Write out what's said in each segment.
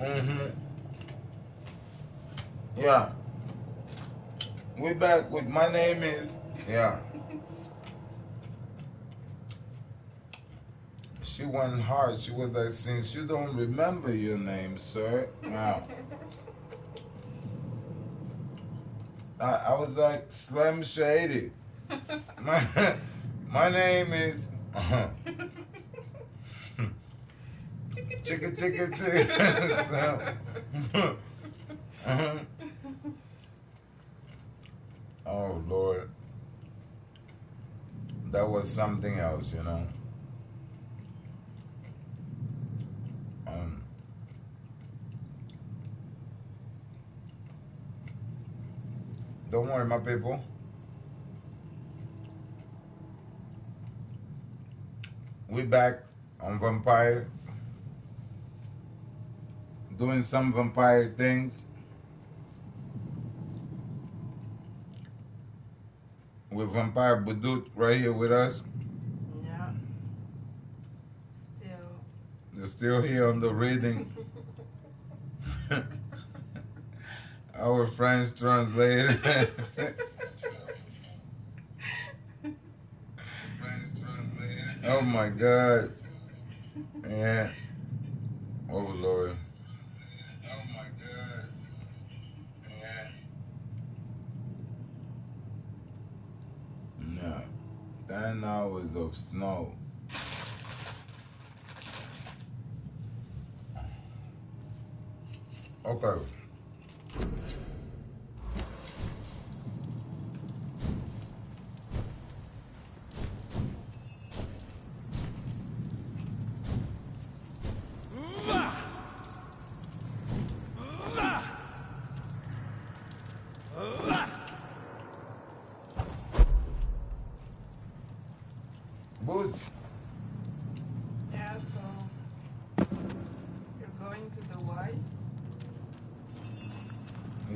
Mm-hmm. Yeah. We back with my name is. Yeah. She went hard. She was like, since you don't remember your name, sir. Wow. I was like, Slim Shady. My, my name is. Chicka chicka chicka. So, oh, Lord. That was something else, you know. Um, don't worry, my people. We back on Vampire, doing some vampire things with Vampire Budut right here with us. Yeah. Still. They're still here on the reading. Our French translator. Oh my God. Yeah. Oh Lord. Oh my God. Yeah. No. 10 hours of snow. Okay. Boots. Yeah, so you're going to the Y?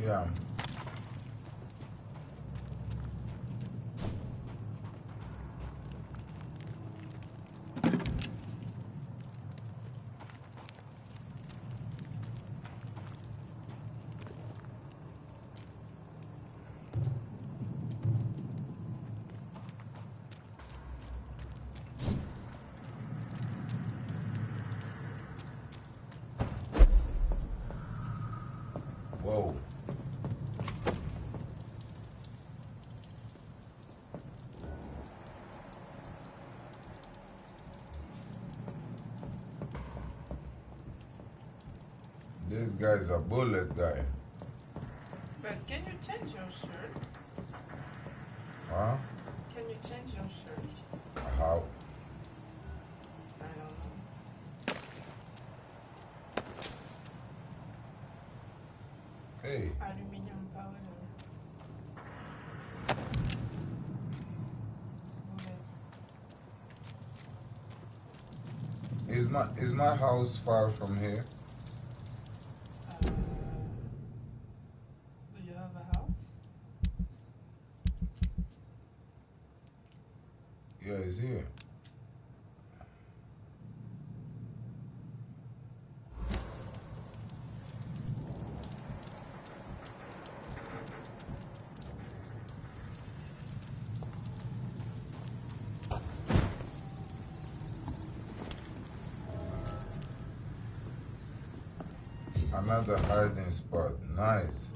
Yeah. Whoa. This guy's a bullet guy. But can you change your shirt? Huh? Can you change your shirt? How? I don't know. Hey. Aluminium powder. Bullets. Is my house far from here? Do you have a house? Yeah, it's here. Another hiding spot. Nice.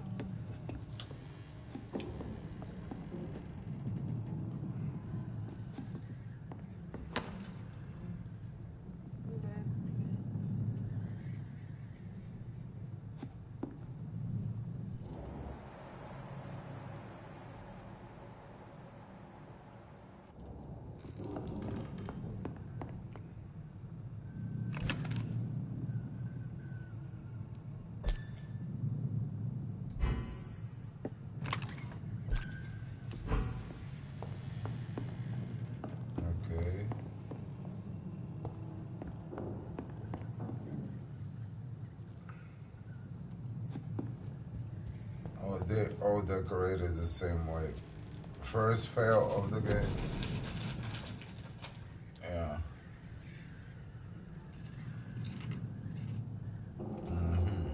Okay. Oh, they all decorated the same way. First fail of the game. Yeah. Mm-hmm.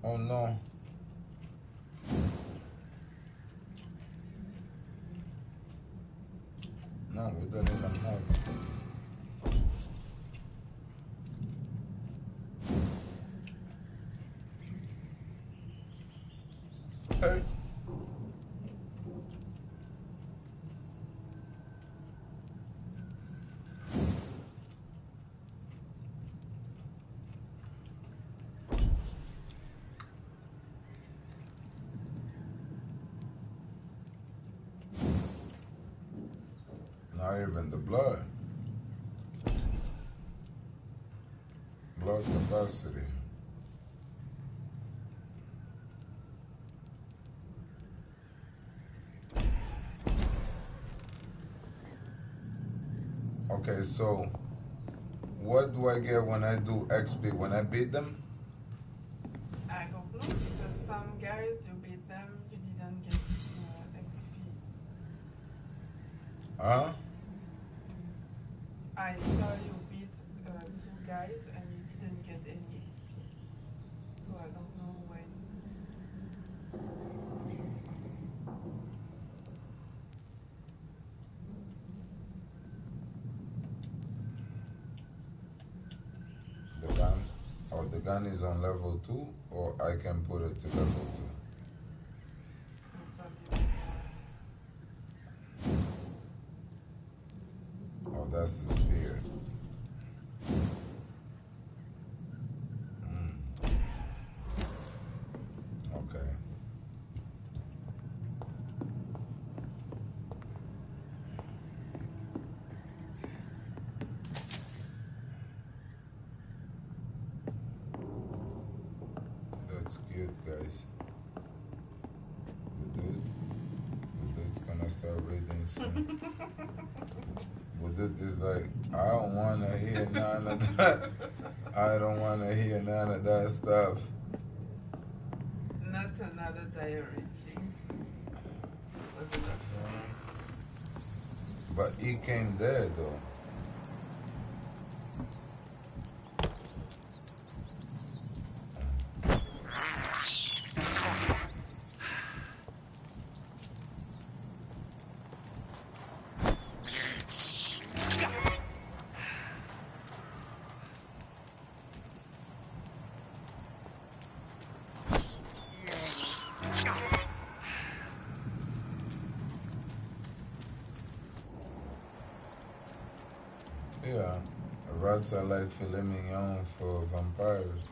Oh no. No, we don't even have. Hey. Not even the blood. Blood capacity. Okay, so what do I get when I do XP? When I beat them? I don't know because some guys you beat them, you didn't get XP. Huh? I saw you beat two guys and you didn't get any XP. So I don't know when. The gun? Oh, the gun is on level 2, or I can put it to level It's on 2. Oh, that's the spear. Okay. That's cute, guys. It's gonna start reading soon. Is like, I don't wanna hear none of that. I don't wanna hear none of that stuff. not another diary, please. Was enough. But he came there though. Yeah. Rats are like filet mignon for vampires.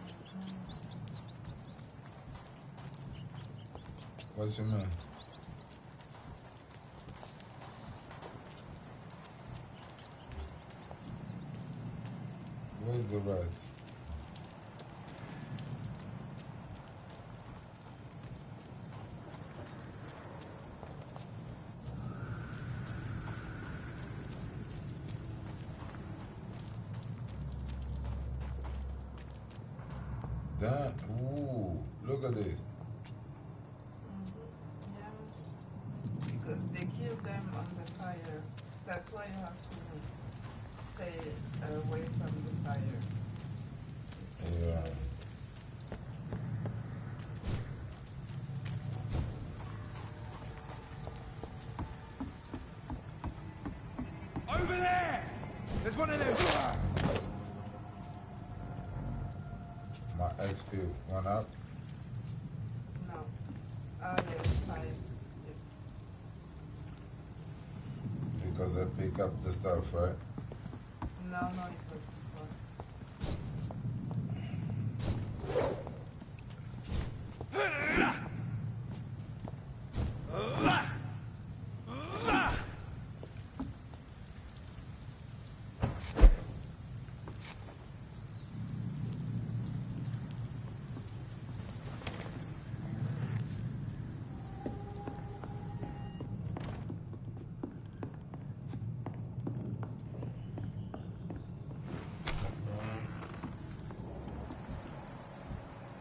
What you mean? Where's the rat? That, ooh, look at this. Yeah. Because they kill them on the fire. That's why you have to stay away from the fire. Yeah. Over there! There's one of those. My XP went up. No. Oh, yes, fire. Yes. Because I pick up the stuff, right? No, no, it was before.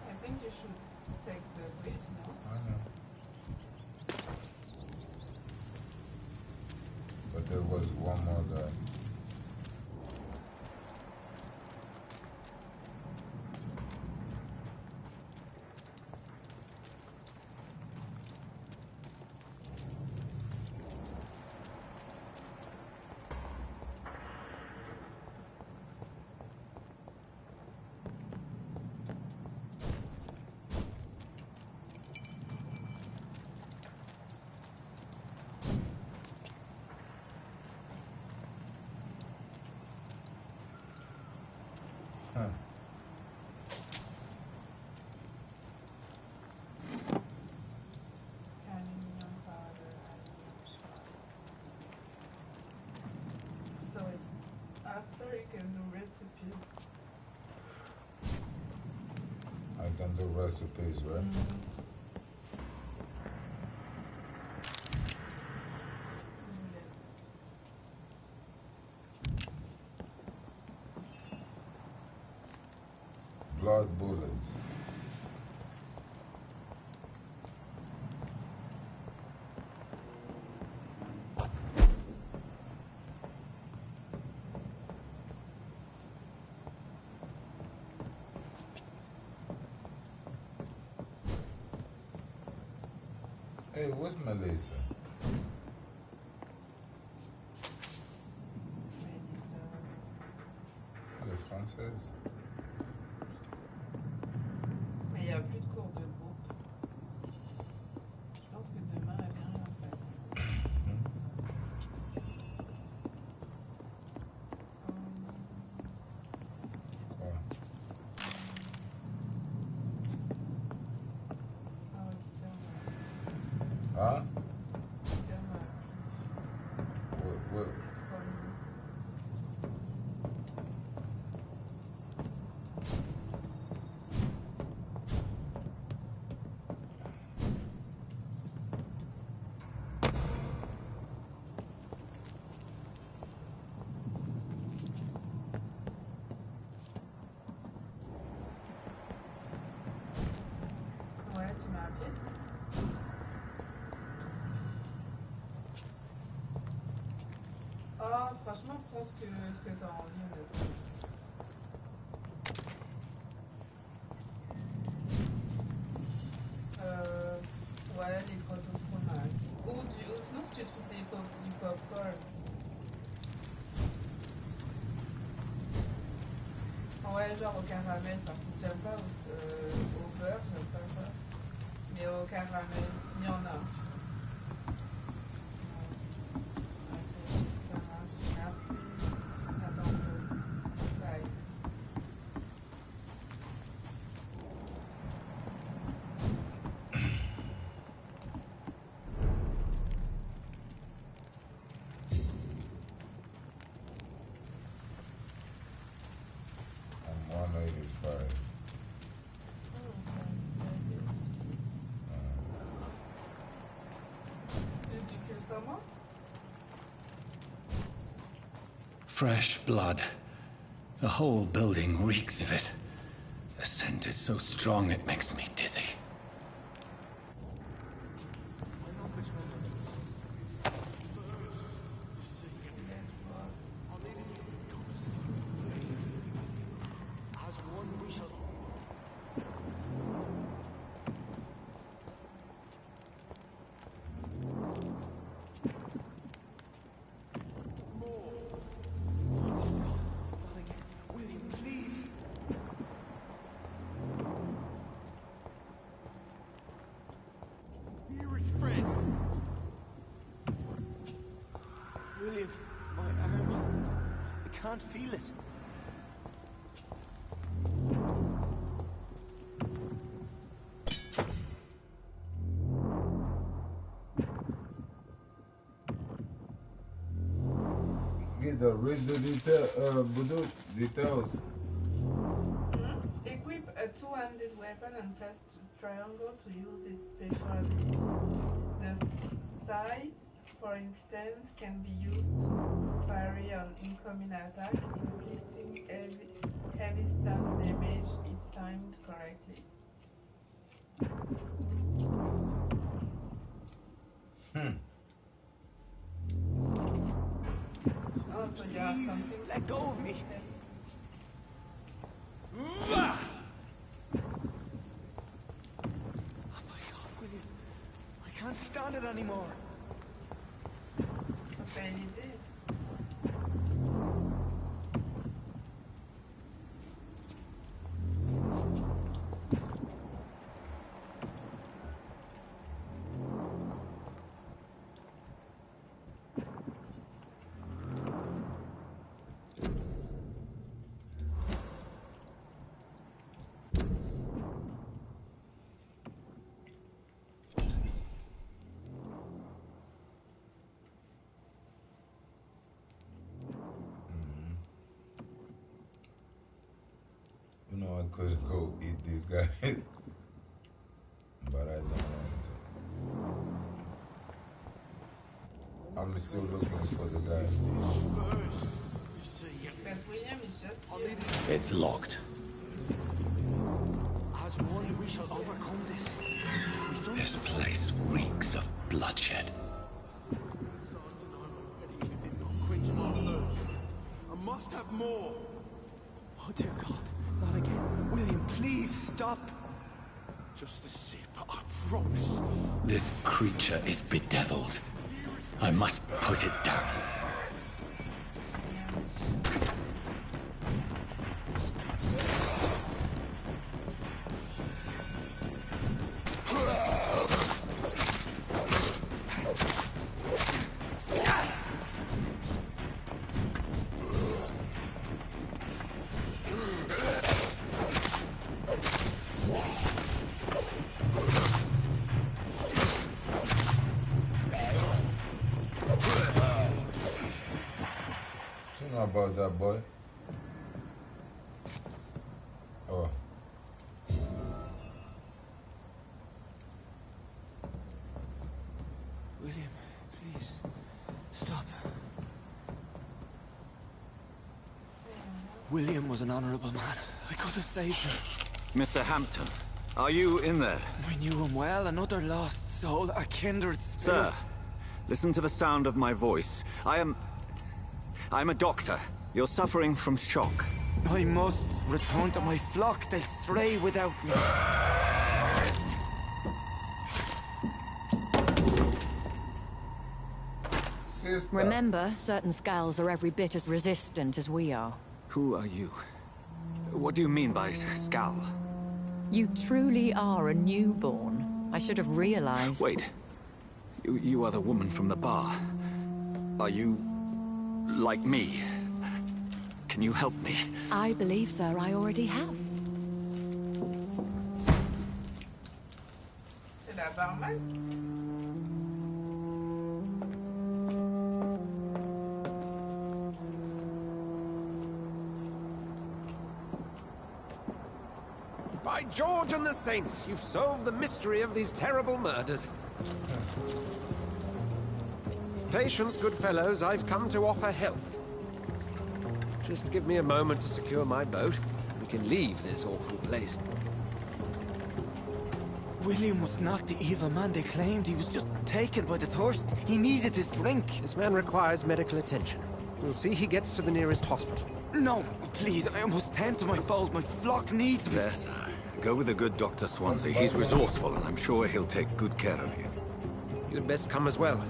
I think you should take the bridge now. I know. But there was one more guy. Huh. Aluminium powder, aluminium shot. So after you can do recipes. I can do recipes, right? Blood bullets. Hey, where's Melissa? Elle est française. Mais il n'y a plus de cours de groupe. Je pense que demain elle vient en fait. Quoi? Hein? Ouais. Ouais, tu m'as appelé? Oh, franchement, je pense que ce que t'as envie, honnêtement. Ouais, les grottes au fromage. Ou sinon, si tu trouves du popcorn. Ouais, genre au caramel, par contre, j'aime pas au beurre, j'aime pas ça. Mais au caramel, s'il y en a. Ok, ça marche. Merci. À tantôt. Bye. I'm 185. Did you kill someone? Fresh blood. The whole building reeks of it. The scent is so strong it makes me dizzy. William, my arm. I can't feel it. Read the details. Equip a two-handed weapon and press triangle to use its special ability. The scythe, for instance, can be used to parry an incoming attack, inflicting heavy stun damage if timed correctly. Oh, so you have something. Let go of me. Okay. Oh my God, William. I can't stand it anymore. Ça fait une idée. know I could go eat these guys, but I don't want to. I'm still looking for the guy. But William is just here. It's locked. As one, we shall overcome this. We've done This place reeks of bloodshed. quench my thirst. I must have more. Oh dear God, not again. William, please stop. Just a sip, I promise. This creature is bedeviled. I must put it down. You know about that boy? Oh. William, please, stop. William was an honorable man. I could have saved him. Mr. Hampton, are you in there? I knew him well, another lost soul, a kindred spirit. Sir, listen to the sound of my voice. I'm a doctor. You're suffering from shock. I must return to my flock. They'll stray without me. Sister. Remember, certain skulls are every bit as resistant as we are. Who are you? What do you mean by Skal? You truly are a newborn. I should have realized. Wait. You are the woman from the bar. Are you like me? Can you help me? I believe, sir, I already have. C'est la barman. By George and the Saints, you've solved the mystery of these terrible murders. Patience, good fellows, I've come to offer help. Just give me a moment to secure my boat. We can leave this awful place. William was not the evil man they claimed. He was just taken by the thirst. He needed his drink. This man requires medical attention. We'll see he gets to the nearest hospital. No, please, I must tend to my fold. My flock needs me. Yes, sir. Go with the good Dr. Swansea. He's resourceful, and I'm sure he'll take good care of you. You'd best come as well.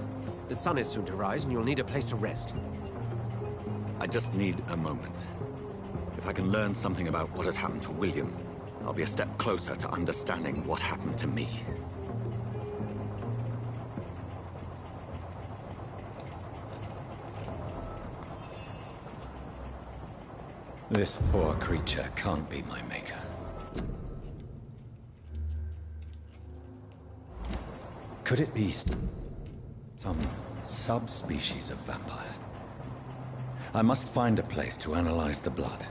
The sun is soon to rise, and you'll need a place to rest. I just need a moment. If I can learn something about what has happened to William, I'll be a step closer to understanding what happened to me. This poor creature can't be my maker. Could it be some subspecies of vampire? I must find a place to analyze the blood.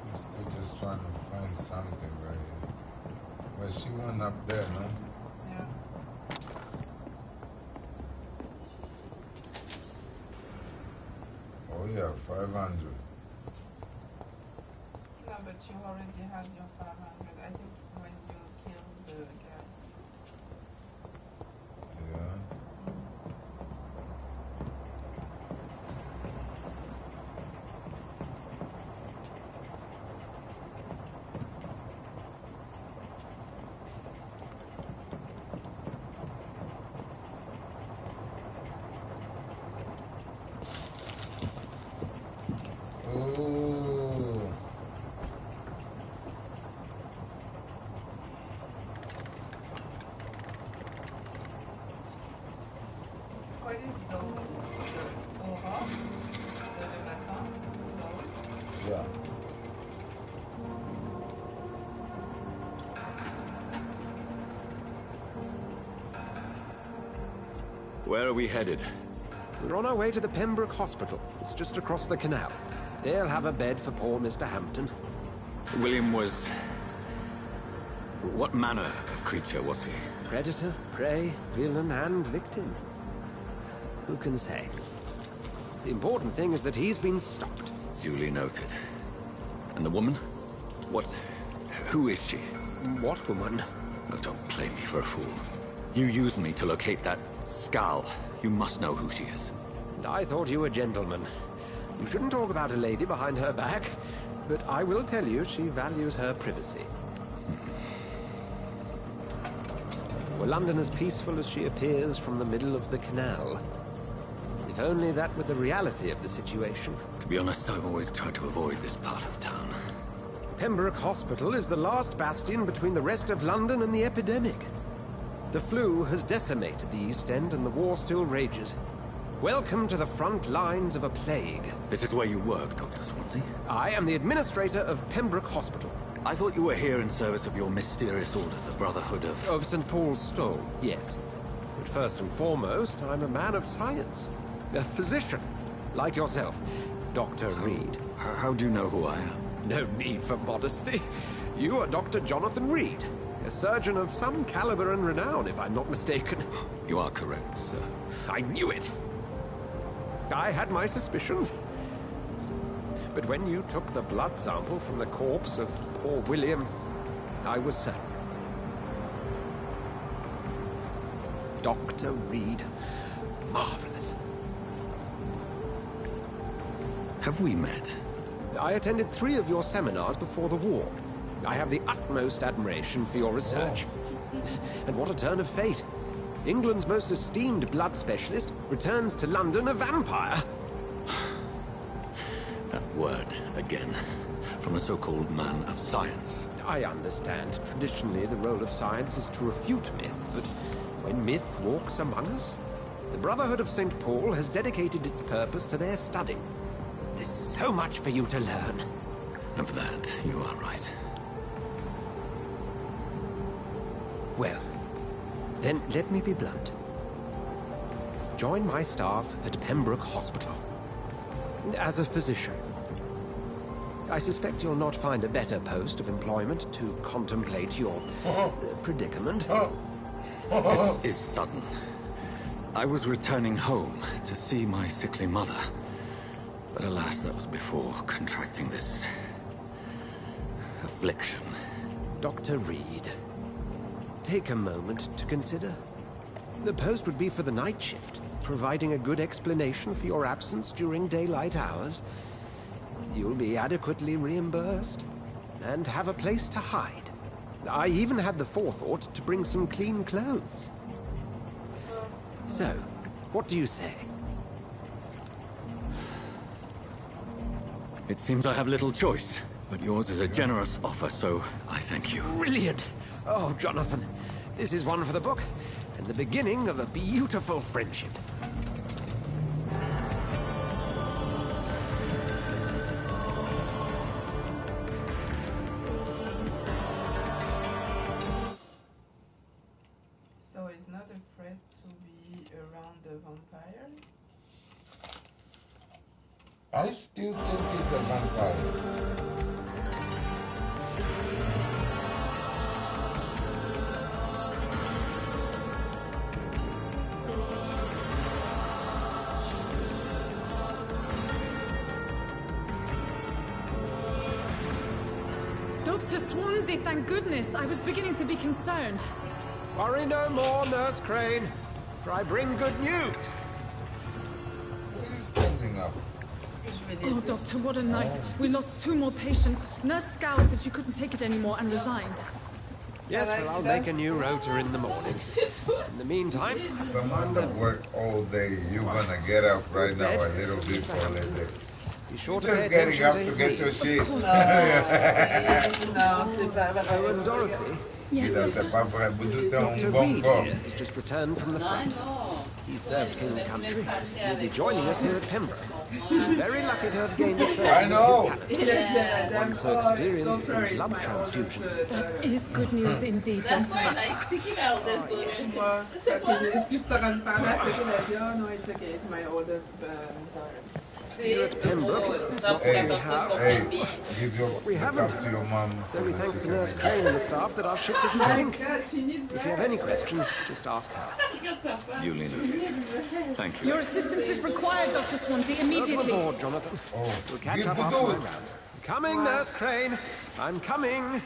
I'm still just trying to find something right here. Well, she went up there, no? Yeah. Oh yeah, 500. No, but you already had your 500. I think when you killed the guy. Yeah. Oh. What is dawn? The aura? Le matin? Dawn? Yeah. Where are we headed? We're on our way to the Pembroke Hospital. It's just across the canal. They'll have a bed for poor Mr. Hampton. William was... What manner of creature was he? Predator, prey, villain, and victim. Who can say? The important thing is that he's been stopped. Duly noted. And the woman? What... Who is she? What woman? Oh, don't play me for a fool. You used me to locate that skull. You must know who she is. And I thought you a gentleman. You shouldn't talk about a lady behind her back, but I will tell you she values her privacy. Were London as peaceful as she appears from the middle of the canal? If only that were the reality of the situation. To be honest, I've always tried to avoid this part of town. Pembroke Hospital is the last bastion between the rest of London and the epidemic. The flu has decimated the East End and the war still rages. Welcome to the front lines of a plague. This is where you work, Dr. Swansea? I am the administrator of Pembroke Hospital. I thought you were here in service of your mysterious order, the Brotherhood of... Of St. Paul's Stole, yes. But first and foremost, I'm a man of science. A physician, like yourself, Dr. Reed. How do you know who I am? No need for modesty. You are Dr. Jonathan Reed, a surgeon of some caliber and renown, if I'm not mistaken. You are correct, sir. I knew it! I had my suspicions. But when you took the blood sample from the corpse of poor William, I was certain. Dr. Reed. Marvelous. Have we met? I attended 3 of your seminars before the war. I have the utmost admiration for your research. And what a turn of fate. England's most esteemed blood specialist returns to London a vampire. That word, again. From a so-called man of science. I understand. Traditionally, the role of science is to refute myth, but when myth walks among us, the Brotherhood of St. Paul has dedicated its purpose to their study. There's so much for you to learn. Of that, you are right. Well, then let me be blunt. Join my staff at Pembroke Hospital. As a physician. I suspect you'll not find a better post of employment to contemplate your predicament. This is sudden. I was returning home to see my sickly mother. But alas, that was before contracting this... affliction. Dr. Reed, take a moment to consider. The post would be for the night shift, providing a good explanation for your absence during daylight hours. You'll be adequately reimbursed, and have a place to hide. I even had the forethought to bring some clean clothes. So, what do you say? It seems I have little choice, but yours is a generous offer, so I thank you. Brilliant! Oh, Jonathan, this is one for the book, and the beginning of a beautiful friendship. So he's not afraid to be around the vampire? I still think it's a vampire. Dr. Swansea, thank goodness. I was beginning to be concerned. Worry no more, Nurse Crane, for I bring good news. What are you standing up? Oh, Doctor, what a night. We lost 2 more patients. Nurse Scowl said she couldn't take it anymore and resigned. Yes, well, I'll make a new rota in the morning. In the meantime... Someone that worked all day, you're gonna get up right now a little bit for a little bit. Be sure to Just pay getting attention up to to his get your needs. shit. Non, c'est pas vrai. Oh, and Dorothy, Il a c'est pas vrai, vous doutez un Dr. bon Reed corps. here has just returned from the front. He served King Country. He'll be joining us here at Pembroke. Very lucky to have gained a surgeon I know. of his talent. One so experienced in blood transfusions. That is good news indeed, Doctor. C'est qui ma oldest daughter? Moi, parce que est-ce que je t'aurais de parler à côté de la vie? Oh no, it's okay, it's my oldest daughter. Here at Pembroke, it's not Hey, what we have. hey, give your We haven't. cup to your mom. It's only thanks to Nurse Crane and the staff that our ship didn't sink. If you have any questions, just ask her. Duly noted. Thank you. Your assistance is required, Dr. Swansea, immediately. Welcome aboard, Jonathan. Oh, We'll catch give up the after my dude. rounds. Coming, Nurse Crane. I'm coming.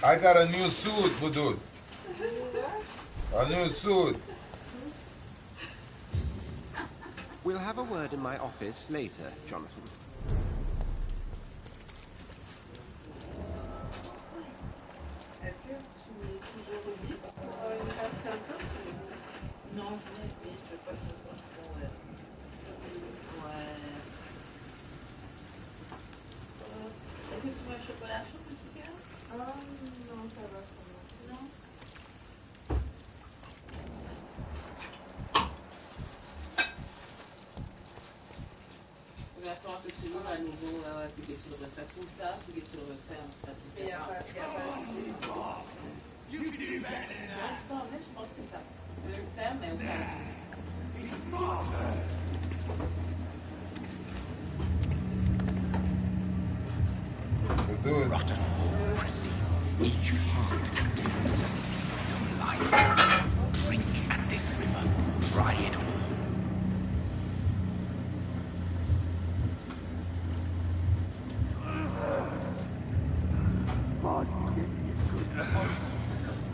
I got a new suit, Budud. A new suit. We'll have a word in my office later, Jonathan. Est-ce que tu es toujours libre pour une carte comme ça? Non, je ne veux pas que ce soit trop... Ouais. Est-ce que tu veux un chocolat chaud, petit cœur? Non, ça va. Non? Il va falloir que tu l'ouvres à nouveau, puis que tu le refais tout ça, puis que tu le refais en fait. Il n'y a pas... Je pense que ça peut le faire, mais au cas Budud. Rotten or pristine, each heart contains the seeds of life. Drink at this river, dry it all.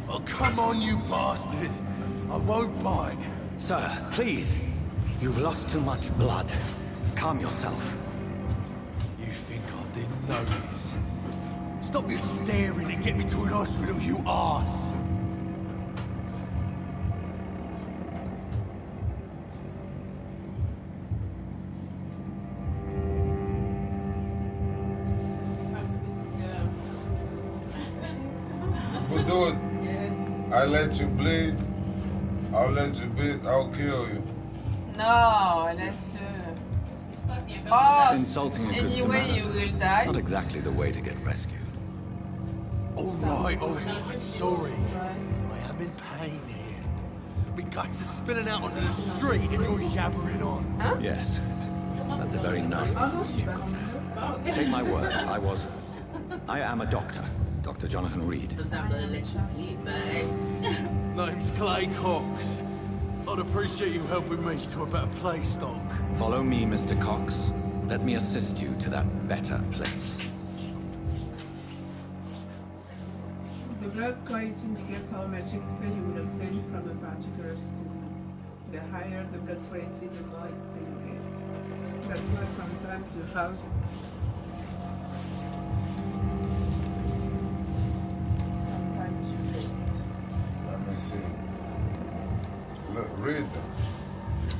Oh, come on, you bastard! I won't bite. Sir, please. You've lost too much blood. Calm yourself. You think I didn't notice? Stop your staring and get me to an hospital, you arse! Budud, Yes. I let you bleed. I'll let you bleed. I'll kill you. No, laisse-le. Oh, Insulting a good anyway, you Samaritan. will die. Not exactly the way to get rescued. All right, sorry. I am in pain here. My guts are spilling out onto the street and you're yabbering on. Huh? Yes. That's a very nasty wound you've got there. Take my word, I am a doctor. Dr. Jonathan Reed. Name's Clay Cox. I'd appreciate you helping me to a better place, Doc. Follow me, Mr. Cox. Let me assist you to that better place. The blood quality indicates how much XP you will obtain from a particular citizen. The higher the blood quality, the more XP you get. That's why sometimes you have sometimes you don't. Let me see. Look, read.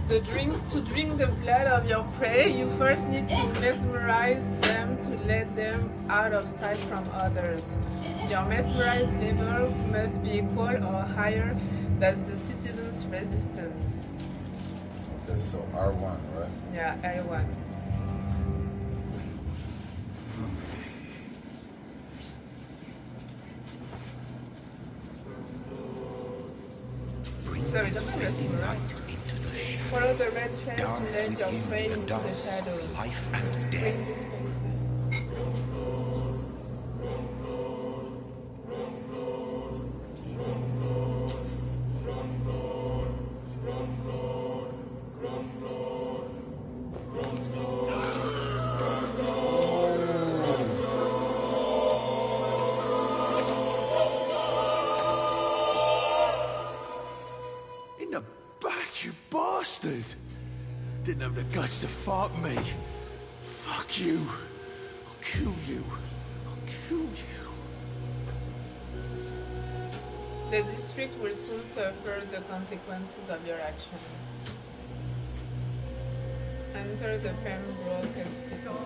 To drink the blood of your prey, you first need to mesmerize them to let them out of sight from others. Your mesmerized level must be equal or higher than the citizen's resistance. Okay, so R1, right? Yeah, L1. So it's not right? Follow the red trail to lead your prey into the shadows. Life and death. Bring this face In the back, you bastard! Didn't have the guts to fuck me. Fuck you. I'll kill you. I'll kill you. The district will soon suffer the consequences of your actions. Enter the Pembroke Hospital.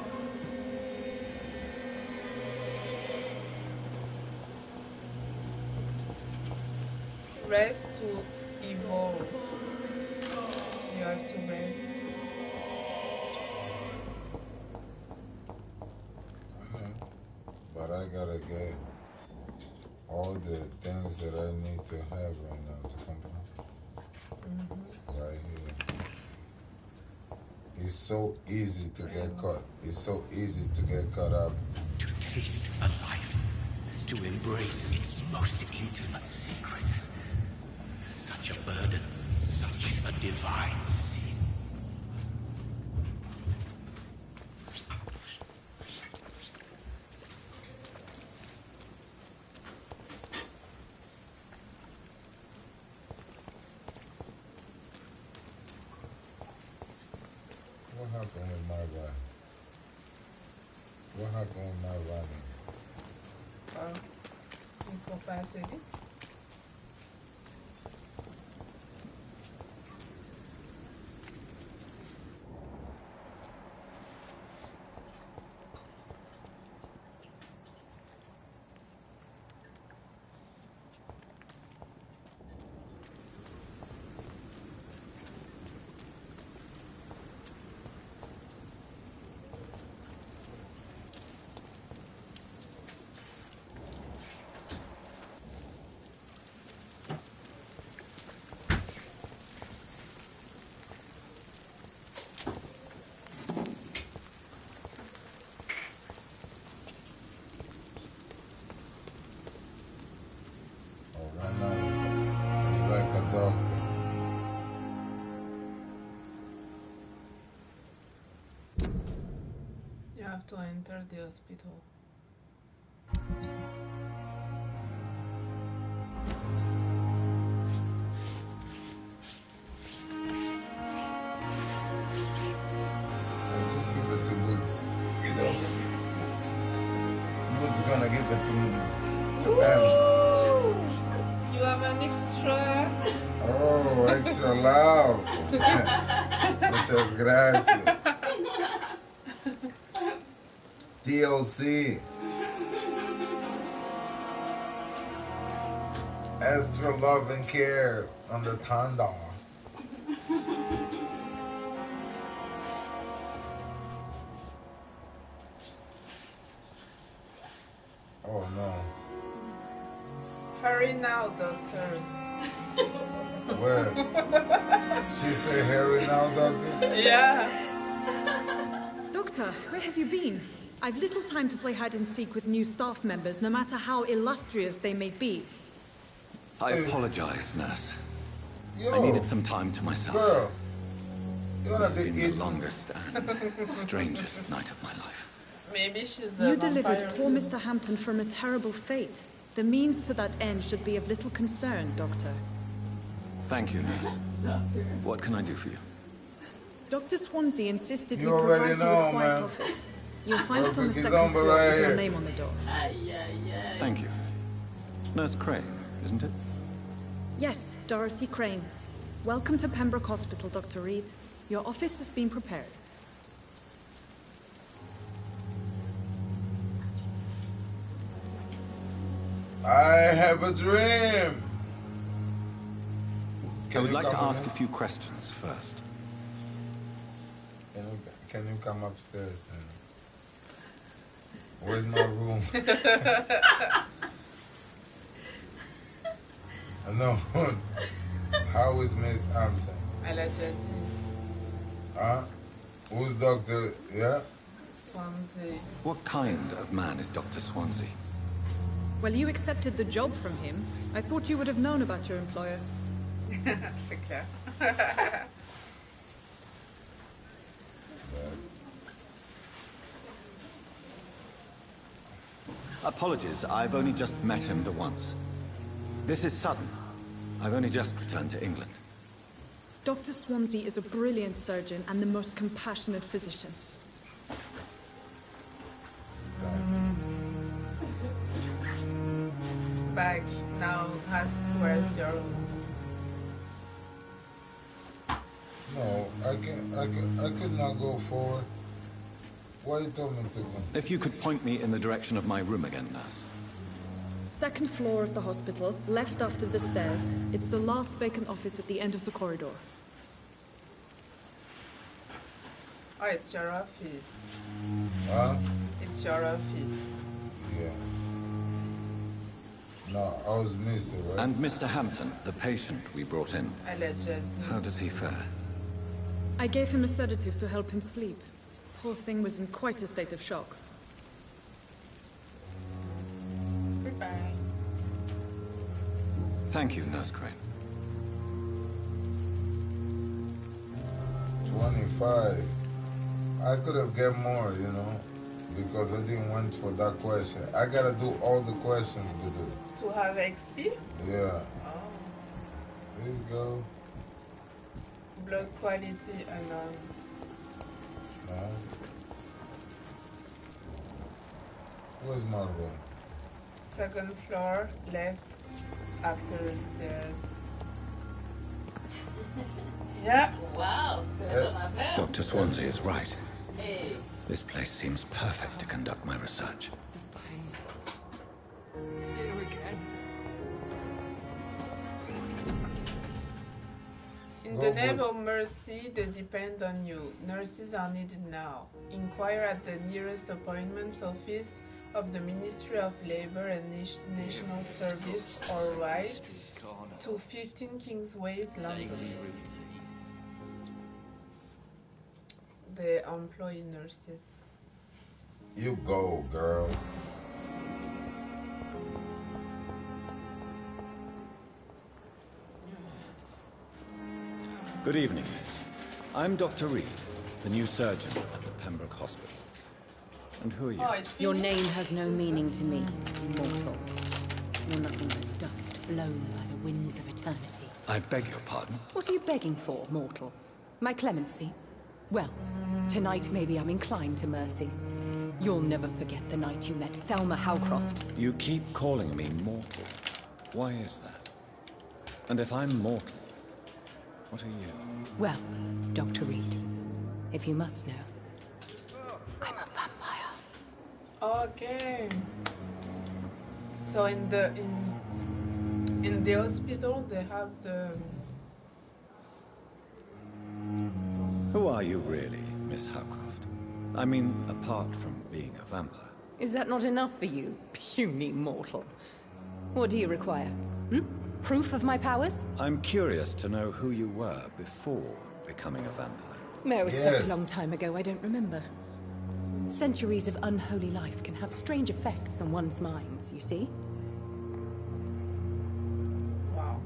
Rest to evolve. You have to rest. But I gotta get all the things that I need to have right now to complete. Right here. It's so easy to get caught. It's so easy to get caught up. To taste a life, to embrace its most intimate secrets. Such a burden, such a divine sin. What happened with my running? What happened with my running? Il faut pas assez vite. Right now, it's like a doctor. You have to enter the hospital. I'll just give it to Woods. It helps. Woods gonna give it to Ems. You have an extra. Oh, extra loud. Muchas gracias. DLC. Extra love and care on the Tanda. Oh no. Hurry now, doctor. Where? She say hurry now, doctor? Yeah. Doctor, where have you been? I've little time to play hide and seek with new staff members, no matter how illustrious they may be. I apologize, nurse. Yo, I needed some time to myself. girl. You This wanna has be been the eating? longest and strangest night of my life. Maybe she's a You delivered vampire poor too. Mr. Hampton from a terrible fate. The means to that end should be of little concern, Doctor. Thank you, nurse. What can I do for you? Dr. Swansea insisted You we already provide you know, a quiet man. office. You'll find it on the Dr. second Kizomba floor right with your here. name on the door. Thank you. Nurse Crane, isn't it? Yes, Dorothy Crane. Welcome to Pembroke Hospital, Dr. Reed. Your office has been prepared. I have a dream. I would you like to come ask in? a few questions first. Can you come upstairs? Where's my room? No. How is Miss Hampton? Elle a déjà dit. Huh? Who's Doctor? Yeah? Swansea. What kind of man is Dr. Swansea? Well, you accepted the job from him. I thought you would have known about your employer. C'est clair. Apologies, I've only just met him the once. This is sudden. I've only just returned to England. Dr. Swansea is a brilliant surgeon and the most compassionate physician. Back now, ask where's your room. No, I could not go forward. Why you told me to go? If you could point me in the direction of my room again, nurse. Second floor of the hospital, left after the stairs. It's the last vacant office at the end of the corridor. Oh, it's your office. Huh? It's your office. Yeah. No, I was Mr. Right? And Mr. Hampton, the patient we brought in. Allegedly. How does he fare? I gave him a sedative to help him sleep. Poor thing was in quite a state of shock. Goodbye. Thank you, Nurse Crane. 25. I could have get more, you know, because I didn't went for that question. I gotta do all the questions with it. To have XP? Yeah. Oh. Let's go. Blood quality unknown. No. Where's my room? Second floor, left after the stairs. Yeah. Wow. Dr. Swansea is right. This place seems perfect to conduct my research. It's here again. In the name of mercy, they depend on you. Nurses are needed now. Inquire at the nearest appointments office of the Ministry of Labor and National Service or write to 15 Kingsways, London. They employ nurses. You go, girl. Good evening, miss. I'm Dr. Reed, the new surgeon at the Pembroke Hospital. And who are you? Oh, it's Your name has no meaning to me, mortal. You're nothing but dust blown by the winds of eternity. I beg your pardon? What are you begging for, mortal? My clemency? Well, tonight maybe I'm inclined to mercy. You'll never forget the night you met Thelma Howcroft. You keep calling me mortal. Why is that? And if I'm mortal, what are you? Well, Dr. Reed, if you must know, I'm a vampire. Okay. So in the hospital they have the. Who are you really, Miss Howcroft? I mean, apart from being a vampire. Is that not enough for you, puny mortal? What do you require? Proof of my powers? I'm curious to know who you were before becoming a vampire. It was such a long time ago, I don't remember. Centuries of unholy life can have strange effects on one's minds, you see? Wow.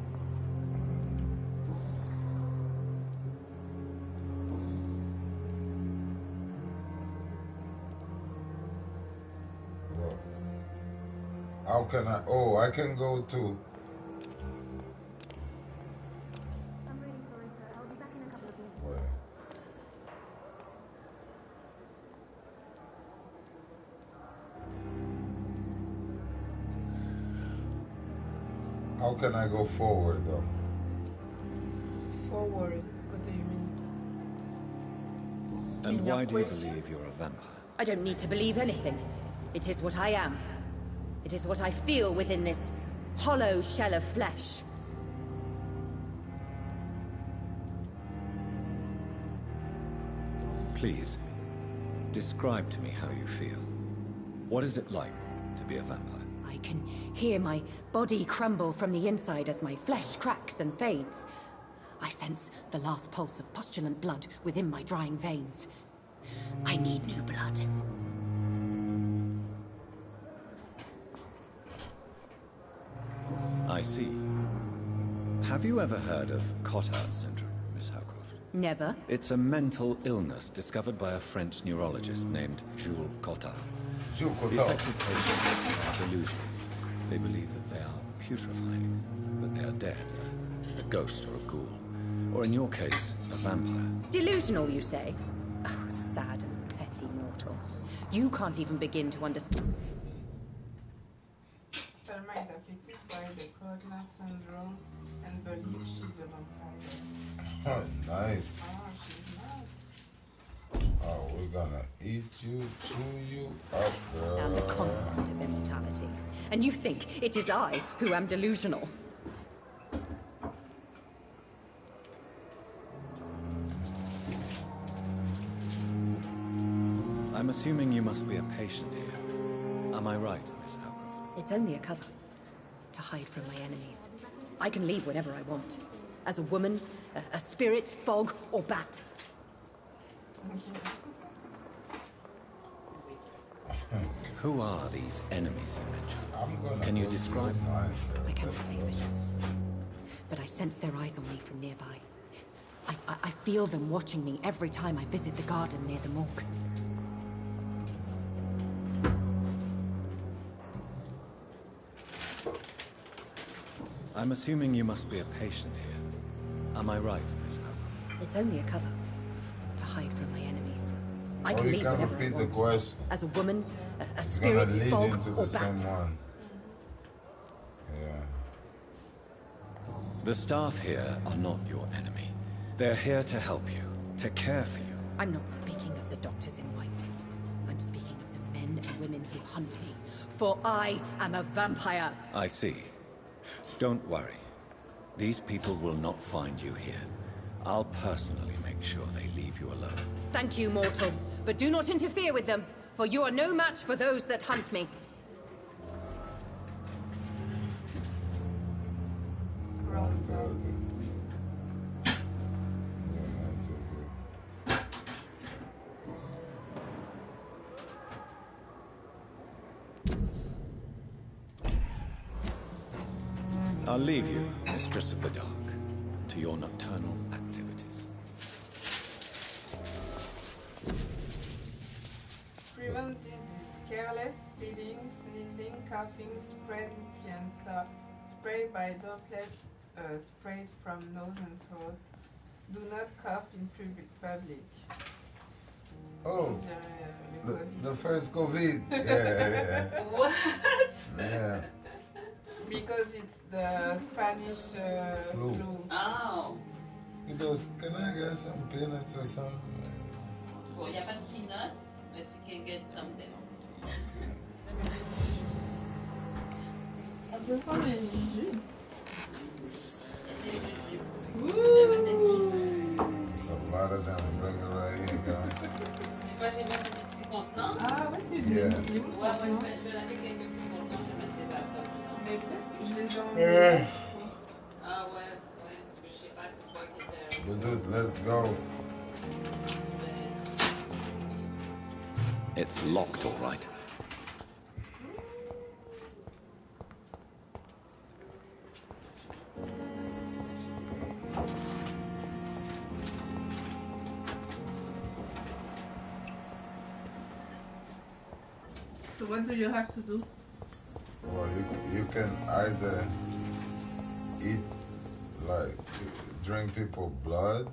Well, how can I? Oh, I can go too. Wait. How can I go forward though? Forward. What do you mean? And In your why do you questions? believe you're a vampire? I don't need to believe anything. It is what I am. It is what I feel within this hollow shell of flesh. Please, describe to me how you feel. What is it like to be a vampire? I can hear my body crumble from the inside as my flesh cracks and fades. I sense the last pulse of postulant blood within my drying veins. I need new blood. I see. Have you ever heard of Cotard syndrome, Miss Howcroft? Never. It's a mental illness discovered by a French neurologist named Jules Cotard. Jules The Cotard. affected patients are delusional. They believe that they are putrefying, that they are dead, a ghost or a ghoul, or in your case, a vampire. Delusional, you say? Oh, sad and petty mortal. You can't even begin to understand. Thelma is affected by the Cotard syndrome and believes she's a vampire. Oh, nice. Oh, she's not. Oh, we're gonna eat you, chew you up, girl. And the concept of immortality. And you think it is I who am delusional? I'm assuming you must be a patient here. Am I right, Miss Howard? It's only a cover. To hide from my enemies. I can leave whenever I want. As a woman, a spirit, fog, or bat. Who are these enemies you mentioned? I'm gonna Can you describe them? I cannot say for sure. But I sense their eyes on me from nearby. I feel them watching me every time I visit the garden near the morgue. I'm assuming you must be a patient here. Am I right, Miss Howard? It's only a cover. To hide from my enemies. I Or can you leave can whenever I repeat the want. question. As a woman, a It's gonna spirit, lead fog, into or the same bat. one. Yeah. The staff here are not your enemy. They're here to help you, to care for you. I'm not speaking of the doctors in white. I'm speaking of the men and women who hunt me. For I am a vampire. I see. Don't worry. These people will not find you here. I'll personally make sure they leave you alone. Thank you, mortal. But do not interfere with them, for you are no match for those that hunt me. I'll leave you, Mistress of the Dark, to your nocturnal activities. Prevent disease, careless spitting, sneezing, coughing, spread influenza, sprayed by droplets sprayed from nose and throat. Do not cough in public. Oh, the first COVID. Yeah. What? Yeah. Because it's the Spanish flu. Oh. He goes, can I get some peanuts or something? Well, you have peanuts, but you can get something. On peut prendre les jus. It's a lot of them burger right here, girl. Ah, où est-ce que j'ai Yeah. mis? Il est où, Ouais, ouais, je vais laver quelques petits contenants, je vais mettre les affaires dedans. Mais peut-être que je les ai enlevés. Ah ouais, ouais, parce que je sais pas c'est quoi qui était... But dude, let's go. It's locked, all right. So what do you have to do? Well, you can either eat, like, drink people blood,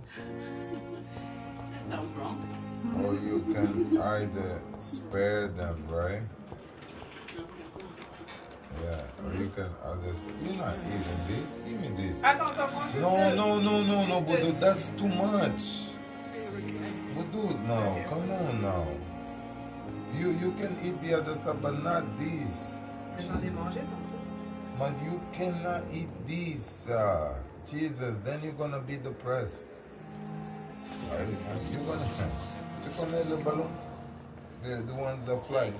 That sounds wrong. or you can either spare them, right? Yeah, or you can either. You're not eating this. Give me this. Attends, mange No, but dude, that's too much. But dude, no, come on now. You can eat the other stuff, but not this. J'en ai mangé tantôt. But you cannot eat these. Jesus, then you're gonna be depressed. You're gonna. Tu connais le ballon? The ones that fly.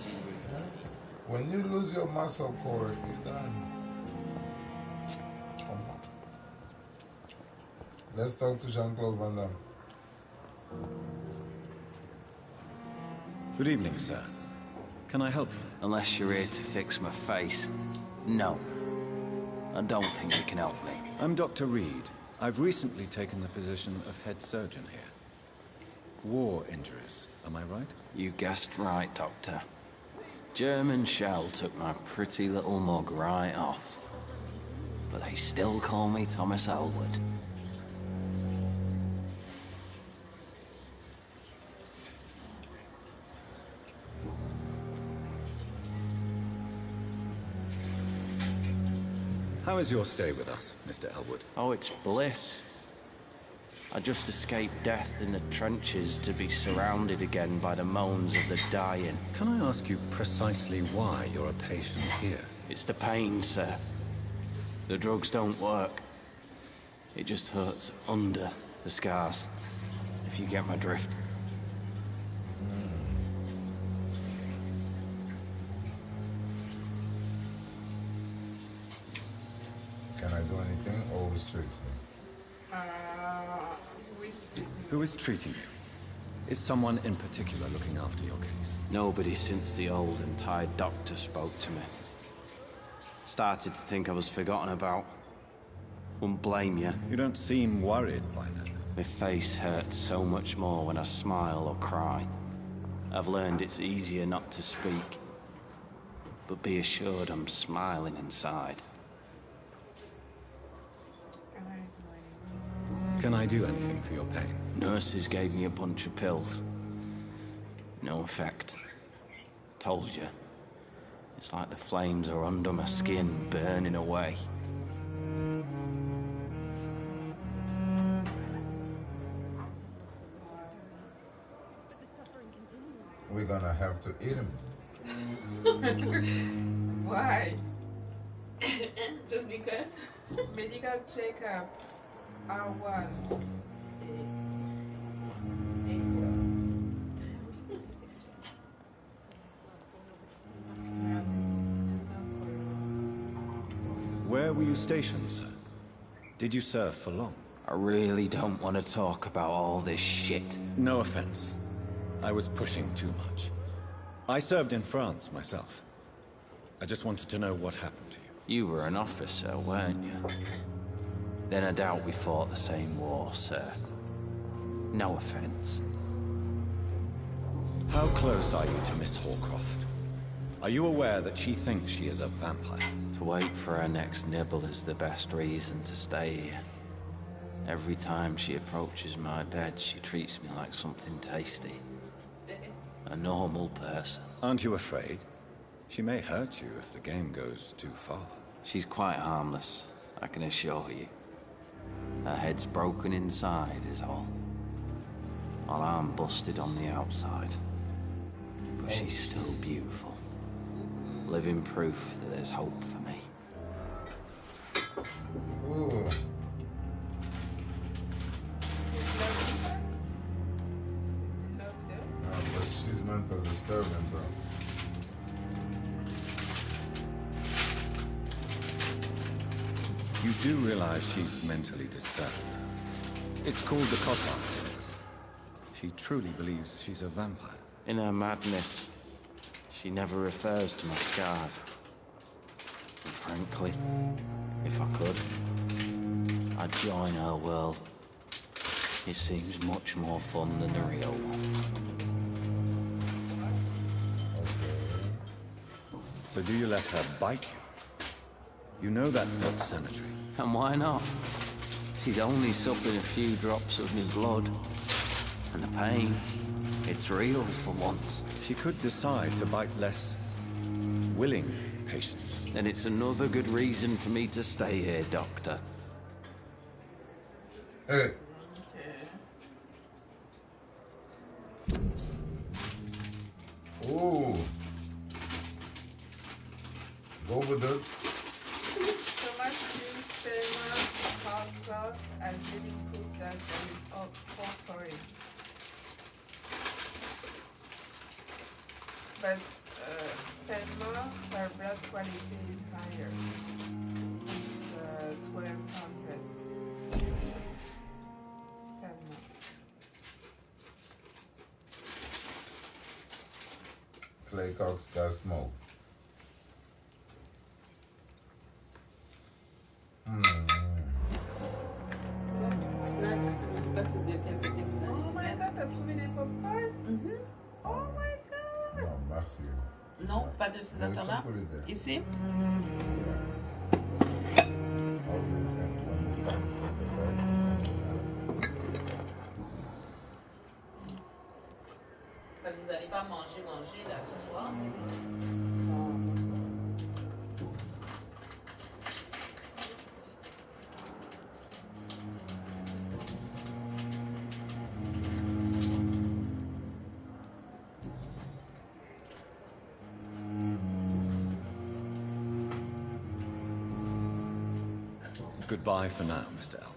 When you lose your muscle cord, you're done. Let's talk to Jean-Claude Van Damme. Good evening, sir. Can I help you? Unless you're here to fix my face. No. I don't think you can help me. I'm Dr. Reed. I've recently taken the position of head surgeon here. War injuries, am I right? You guessed right, Doctor. German shell took my pretty little mug right off. But they still call me Thomas Elwood. How is your stay with us, Mr. Elwood? Oh, it's bliss. I just escaped death in the trenches to be surrounded again by the moans of the dying. Can I ask you precisely why you're a patient here? It's the pain, sir. The drugs don't work. It just hurts under the scars, if you get my drift. Can I do anything or restrict me? Who is treating you? Is someone in particular looking after your case? Nobody since the old and tired doctor spoke to me. Started to think I was forgotten about. Wouldn't blame you. You don't seem worried by that. My face hurts so much more when I smile or cry. I've learned it's easier not to speak. But be assured I'm smiling inside. Can I do anything for your pain? Nurses gave me a bunch of pills. No effect. Told you. It's like the flames are under my skin, burning away. We're gonna have to eat him. Why? Just because? Medical checkup. R1. Where were you stationed, sir? Did you serve for long? I really don't want to talk about all this shit. No offense. I was pushing too much. I served in France myself. I just wanted to know what happened to you. You were an officer, weren't you? Then I doubt we fought the same war, sir. No offense. How close are you to Miss Horcroft? Are you aware that she thinks she is a vampire? To wait for her next nibble is the best reason to stay here. Every time she approaches my bed, she treats me like something tasty. A normal person. Aren't you afraid? She may hurt you if the game goes too far. She's quite harmless, I can assure you. Her head's broken inside is all. While I'm busted on the outside. But she's still beautiful. Living proof that there's hope for me. Ooh. No, but she's mental disturbing, bro. You do realize she's mentally disturbed. It's called the Cotard syndrome. She truly believes she's a vampire. In her madness, she never refers to my scars. And frankly, if I could, I'd join her world. It seems much more fun than the real one. So do you let her bite you? You know that's not sanitary. And why not? She's only sucking a few drops of me blood. And the pain, it's real for once. She could decide to bite less willing patients. Then it's another good reason for me to stay here, Doctor. Hey. Ooh. Go with it. As living proof that there is hope for it. But Thelma, her blood quality is higher. It's 1200. Thelma. Clay Cox got smoke. Oh my god, t'as trouvé des popcorn? Oh my god! Non, merci. Non, pas de ces attentes-là. Ici? Vous n'allez pas manger là ce soir? Goodbye for now, Mr. Elwood.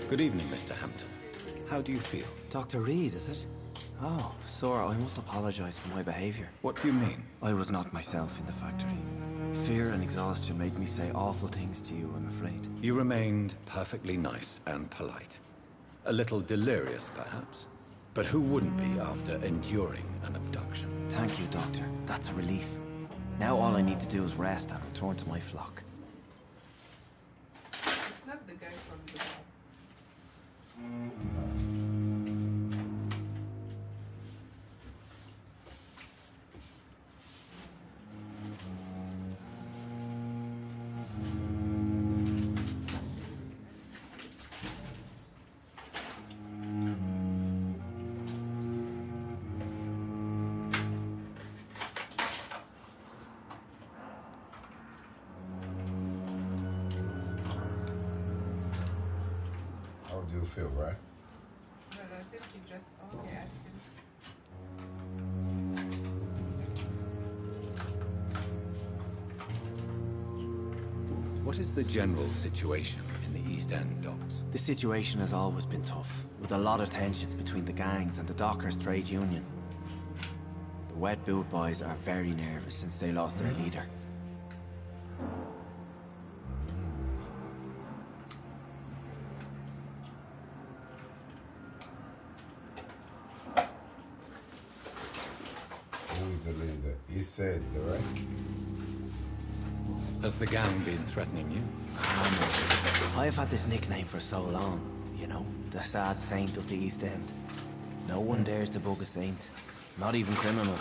Good evening, Mr. Hampton. How do you feel? Dr. Reed, is it? Oh, sir, I must apologize for my behavior. What do you mean? I was not myself in the factory. Fear and exhaustion made me say awful things to you, I'm afraid. You remained perfectly nice and polite. A little delirious, perhaps. But who wouldn't be after enduring an abduction? Thank you, Doctor. That's a relief. Now all I need to do is rest and return to my flock. It's not the guy from the bar. How do you feel, right? But I think he just, okay, I feel. What is the general situation in the East End docks? The situation has always been tough, with a lot of tensions between the gangs and the dockers' trade union. The wet boot boys are very nervous since they lost their leader. Who is the leader? He said, right? Has the gang been threatening you? I've had this nickname for so long, you know, the sad saint of the East End. No one dares to bug a saint, not even criminals.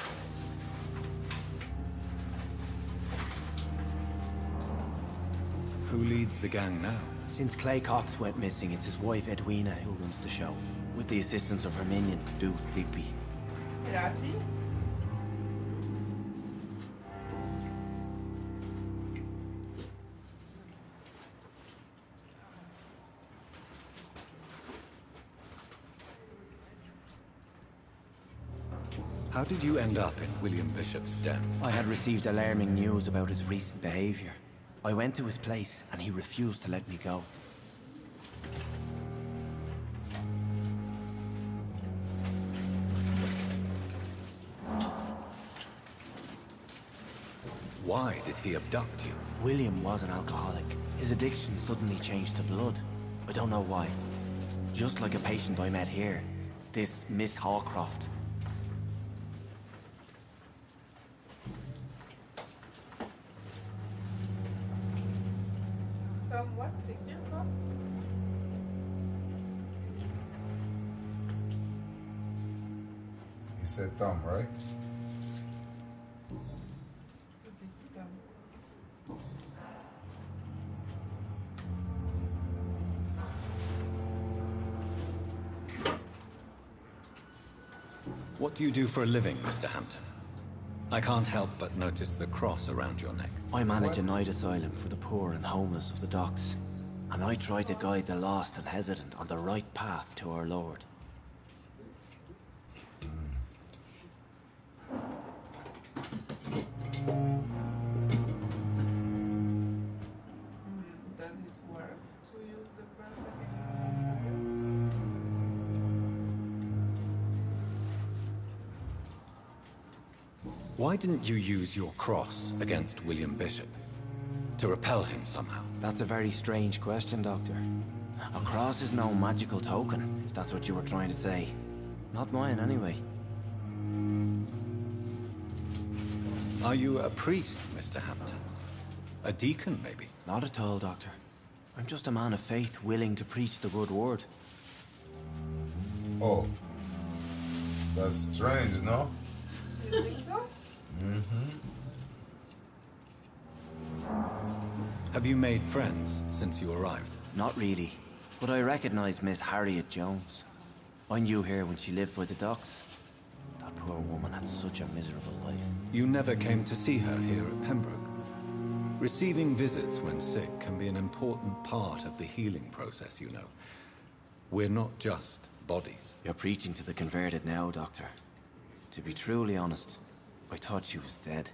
Who leads the gang now? Since Clay Cox went missing, it's his wife Edwina who runs the show, with the assistance of her minion, Booth Digby. Rugby? How did you end up in William Bishop's den? I had received alarming news about his recent behavior. I went to his place, and he refused to let me go. Why did he abduct you? William was an alcoholic. His addiction suddenly changed to blood. I don't know why. Just like a patient I met here. This Miss Hawcroft. Tom, what's significant? He said Tom, right? Is it Tom? What do you do for a living, Mr. Hampton? I can't help but notice the cross around your neck. I manage a night asylum for the poor and homeless of the docks. And I try to guide the lost and hesitant on the right path to our Lord. Does it work to use the cross again? Why didn't you use your cross against William Bishop? To repel him somehow? That's a very strange question, Doctor. A cross is no magical token, if that's what you were trying to say. Not mine, anyway. Are you a priest, Mr. Hampton? A deacon, maybe? Not at all, Doctor. I'm just a man of faith willing to preach the good word. Oh. That's strange, no? You think so? Mm-hmm. Have you made friends since you arrived? Not really. But I recognize Miss Harriet Jones. I knew her when she lived by the docks. That poor woman had such a miserable life. You never came to see her here at Pembroke. Receiving visits when sick can be an important part of the healing process, you know. We're not just bodies. You're preaching to the converted now, Doctor. To be truly honest, I thought she was dead.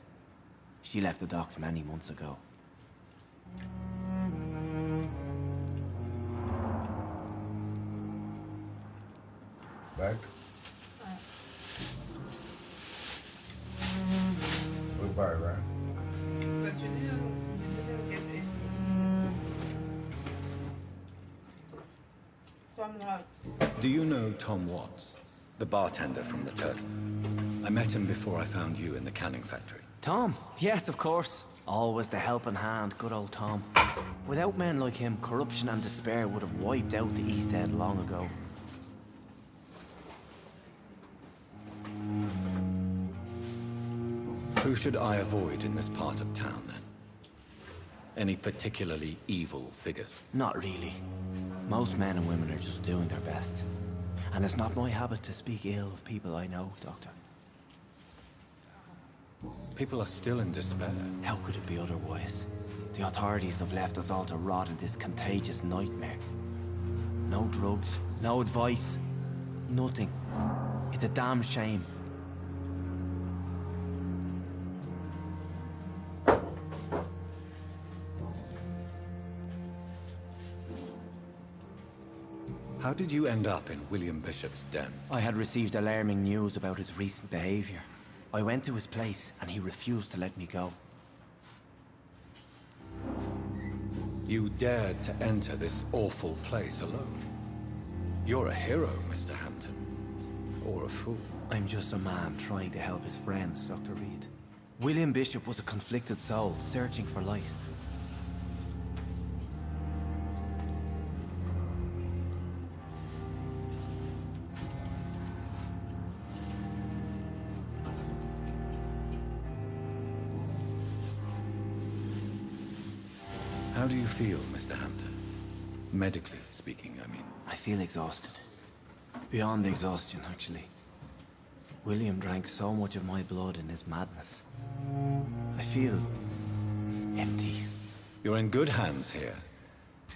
She left the docks many months ago. Back. Goodbye, right? But you didn't get any Tom Watts. Do you know Tom Watts? The bartender from the Turtle. I met him before I found you in the canning factory. Tom? Yes, of course. Always the helping hand, good old Tom. Without men like him, corruption and despair would have wiped out the East End long ago. Who should I avoid in this part of town, then? Any particularly evil figures? Not really. Most men and women are just doing their best. And it's not my habit to speak ill of people I know, Doctor. People are still in despair. How could it be otherwise? The authorities have left us all to rot in this contagious nightmare. No drugs, no advice, nothing. It's a damn shame. How did you end up in William Bishop's den? I had received alarming news about his recent behavior. I went to his place and he refused to let me go. You dared to enter this awful place alone. You're a hero, Mr. Hampton. Or a fool. I'm just a man trying to help his friends, Dr. Reed. William Bishop was a conflicted soul, searching for light. How do you feel, Mr. Hampton? Medically speaking, I mean. I feel exhausted. Beyond exhaustion, actually. William drank so much of my blood in his madness. I feel empty. You're in good hands here.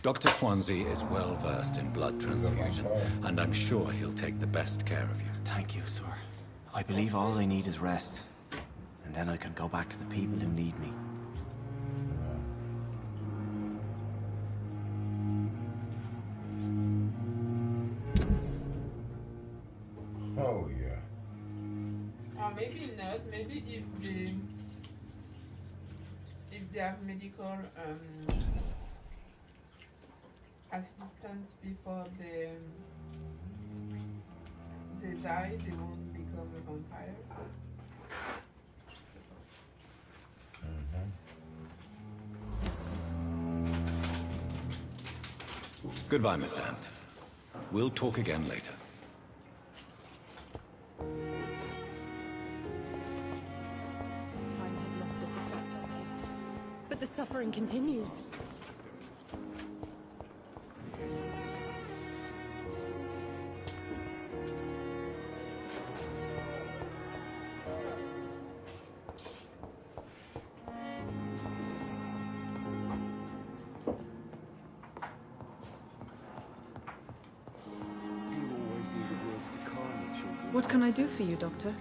Dr. Swansea is well versed in blood transfusion, and I'm sure he'll take the best care of you. Thank you, sir. I believe all I need is rest. And then I can go back to the people who need me. Oh, yeah. Or maybe not. Maybe if they have medical assistance before they die, they won't become a vampire. Goodbye, Mr. Hampton. We'll talk again later. Time has lost its effect on me. But the suffering continues. What can I do for you, Doctor?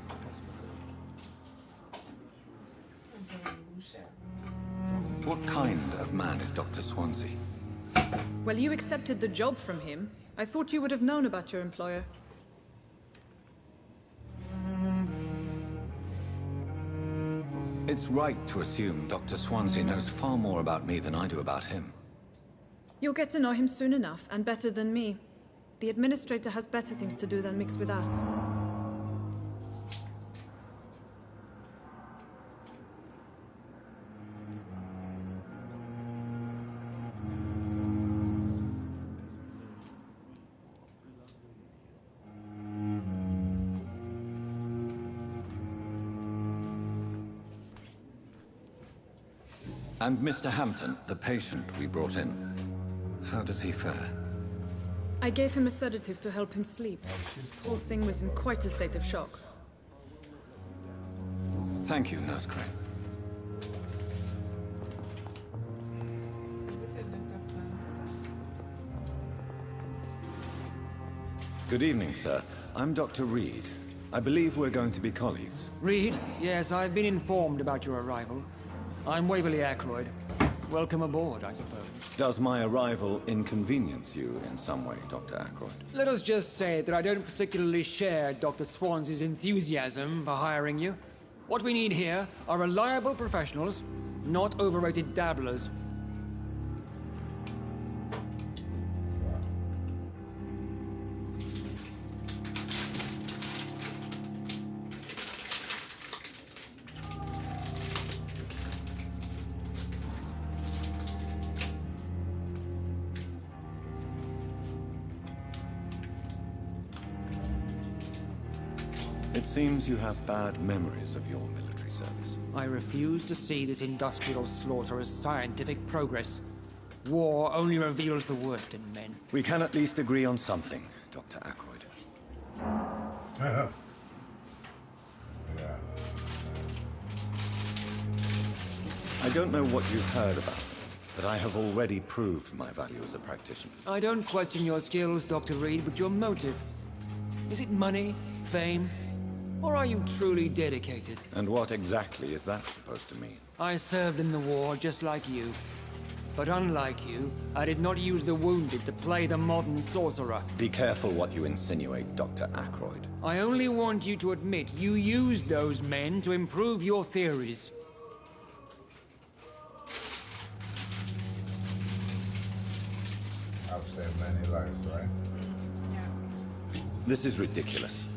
What kind of man is Dr. Swansea? Well, you accepted the job from him. I thought you would have known about your employer. It's right to assume Dr. Swansea knows far more about me than I do about him. You'll get to know him soon enough, and better than me. The administrator has better things to do than mix with us. And Mr. Hampton, the patient we brought in, how does he fare? I gave him a sedative to help him sleep. Poor thing was in quite a state of shock. Thank you, Nurse Crane. Good evening, sir. I'm Dr. Reed. I believe we're going to be colleagues. Reed? Yes, I've been informed about your arrival. I'm Waverly Ackroyd. Welcome aboard, I suppose. Does my arrival inconvenience you in some way, Dr. Ackroyd? Let us just say that I don't particularly share Dr. Swans's enthusiasm for hiring you. What we need here are reliable professionals, not overrated dabblers. It seems you have bad memories of your military service. I refuse to see this industrial slaughter as scientific progress. War only reveals the worst in men. We can at least agree on something, Dr. Ackroyd. Yeah. I don't know what you've heard about me, but I have already proved my value as a practitioner. I don't question your skills, Dr. Reed, but your motive. Is it money, fame, or are you truly dedicated? And what exactly is that supposed to mean? I served in the war just like you. But unlike you, I did not use the wounded to play the modern sorcerer. Be careful what you insinuate, Dr. Ackroyd. I only want you to admit you used those men to improve your theories. I've saved many lives, right? This is ridiculous.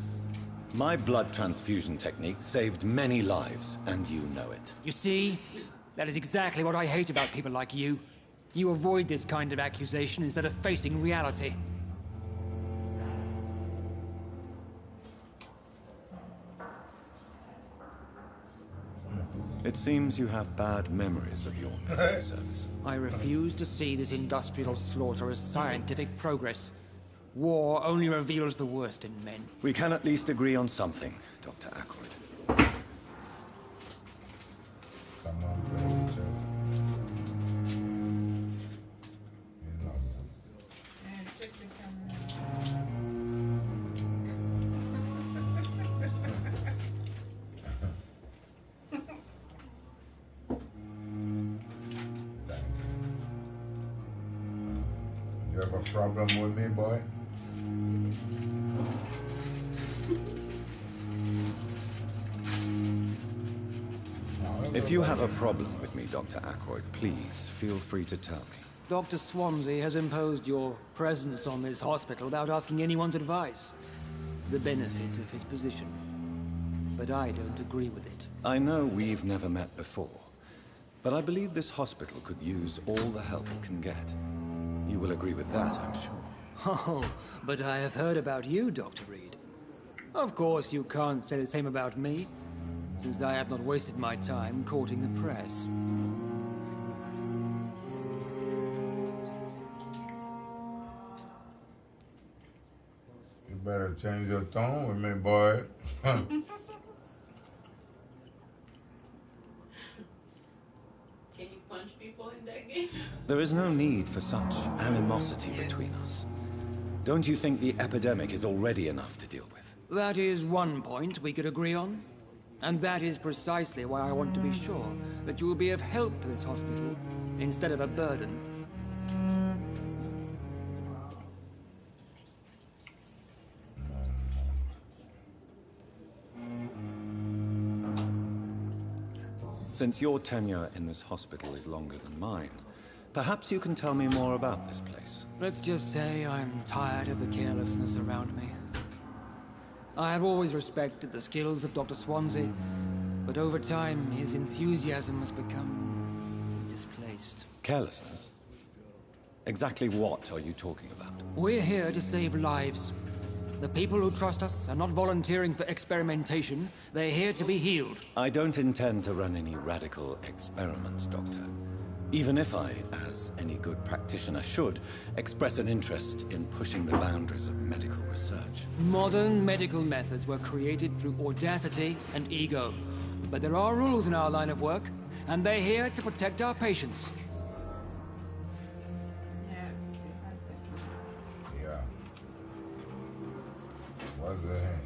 My blood transfusion technique saved many lives, and you know it. You see? That is exactly what I hate about people like you. You avoid this kind of accusation instead of facing reality. It seems you have bad memories of your military service. I refuse to see this industrial slaughter as scientific progress. War only reveals the worst in men. We can at least agree on something, Dr. Ackroyd. Someone play each other. Check the camera. You have a problem with me, boy? If you have a problem with me, Dr. Ackroyd, please feel free to tell me. Dr. Swansea has imposed your presence on this hospital without asking anyone's advice. The benefit of his position. But I don't agree with it. I know we've never met before, but I believe this hospital could use all the help it can get. You will agree with that, I'm sure. Oh, but I have heard about you, Dr. Reed. Of course, you can't say the same about me, since I have not wasted my time courting the press. You better change your tone with me, boy. Can you punch people in that game? There is no need for such animosity between us. Don't you think the epidemic is already enough to deal with? That is one point we could agree on. And that is precisely why I want to be sure that you will be of help to this hospital instead of a burden. Since your tenure in this hospital is longer than mine, perhaps you can tell me more about this place. Let's just say I'm tired of the carelessness around me. I have always respected the skills of Dr. Swansea, but over time his enthusiasm has become displaced. Carelessness? Exactly what are you talking about? We're here to save lives. The people who trust us are not volunteering for experimentation. They're here to be healed. I don't intend to run any radical experiments, Doctor. Even if I, as any good practitioner should, express an interest in pushing the boundaries of medical research. Modern medical methods were created through audacity and ego. But there are rules in our line of work, and they're here to protect our patients. Yeah. What's the hint?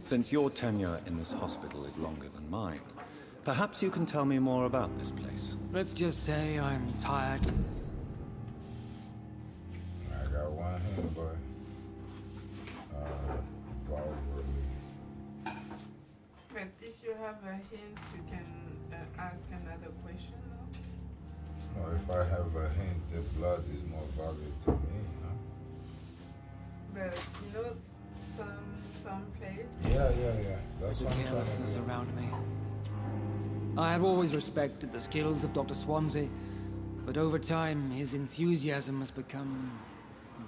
Since your tenure in this hospital is longer than mine, perhaps you can tell me more about this place. Let's just say I'm tired. I got one hint, boy. But if you have a hint, you can ask another question. No, if I have a hint, the blood is more valuable to me, huh? But you know, some place. Yeah. That's what I'm trying to Carelessness do. around me. I have always respected the skills of Dr. Swansea, but over time, his enthusiasm has become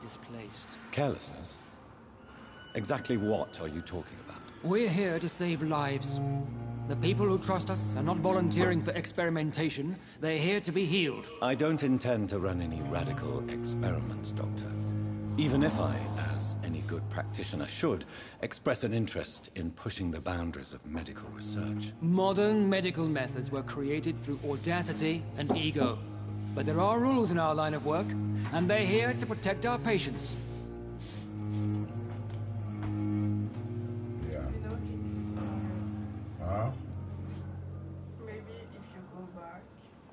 displaced. Carelessness? Exactly what are you talking about? We're here to save lives. The people who trust us are not volunteering for experimentation. They're here to be healed. I don't intend to run any radical experiments, Doctor. Even if I, as any good practitioner should, express an interest in pushing the boundaries of medical research. Modern medical methods were created through audacity and ego. But there are rules in our line of work, and they're here to protect our patients. Yeah. Huh? Maybe if you go back,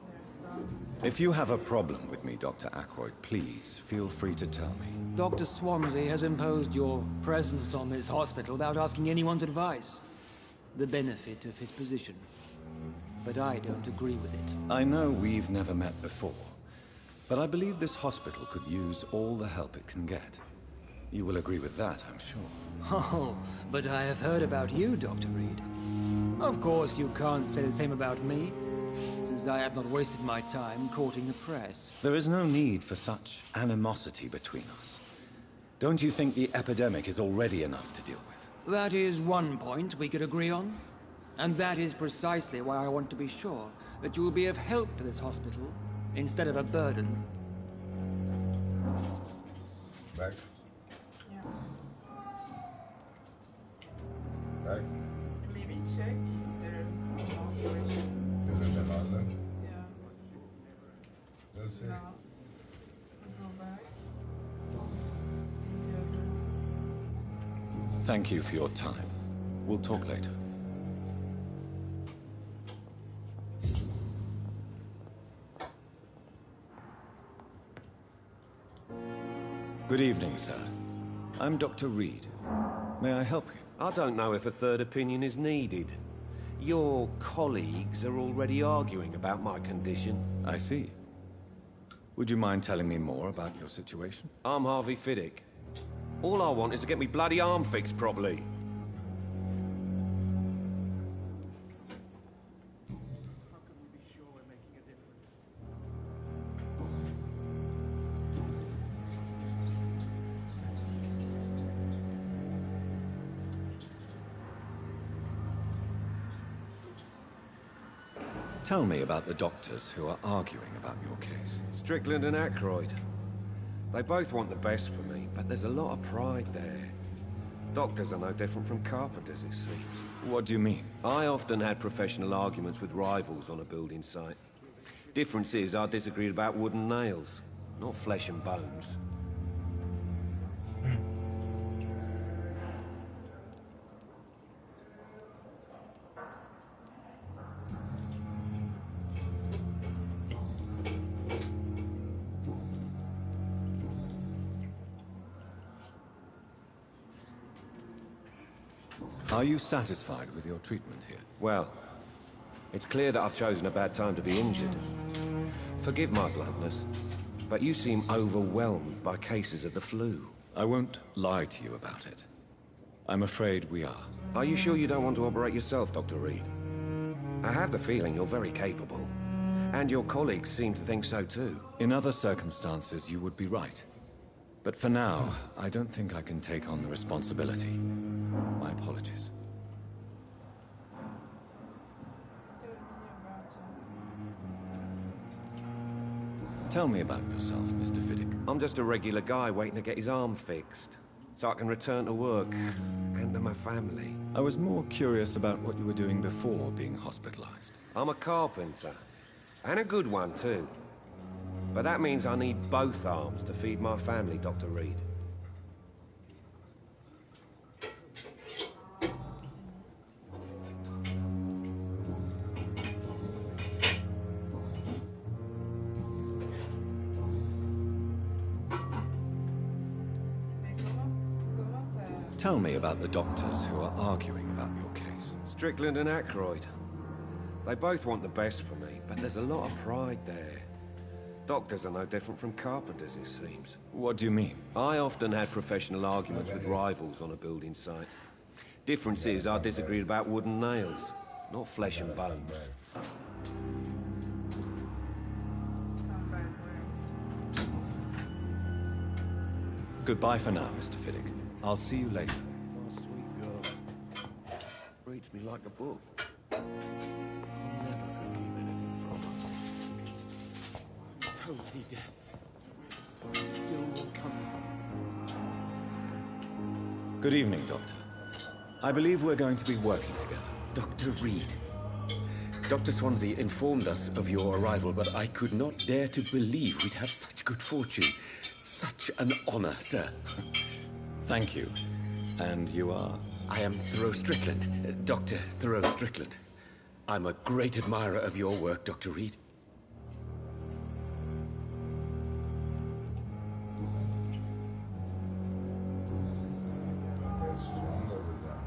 there's some. If you have a problem with me, Dr. Ackroyd, please feel free to tell me. Dr. Swansea has imposed your presence on this hospital without asking anyone's advice. The benefit of his position. But I don't agree with it. I know we've never met before, but I believe this hospital could use all the help it can get. You will agree with that, I'm sure. Oh, but I have heard about you, Dr. Reed. Of course, you can't say the same about me, since I have not wasted my time courting the press. There is no need for such animosity between us. Don't you think the epidemic is already enough to deal with? That is one point we could agree on. And that is precisely why I want to be sure that you will be of help to this hospital, instead of a burden. Back. Yeah. Back. Maybe check if there's more questions. Is it another? Yeah. Let's see. No. Go back. Thank you for your time. We'll talk later. Good evening, sir. I'm Dr. Reed. May I help you? I don't know if a third opinion is needed. Your colleagues are already arguing about my condition. I see. Would you mind telling me more about your situation? I'm Harvey Fiddick. All I want is to get me bloody arm fixed properly. Tell me about the doctors who are arguing about your case. Strickland and Ackroyd. They both want the best for me, but there's a lot of pride there. Doctors are no different from carpenters, it seems. What do you mean? I often had professional arguments with rivals on a building site. Difference is, I disagreed about wooden nails, not flesh and bones. Are you satisfied with your treatment here? Well, it's clear that I've chosen a bad time to be injured. Forgive my bluntness, but you seem overwhelmed by cases of the flu. I won't lie to you about it. I'm afraid we are. Are you sure you don't want to operate yourself, Dr. Reed? I have the feeling you're very capable. And your colleagues seem to think so too. In other circumstances, you would be right. But for now, I don't think I can take on the responsibility. My apologies. Tell me about yourself, Mr. Fiddick. I'm just a regular guy waiting to get his arm fixed, so I can return to work and to my family. I was more curious about what you were doing before being hospitalized. I'm a carpenter, and a good one too. But that means I need both arms to feed my family, Dr. Reed. Tell me about the doctors who are arguing about your case. Strickland and Aykroyd. They both want the best for me, but there's a lot of pride there. Doctors are no different from carpenters, it seems. What do you mean? I often had professional arguments with rivals on a building site. Difference is I disagreed about wooden nails, not flesh and bones. Goodbye for now, Mr. Fiddick. I'll see you later. Oh, sweet girl. Reads me like a book. I'm never gonna keep anything from her. So many deaths. Still one coming. Good evening, Doctor. I believe we're going to be working together. Dr. Reed. Dr. Swansea informed us of your arrival, but I could not dare to believe we'd have such good fortune. Such an honor, sir. Thank you. And you are? I am Thoreau Strickland, Dr. Thoreau Strickland. I'm a great admirer of your work, Dr. Reed. Get stronger with that.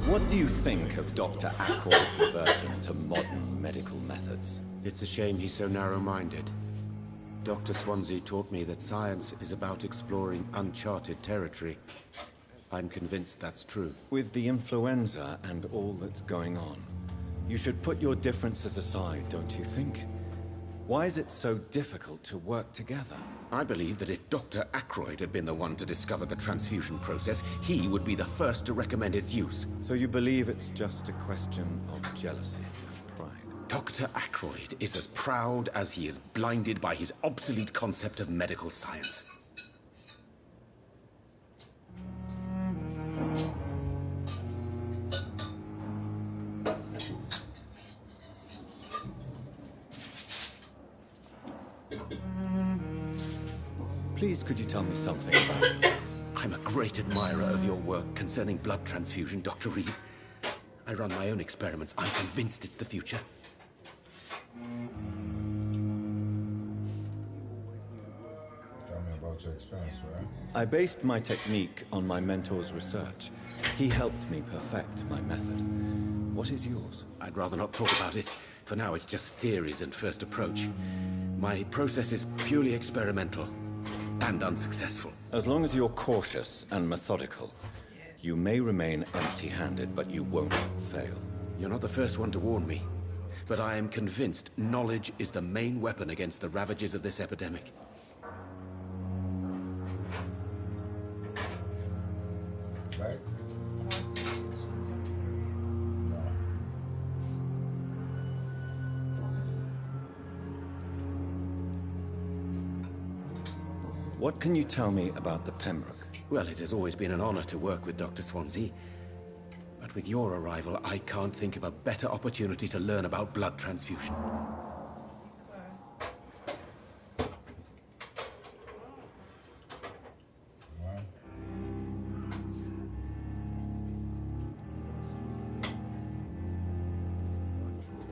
What do you think of Dr. Aykroyd's aversion to modern medical methods? It's a shame he's so narrow-minded. Dr. Swansea taught me that science is about exploring uncharted territory. I'm convinced that's true. With the influenza and all that's going on, you should put your differences aside, don't you think? Why is it so difficult to work together? I believe that if Dr. Aykroyd had been the one to discover the transfusion process, he would be the first to recommend its use. So you believe it's just a question of jealousy and pride? Dr. Aykroyd is as proud as he is blinded by his obsolete concept of medical science. Please, could you tell me something about yourself? I'm a great admirer of your work concerning blood transfusion, Dr. Reed. I run my own experiments. I'm convinced it's the future. Tell me about your experience, right? I based my technique on my mentor's research. He helped me perfect my method. What is yours? I'd rather not talk about it. For now, it's just theories and first approach. My process is purely experimental and unsuccessful. As long as you're cautious and methodical, you may remain empty-handed, but you won't fail. You're not the first one to warn me, but I am convinced knowledge is the main weapon against the ravages of this epidemic. Right? What can you tell me about the Pembroke? Well, it has always been an honor to work with Dr. Swansea. But with your arrival, I can't think of a better opportunity to learn about blood transfusion.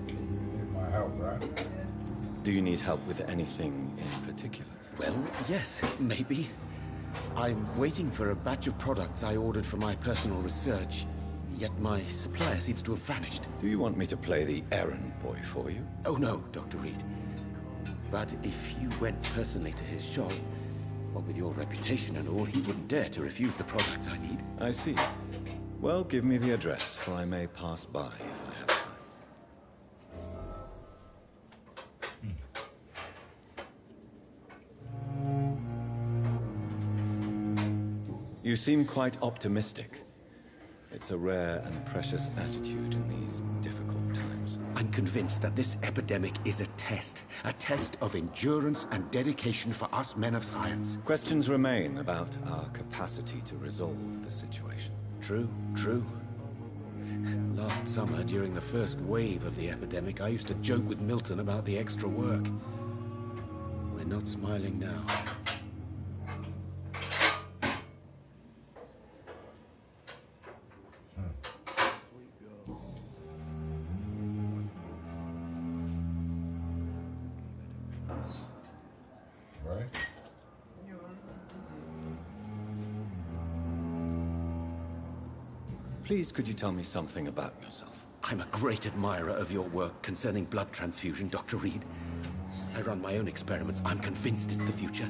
You need my help, right? Do you need help with anything in particular? Well, yes, maybe. I'm waiting for a batch of products I ordered for my personal research, yet my supplier seems to have vanished. Do you want me to play the errand boy for you? Oh no, Dr. Reed. But if you went personally to his shop, what with your reputation and all, he wouldn't dare to refuse the products I need. I see. Well, give me the address, for I may pass by if I have time. You seem quite optimistic. It's a rare and precious attitude in these difficult times. I'm convinced that this epidemic is a test of endurance and dedication for us men of science. Questions remain about our capacity to resolve the situation. True, true. Last summer, during the first wave of the epidemic, I used to joke with Milton about the extra work. We're not smiling now. Right? Please, could you tell me something about yourself? I'm a great admirer of your work concerning blood transfusion, Dr. Reed. I run my own experiments. I'm convinced it's the future.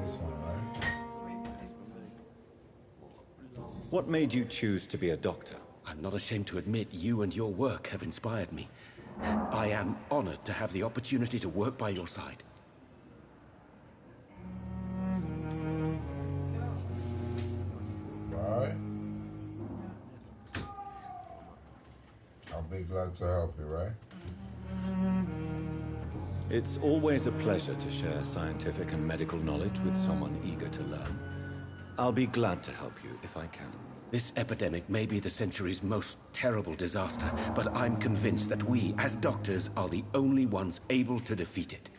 This one, right? What made you choose to be a doctor? I'm not ashamed to admit you and your work have inspired me. I am honored to have the opportunity to work by your side. Right? I'll be glad to help you, right? It's always a pleasure to share scientific and medical knowledge with someone eager to learn. I'll be glad to help you if I can. This epidemic may be the century's most terrible disaster, but I'm convinced that we, as doctors, are the only ones able to defeat it.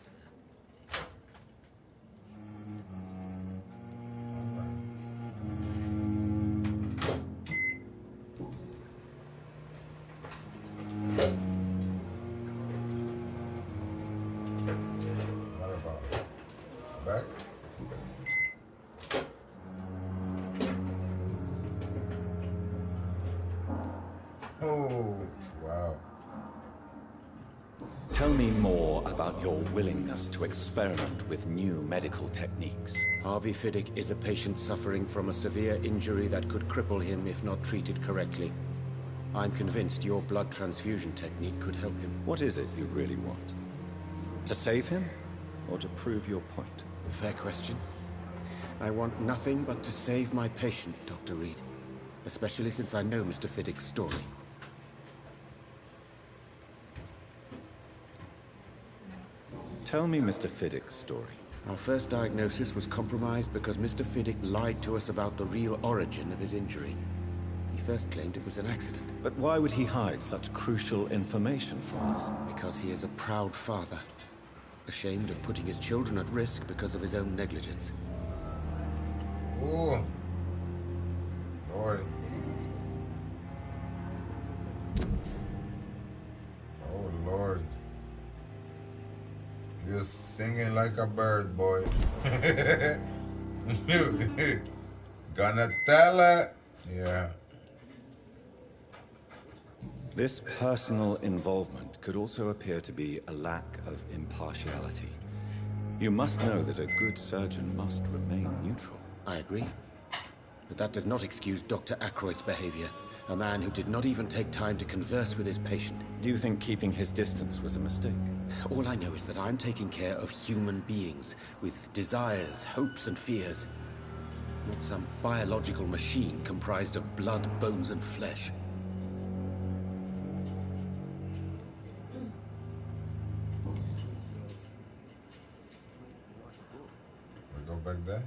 What about back? Oh, wow. Tell me more about your willingness to experiment with new medical techniques. Harvey Fiddick is a patient suffering from a severe injury that could cripple him if not treated correctly. I'm convinced your blood transfusion technique could help him. What is it you really want? To save him, or to prove your point? Fair question. I want nothing but to save my patient, Dr. Reed. Especially since I know Mr. Fiddick's story. Tell me Mr. Fiddick's story. Our first diagnosis was compromised because Mr. Fiddick lied to us about the real origin of his injury. He first claimed it was an accident. But why would he hide such crucial information from us? Because he is a proud father, ashamed of putting his children at risk because of his own negligence. Oh, Lord. Oh, Lord. You're singing like a bird, boy. Gonna tell her. Yeah. This personal involvement could also appear to be a lack of impartiality. You must know that a good surgeon must remain neutral. I agree. But that does not excuse Dr. Aykroyd's behavior. A man who did not even take time to converse with his patient. Do you think keeping his distance was a mistake? All I know is that I'm taking care of human beings with desires, hopes, and fears. Not some biological machine comprised of blood, bones, and flesh. We go back there?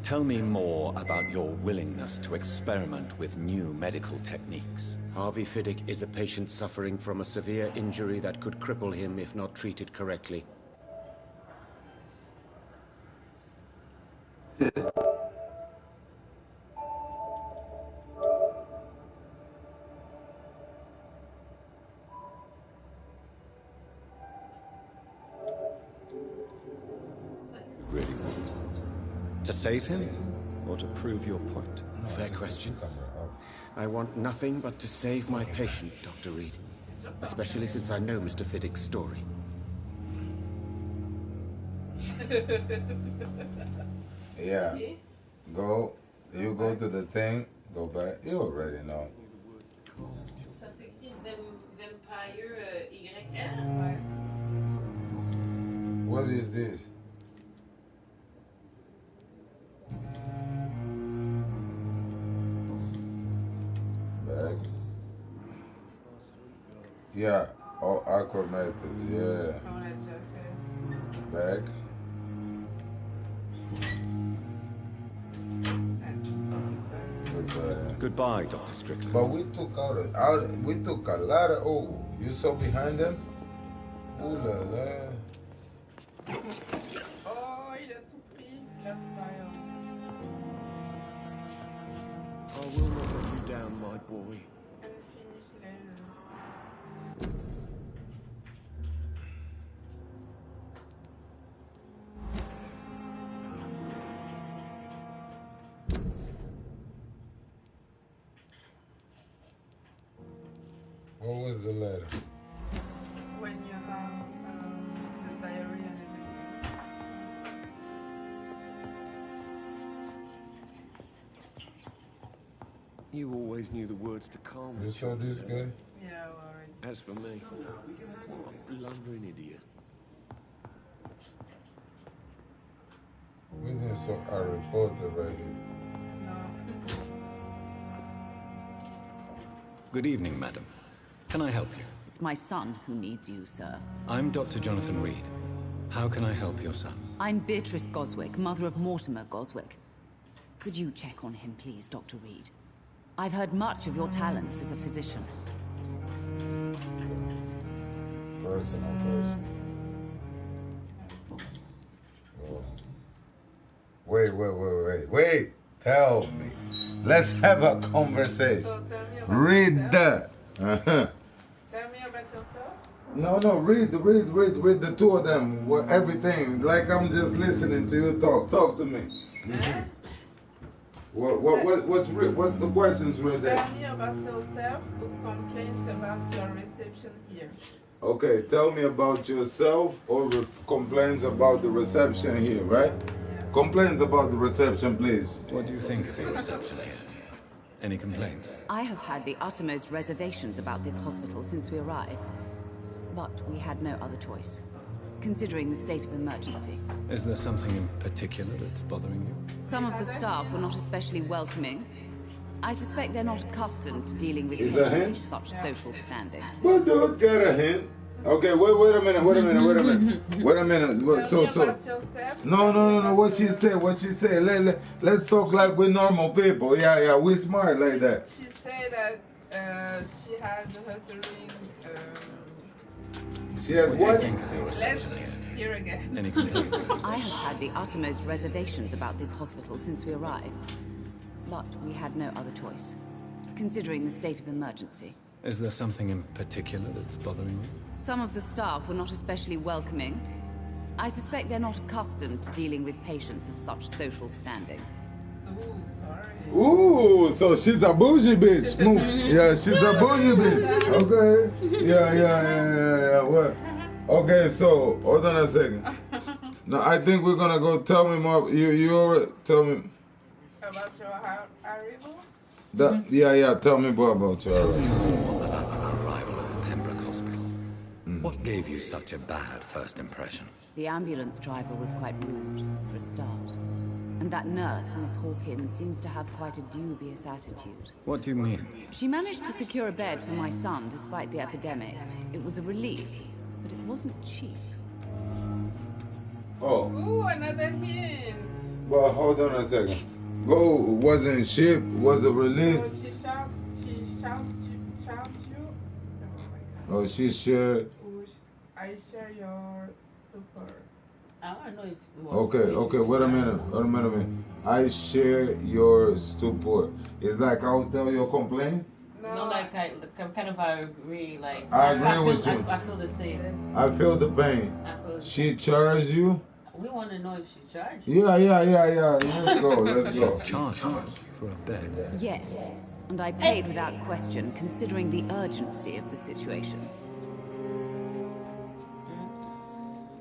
Tell me more about your willingness to experiment with new medical techniques. Harvey Fiddick is a patient suffering from a severe injury that could cripple him if not treated correctly. Really want? To save him, or to prove your point? Fair question. I want nothing but to save my patient, Dr. Reed. Especially since I know Mr. Fiddick's story. Yeah. Go. You go to the thing. Go back. You already know. Ça s'écrit Vampyr, YR. What is this? Back. Yeah. Oh, acromatics. Yeah. Back. but Goodbye, Dr. Strickland. But we took we took a lot of. Oh, you saw behind them? Ooh la la. Oh, il a tout pris. Let's fire. I will not let you down, my boy. And finish later. What was the letter? When you have the diary and everything. You always knew the words to calm me. You saw this guy? Yeah, already. As for me, what a blundering idiot. We didn't saw our reporter right here. Good evening, madam. Can I help you? It's my son who needs you, sir. I'm Dr. Jonathan Reed. How can I help your son? I'm Beatrice Goswick, mother of Mortimer Goswick. Could you check on him, please, Dr. Reed? I've heard much of your talents as a physician. Personal question. Oh. Wait. Tell me. Let's have a conversation. So tell me about Read yourself. that. Tell me about yourself. No, read the two of them. Everything. Like I'm just listening to you talk. Talk to me. What's the questions right there? Tell me about yourself. Who complains about your reception here? Okay, tell me about yourself or complaints about the reception here, right? Complaints about the reception, please. What do you think of the reception here? Any complaints? I have had the uttermost reservations about this hospital since we arrived. But we had no other choice, considering the state of emergency. Is there something in particular that's bothering you? Some of the staff were not especially welcoming. I suspect they're not accustomed to dealing with Is that patients him? of such social standing. But don't get a hint. Okay, wait a minute. Wait a minute. So. No. What she say? Let's talk like we're normal people. Yeah, we're smart like that. She said that she had uttering. She has what? Let's hear again. Any complaints? I have had the uttermost reservations about this hospital since we arrived. But we had no other choice, considering the state of emergency. Is there something in particular that's bothering you? Some of the staff were not especially welcoming. I suspect they're not accustomed to dealing with patients of such social standing. Ooh, so she's a bougie bitch. Move. Yeah, she's a bougie bitch. Okay. Yeah. What? Okay, so hold on a second. No, I think we're gonna go. Tell me more. You already tell me. About your arrival? Yeah. Tell me more about your arrival. More about the arrival at Pembroke Hospital. What gave you such a bad first impression? The ambulance driver was quite rude, for a start. And that nurse, Miss Hawkins, seems to have quite a dubious attitude. What do you mean? She managed to secure a bed for my son despite the epidemic. It was a relief, but it wasn't cheap. Oh. Ooh, another hint. Well, hold on a second. Go wasn't ship, was a relief. Oh, she shouts you. Oh, she shared. I share your stupor. I don't know if it was Okay, wait a minute. I share your stupor. It's like I'll tell your complaint? No, like I kind of agree. Like I agree with you. I feel the same. I feel the pain. She charged you? We want to know if she charged. Yeah. Let's go. She charged you for a bed? Yes, and I paid without question, considering the urgency of the situation.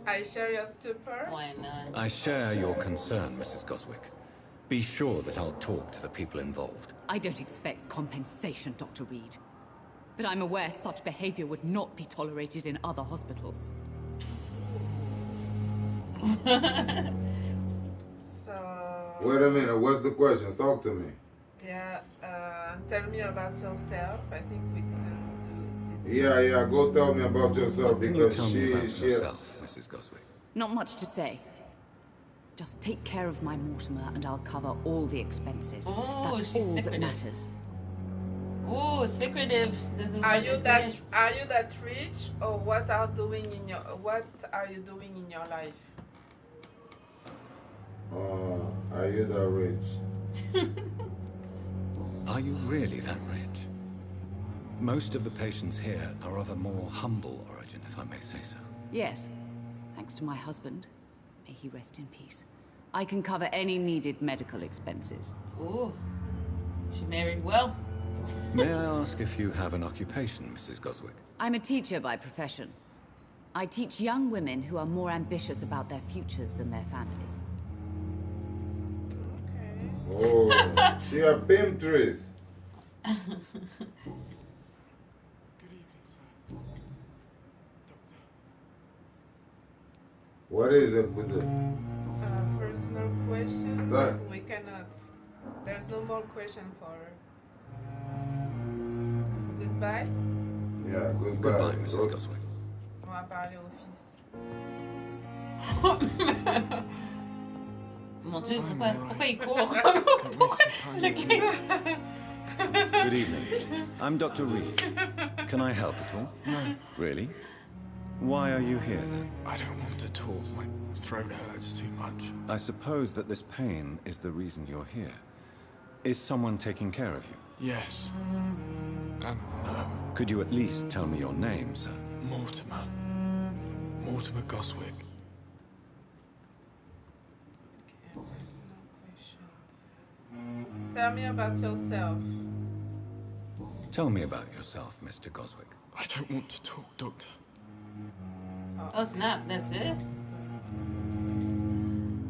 I share your stupor. Why not? I share your concern, Mrs. Goswick. Be sure that I'll talk to the people involved. I don't expect compensation, Dr. Reed. But I'm aware such behavior would not be tolerated in other hospitals. Wait a minute, what's the question? Talk to me. Yeah, tell me about yourself. I think we can do it. Yeah, go tell me about yourself What can because you tell me about she yourself, Mrs. Goswick? Not much to say. Just take care of my Mortimer and I'll cover all the expenses. Oh, That's she's all that secretive. matters. Oh, secretive. Doesn't Are want you to that say. rich, or what are you doing in your life? Are you that rich? Are you really that rich? Most of the patients here are of a more humble origin, if I may say so. Yes, thanks to my husband. May he rest in peace. I can cover any needed medical expenses. Oh, she married well. May I ask if you have an occupation, Mrs. Goswick? I'm a teacher by profession. I teach young women who are more ambitious about their futures than their families. Oh, she a pimptress. What is it with the Personal questions? Start. We cannot. There's no more question for her. Goodbye? Yeah, goodbye. Goodbye, Mrs. Goswick. On va parler au fils. Mon Dieu, pourquoi il court? Le gars. Good evening. I'm Dr. Reed. Can I help at all? No. Really? Why are you here, then? I don't want to talk. My throat hurts too much. I suppose that this pain is the reason you're here. Is someone taking care of you? Yes. And no. Could you at least tell me your name, sir? Mortimer. Mortimer Goswick. Tell me about yourself. Tell me about yourself, Mr. Goswick. I don't want to talk, Doctor. Oh snap, that's it?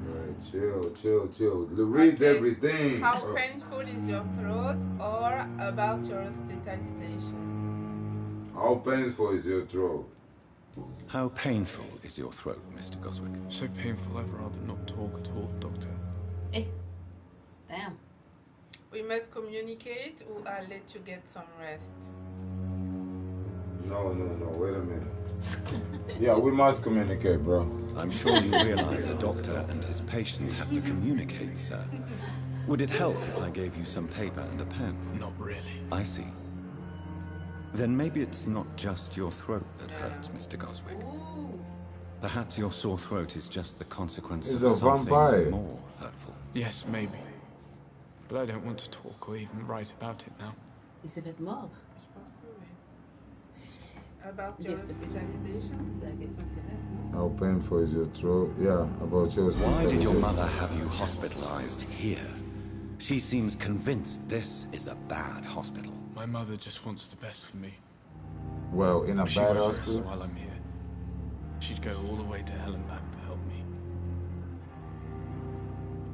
Alright, chill. Read everything. How painful is your throat, or about your hospitalization? How painful is your throat? How painful is your throat, Mr. Goswick? So painful I'd rather not talk at all, Doctor. Eh. Damn. We must communicate, or I'll let you get some rest. No, wait a minute. Yeah, we must communicate, bro. I'm sure you realize a doctor and his patient have to communicate, sir. Would it help if I gave you some paper and a pen? Not really. I see. Then maybe it's not just your throat that hurts, Mr. Goswick. Perhaps your sore throat is just the consequence He's of a something vampire. more hurtful. Yes, maybe. But I don't want to talk or even write about it now. Il s'est fait mort. About your hospitalization? C'est la question qui reste, non? How painful is your throat? Yeah, about your Why did your hospitalization. mother have you hospitalized here? She seems convinced this is a bad hospital. My mother just wants the best for me. Well, in a She bad was hospital? while I'm here. She'd go all the way to hell and back to help me.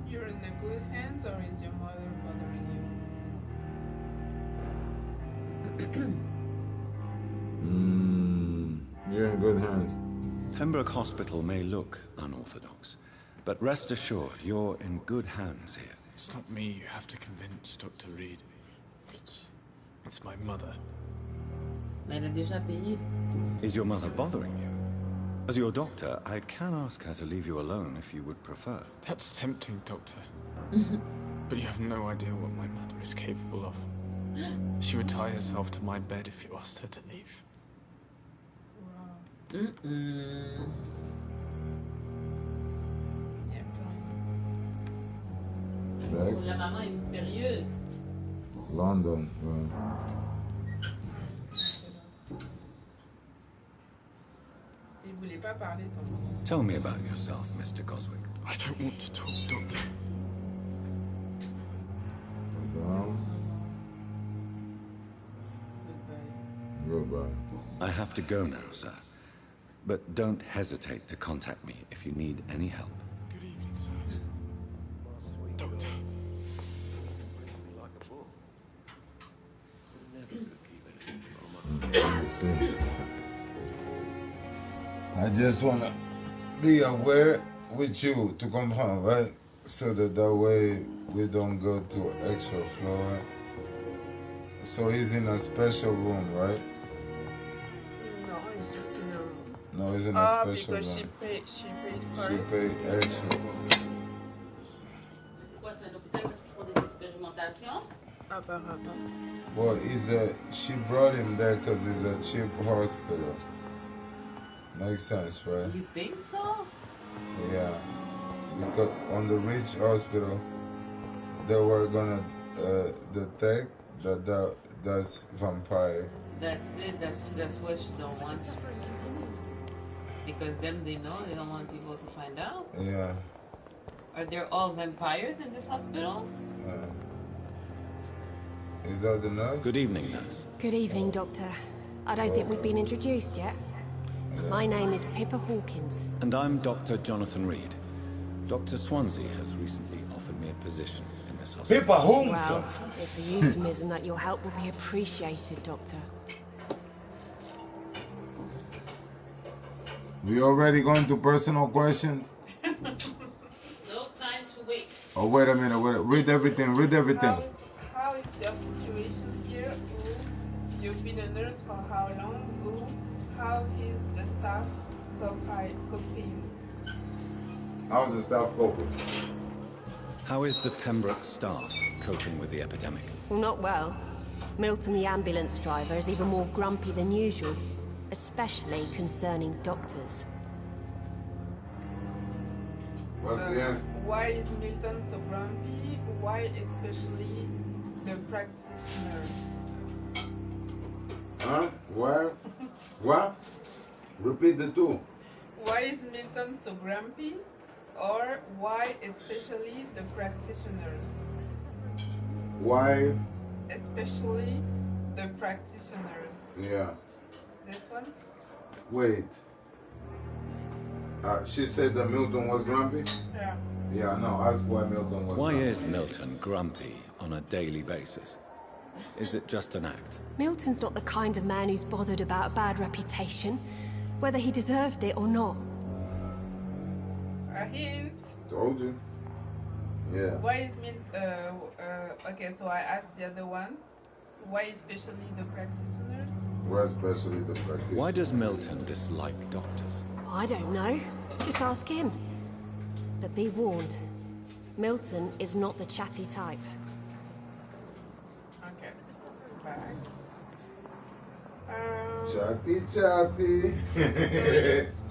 You're in the good hands, or is your mother bothering you? You're in good hands. Pembroke Hospital may look unorthodox, but rest assured, you're in good hands here. It's not me you have to convince, Dr. Reed. It's my mother. Mais elle a déjà payé. Is your mother bothering you? As your doctor, I can ask her to leave you alone if you would prefer. That's tempting, Doctor. But you have no idea what my mother is capable of. She would tie herself to my bed if you asked her to leave. Oh, la maman est mystérieuse. London. Il voulait pas parler tantôt. Tell me about yourself, Mr. Goswick. I don't want to talk, Doctor. Goodbye. I have to go now, sir. But don't hesitate to contact me if you need any help. Good evening, sir. Doctor. Let me see. I just want to be aware with you to come home, right? So that way we don't go to extra floor. So he's in a special room, right? No, it's just in a room. No, he's in a special because room. she paid She for it. paid extra. réputation. Apparemment. Well, she brought him there because it's a cheap hospital. Makes sense, right? You think so? Yeah. Because on the rich hospital, they were gonna detect that's vampire. That's it. That's what you don't want. Because then they know they don't want people to find out. Yeah. Are there all vampires in this hospital? Is that the nurse? Good evening, nurse. Good evening, Doctor. I don't think we've been introduced yet. My name is Pippa Hawkins. And I'm Dr. Jonathan Reed. Dr. Swansea has recently offered me a position in this hospital. Pippa Hawkins! Well, it's a euphemism that your help will be appreciated, Doctor. We already going to personal questions? No time to waste. Oh, wait a minute. Read everything. Read everything. How is your situation here? You've been a nurse for how long? How is the staff coping? How's the staff coping? How is the Pembroke staff coping with the epidemic? Well, not well. Milton, the ambulance driver, is even more grumpy than usual, especially concerning doctors. What's the answer? Why is Milton so grumpy? Why especially the practitioners? Huh? Where? What? Repeat the two. Why is Milton so grumpy? Or why especially the practitioners? Why? Especially the practitioners. Yeah. This one? Wait. She said that Milton was grumpy? Yeah. Yeah, no, ask why Milton was Why grumpy. is Milton grumpy on a daily basis? Is it just an act? Milton's not the kind of man who's bothered about a bad reputation, whether he deserved it or not. A hint. Told you. Yeah. Why is Milton... okay, so I asked the other one. Why especially the practitioners? Why especially the practitioners? Why does Milton dislike doctors? I don't know. Just ask him. But be warned, Milton is not the chatty type. Okay. Bye. Chatty, chatty.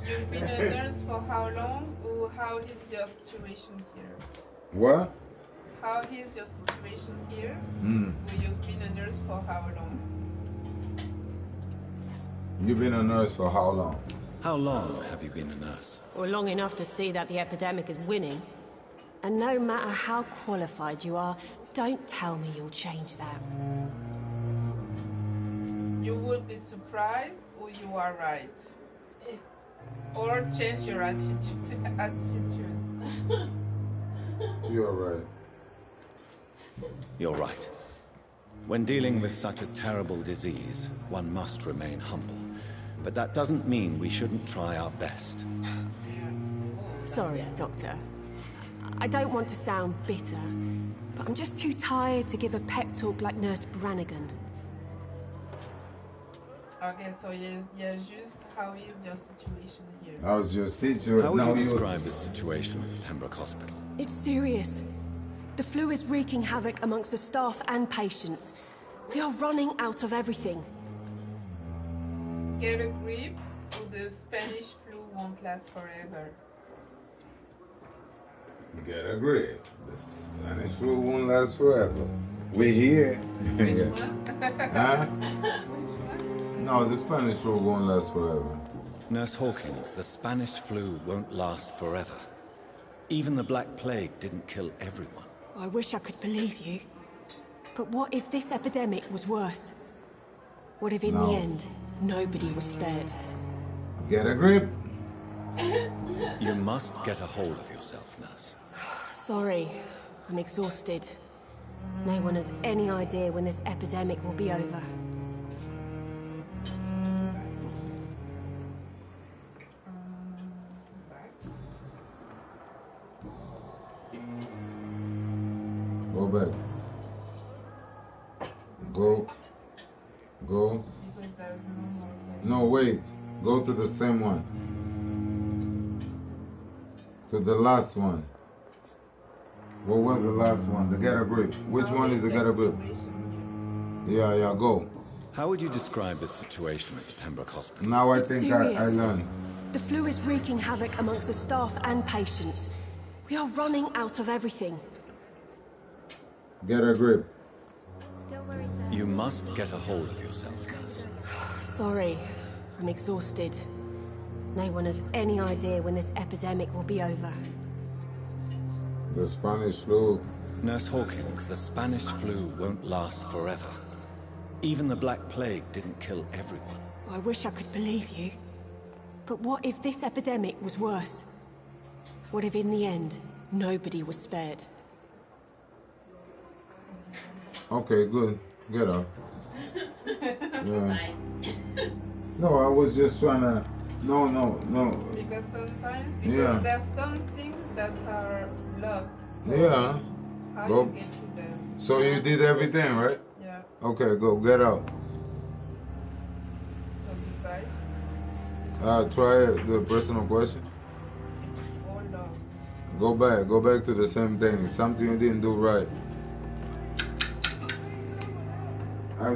You've been a nurse for how long? Or how is your situation here? What? How is your situation here? You've been a nurse for how long? You've been a nurse for how long? How long have you been a nurse? Or long enough to see that the epidemic is winning. And no matter how qualified you are, don't tell me you'll change that. You would be surprised, or you are right. Or change your attitude. You're right. You're right. When dealing with such a terrible disease, one must remain humble. But that doesn't mean we shouldn't try our best. Sorry, Doctor. I don't want to sound bitter, but I'm just too tired to give a pep talk like Nurse Brannigan. Okay, so yeah, just how is your situation here? How's your situation? How would you describe the situation at the Pembroke Hospital? It's serious. The flu is wreaking havoc amongst the staff and patients. We are running out of everything. Get a grip, or the Spanish flu won't last forever. Get a grip. The Spanish flu won't last forever. We're here. Which one? Huh? Which one? No, the Spanish flu won't last forever. Nurse Hawkins, the Spanish flu won't last forever. Even the Black Plague didn't kill everyone. I wish I could believe you. But what if this epidemic was worse? What if in the end, nobody was spared? Get a grip. You must get a hold of yourself, nurse. Sorry, I'm exhausted. No one has any idea when this epidemic will be over. Go back. Go. Because there's no more. No, wait. Go to the same one. To the last one. What was the last one? The get a grip. Which one is the get a grip? Yeah, go. How would you describe the situation at the Pembroke Hospital? Now I It's think I serious. learned. The flu is wreaking havoc amongst the staff and patients. We are running out of everything. Get a grip. You must get a hold of yourself, nurse. Sorry, I'm exhausted. No one has any idea when this epidemic will be over. The Spanish flu. Nurse Hawkins, the Spanish flu won't last forever. Even the Black Plague didn't kill everyone. I wish I could believe you. But what if this epidemic was worse? What if in the end, nobody was spared? Okay, good. Get up. Yeah. No, I was just trying to... No. Because sometimes, Yeah. there's some things that are locked. So Yeah. how Go. you get to them? So you did everything, right? Yeah. Okay, go. Get out. So goodbye. Try the personal question. Hold on. Go back to the same thing. Something you didn't do right. I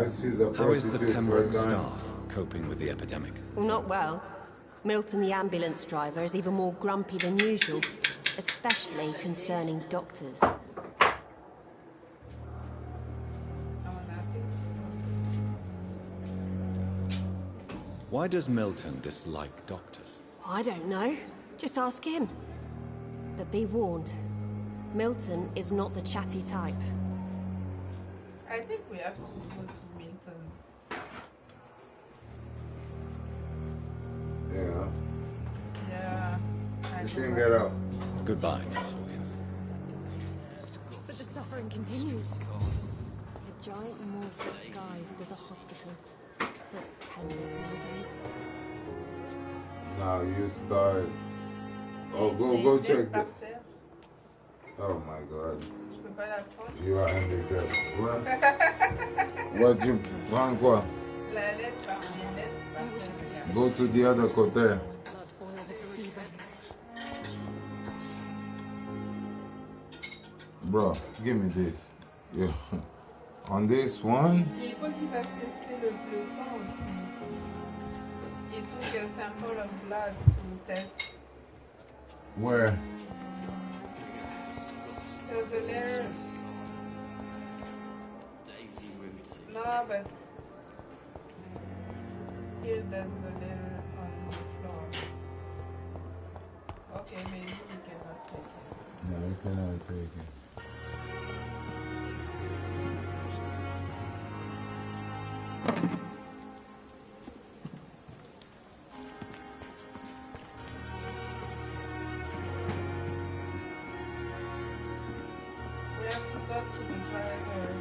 see the How is the prostitute Pembroke 4 times. staff coping with the epidemic? Well, not well. Milton, the ambulance driver, is even more grumpy than usual, especially concerning doctors. Why does Milton dislike doctors? I don't know. Just ask him. But be warned, Milton is not the chatty type. I think we have to go to Milton. Yeah. Yeah. You can get out. Goodbye, Nurse Hawkins. But the suffering continues. A giant morgue disguised as a hospital. That's Pembroke nowadays. Now you start. Oh, go check this. Oh my God. You are handicapped. What? What you want? What? Go to the other côté. Bro, give me this. Yeah. On this one. Il faut qu'il fasse tester le sang aussi. He took a sample of blood to test. Where? There's a layer. No, but here there's a layer on the floor. Okay, maybe we cannot take it. No, you cannot take it. We have to talk to the driver.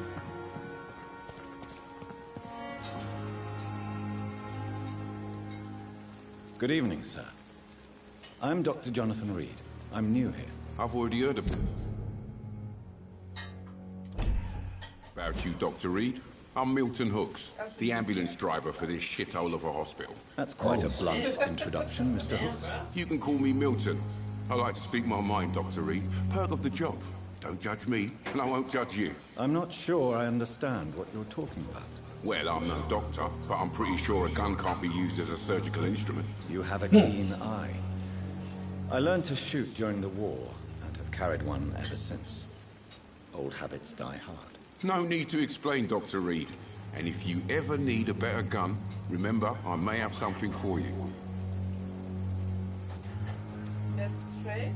Good evening, sir. I'm Dr. Jonathan Reed. I'm new here. I've already heard about you, Dr. Reed. I'm Milton Hooks, the ambulance driver for this shithole of a hospital. That's quite a blunt introduction, Mr. Hooks. You can call me Milton. I like to speak my mind, Dr. Reed. Perk of the job. Don't judge me, and I won't judge you. I'm not sure I understand what you're talking about. Well, I'm no doctor, but I'm pretty sure a gun can't be used as a surgical instrument. You have a keen eye. I learned to shoot during the war, and have carried one ever since. Old habits die hard. No need to explain, Dr. Reed. And if you ever need a better gun, remember, I may have something for you. That's straight.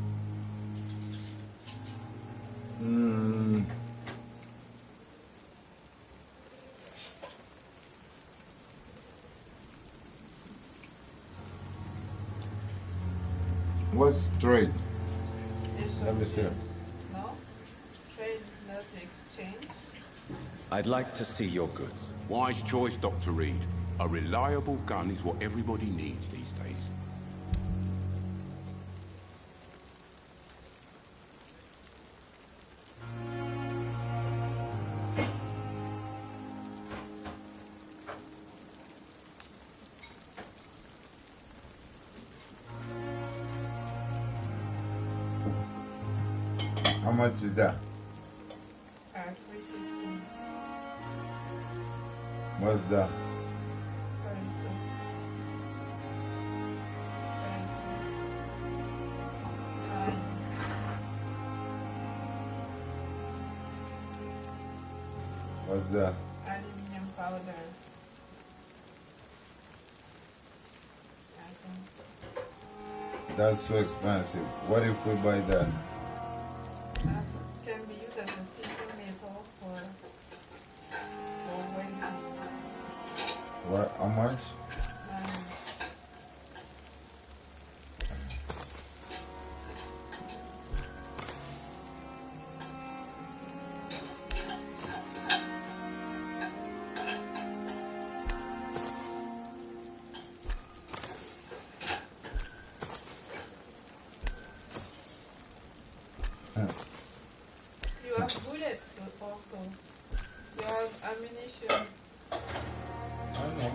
What's straight? Let me see. No? Trade is not exchange. I'd like to see your goods. Wise choice, Dr. Reed. A reliable gun is what everybody needs these days. much is that? 315. What's that? 32. What's that? Aluminium powder. That's too expensive. What if we buy that? Can be used as a sheeting metal for welding. What? How much? You have bullets also. You have ammunition. I know.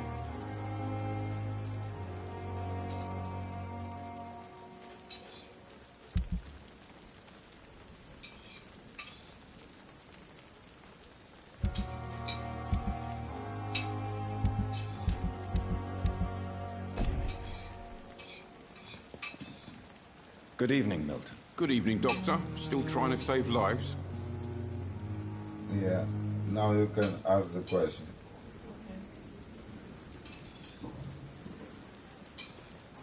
Good evening, Milton. Good evening, Doctor. Still trying to save lives? Yeah. Now you can ask the question.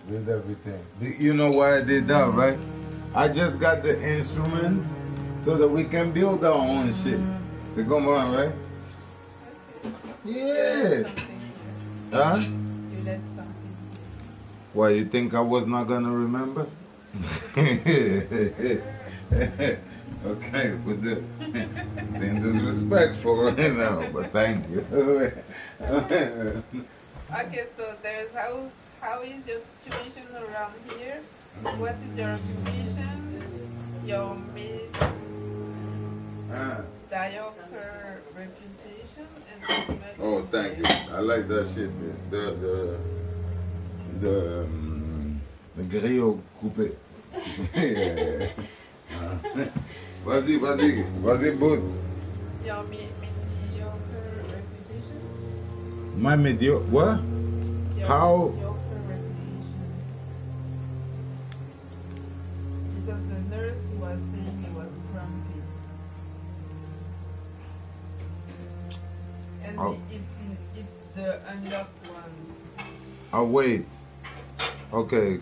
Read everything. You know why I did that, right? I just got the instruments so that we can build our own shit. To come on, right? Yeah. Huh? You let something. Why, you think I was not gonna remember? Okay, with the being disrespectful right now, but thank you. Okay, so there's how is your situation around here? What is your occupation? Your mediocre reputation and Oh, thank you. I like that shit, man. The griot coupé. Yeah. Vas-y, Boots. Your mediocre reputation? My mediocre, what? Your How? mediocre reputation. Because the nurse was saying it was grumpy. And Oh. it's the unlocked one. Oh, wait. Okay.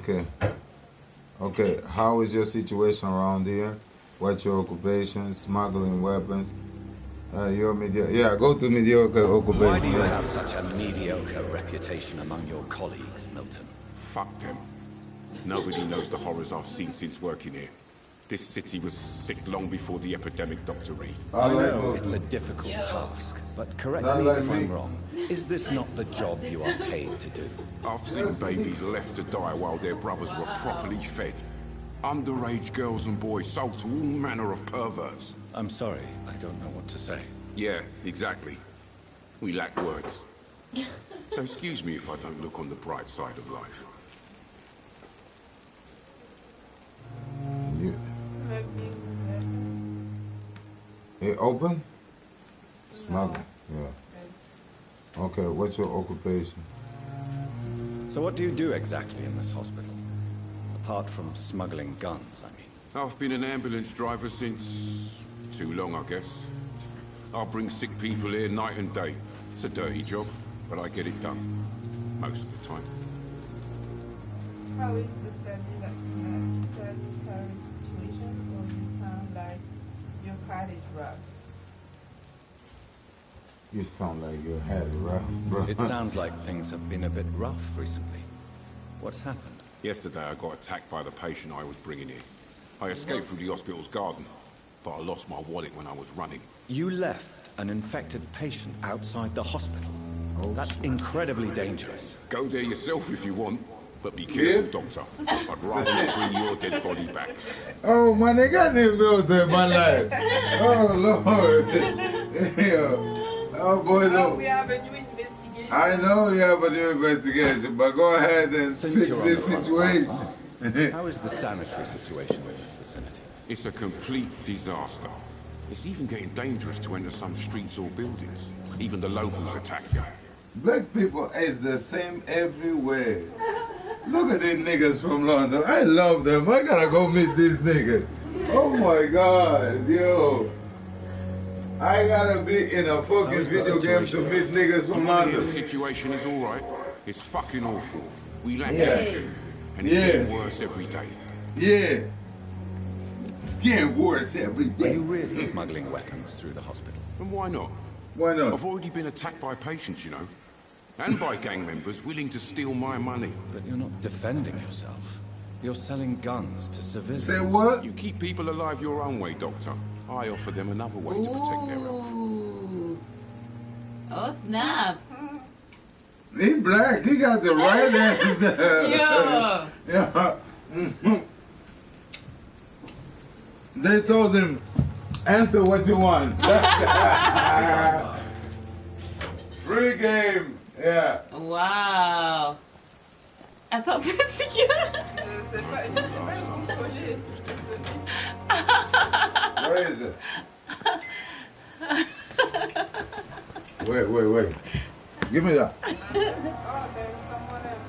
Okay, how is your situation around here? What's your occupation? Smuggling weapons? Your mediocre. Yeah, go to mediocre occupation. Why do you have such a mediocre reputation among your colleagues, Milton? Fuck them. Nobody knows the horrors I've seen since working here. This city was sick long before the epidemic, Dr. Reed. I know it's a difficult task, but correct me if I'm wrong. Is this not the job you are paid to do? I've seen babies left to die while their brothers were properly fed. Underage girls and boys sold to all manner of perverts. I'm sorry, I don't know what to say. Yeah, exactly. We lack words. So excuse me if I don't look on the bright side of life. It open? Smuggling, yeah. Okay, what's your occupation? So what do you do exactly in this hospital? Apart from smuggling guns, I mean. I've been an ambulance driver since... too long, I guess. I bring sick people here night and day. It's a dirty job, but I get it done. Most of the time. How is the sanitary situation? Or you sound like your car is rough? You sound like you had it rough, bro. It sounds like things have been a bit rough recently. What's happened? Yesterday I got attacked by the patient I was bringing in. I escaped through the hospital's garden, but I lost my wallet when I was running. You left an infected patient outside the hospital? That's incredibly dangerous. Go there yourself if you want, but be careful, Doctor. I'd rather not bring your dead body back. Oh, my nigga, I didn't build that in my life. Oh, Lord. Yeah. Oh, boy, no. We have a new investigation. I know you have a new investigation, but go ahead and fix this situation. How is the sanitary situation in this vicinity? It's a complete disaster. It's even getting dangerous to enter some streets or buildings. Even the locals attack you. Black people is the same everywhere. Look at these niggas from London. I love them. I gotta go meet these niggas. Oh my God, yo. I gotta be in a fucking video game to meet niggas from London. The situation is alright. It's fucking awful. We lack Yeah. everything. And it's getting worse every day. Yeah. It's getting worse every day. Are you really smuggling weapons through the hospital? And why not? Why not? I've already been attacked by patients, you know. And by gang members willing to steal my money. But you're not defending yourself. You're selling guns to civilians. Say what? You keep people alive your own way, Doctor. I offer them another way to protect their health. Oh, snap. He black. He got the right answer. Yeah. Yeah. Mhm. They told him, answer what you want. Free game. Yeah. Wow. Attends, petit gars. Je sais pas, il s'est pas consolé. Where is it? Wait. Give me that. Oh, there's someone else.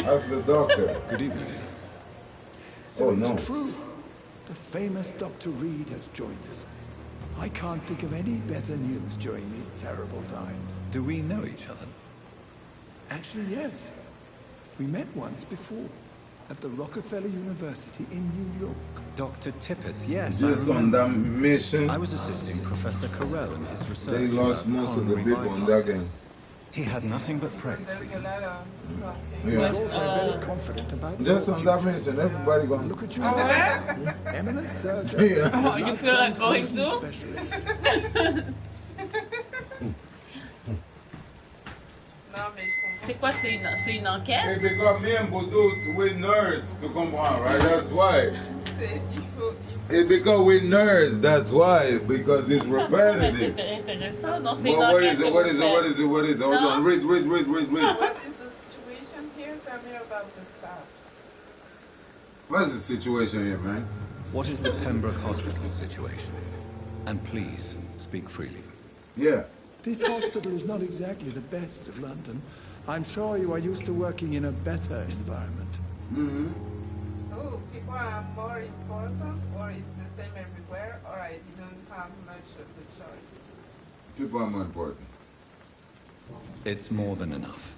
That's the doctor. Good evening, sir. So Oh, it's no. true. The famous Dr. Reed has joined us. I can't think of any better news during these terrible times. Do we know each other? Actually, yes. We met once before, at the Rockefeller University in New York. Dr. Tippett, yes. Just on that mission. I was assisting Professor Carell in his research. They lost about most of the coronary people in that bypasses. game. He had nothing but praise for you. He was Yeah. also very confident about Just your on that future. mission, everybody going. Look at you Oh, now. Eminent surgeon. Yeah. Oh, you feel like going too? Specialist. Non, mais je comprends. C'est quoi, c'est une enquête? It's because me and Boudou, we nerds to come on, right? That's why. Il faut... It's because we nerds, that's why. Because it's Ça me repetitive. semble intéressant. Non, c'est une But what enquête. is it? que What vous is it? faites. What is it? What is it? Hold No? on. Read. What is the situation here? Tell me about the staff. What's the situation here, man? What is the Pembroke Hospital situation? And please, speak freely. Yeah. This hospital is not exactly the best of London. I'm sure you are used to working in a better environment. Mm-hmm. Oh, people are more important, or it's the same everywhere, or I didn't have much of the choice. People are more important. It's more than enough.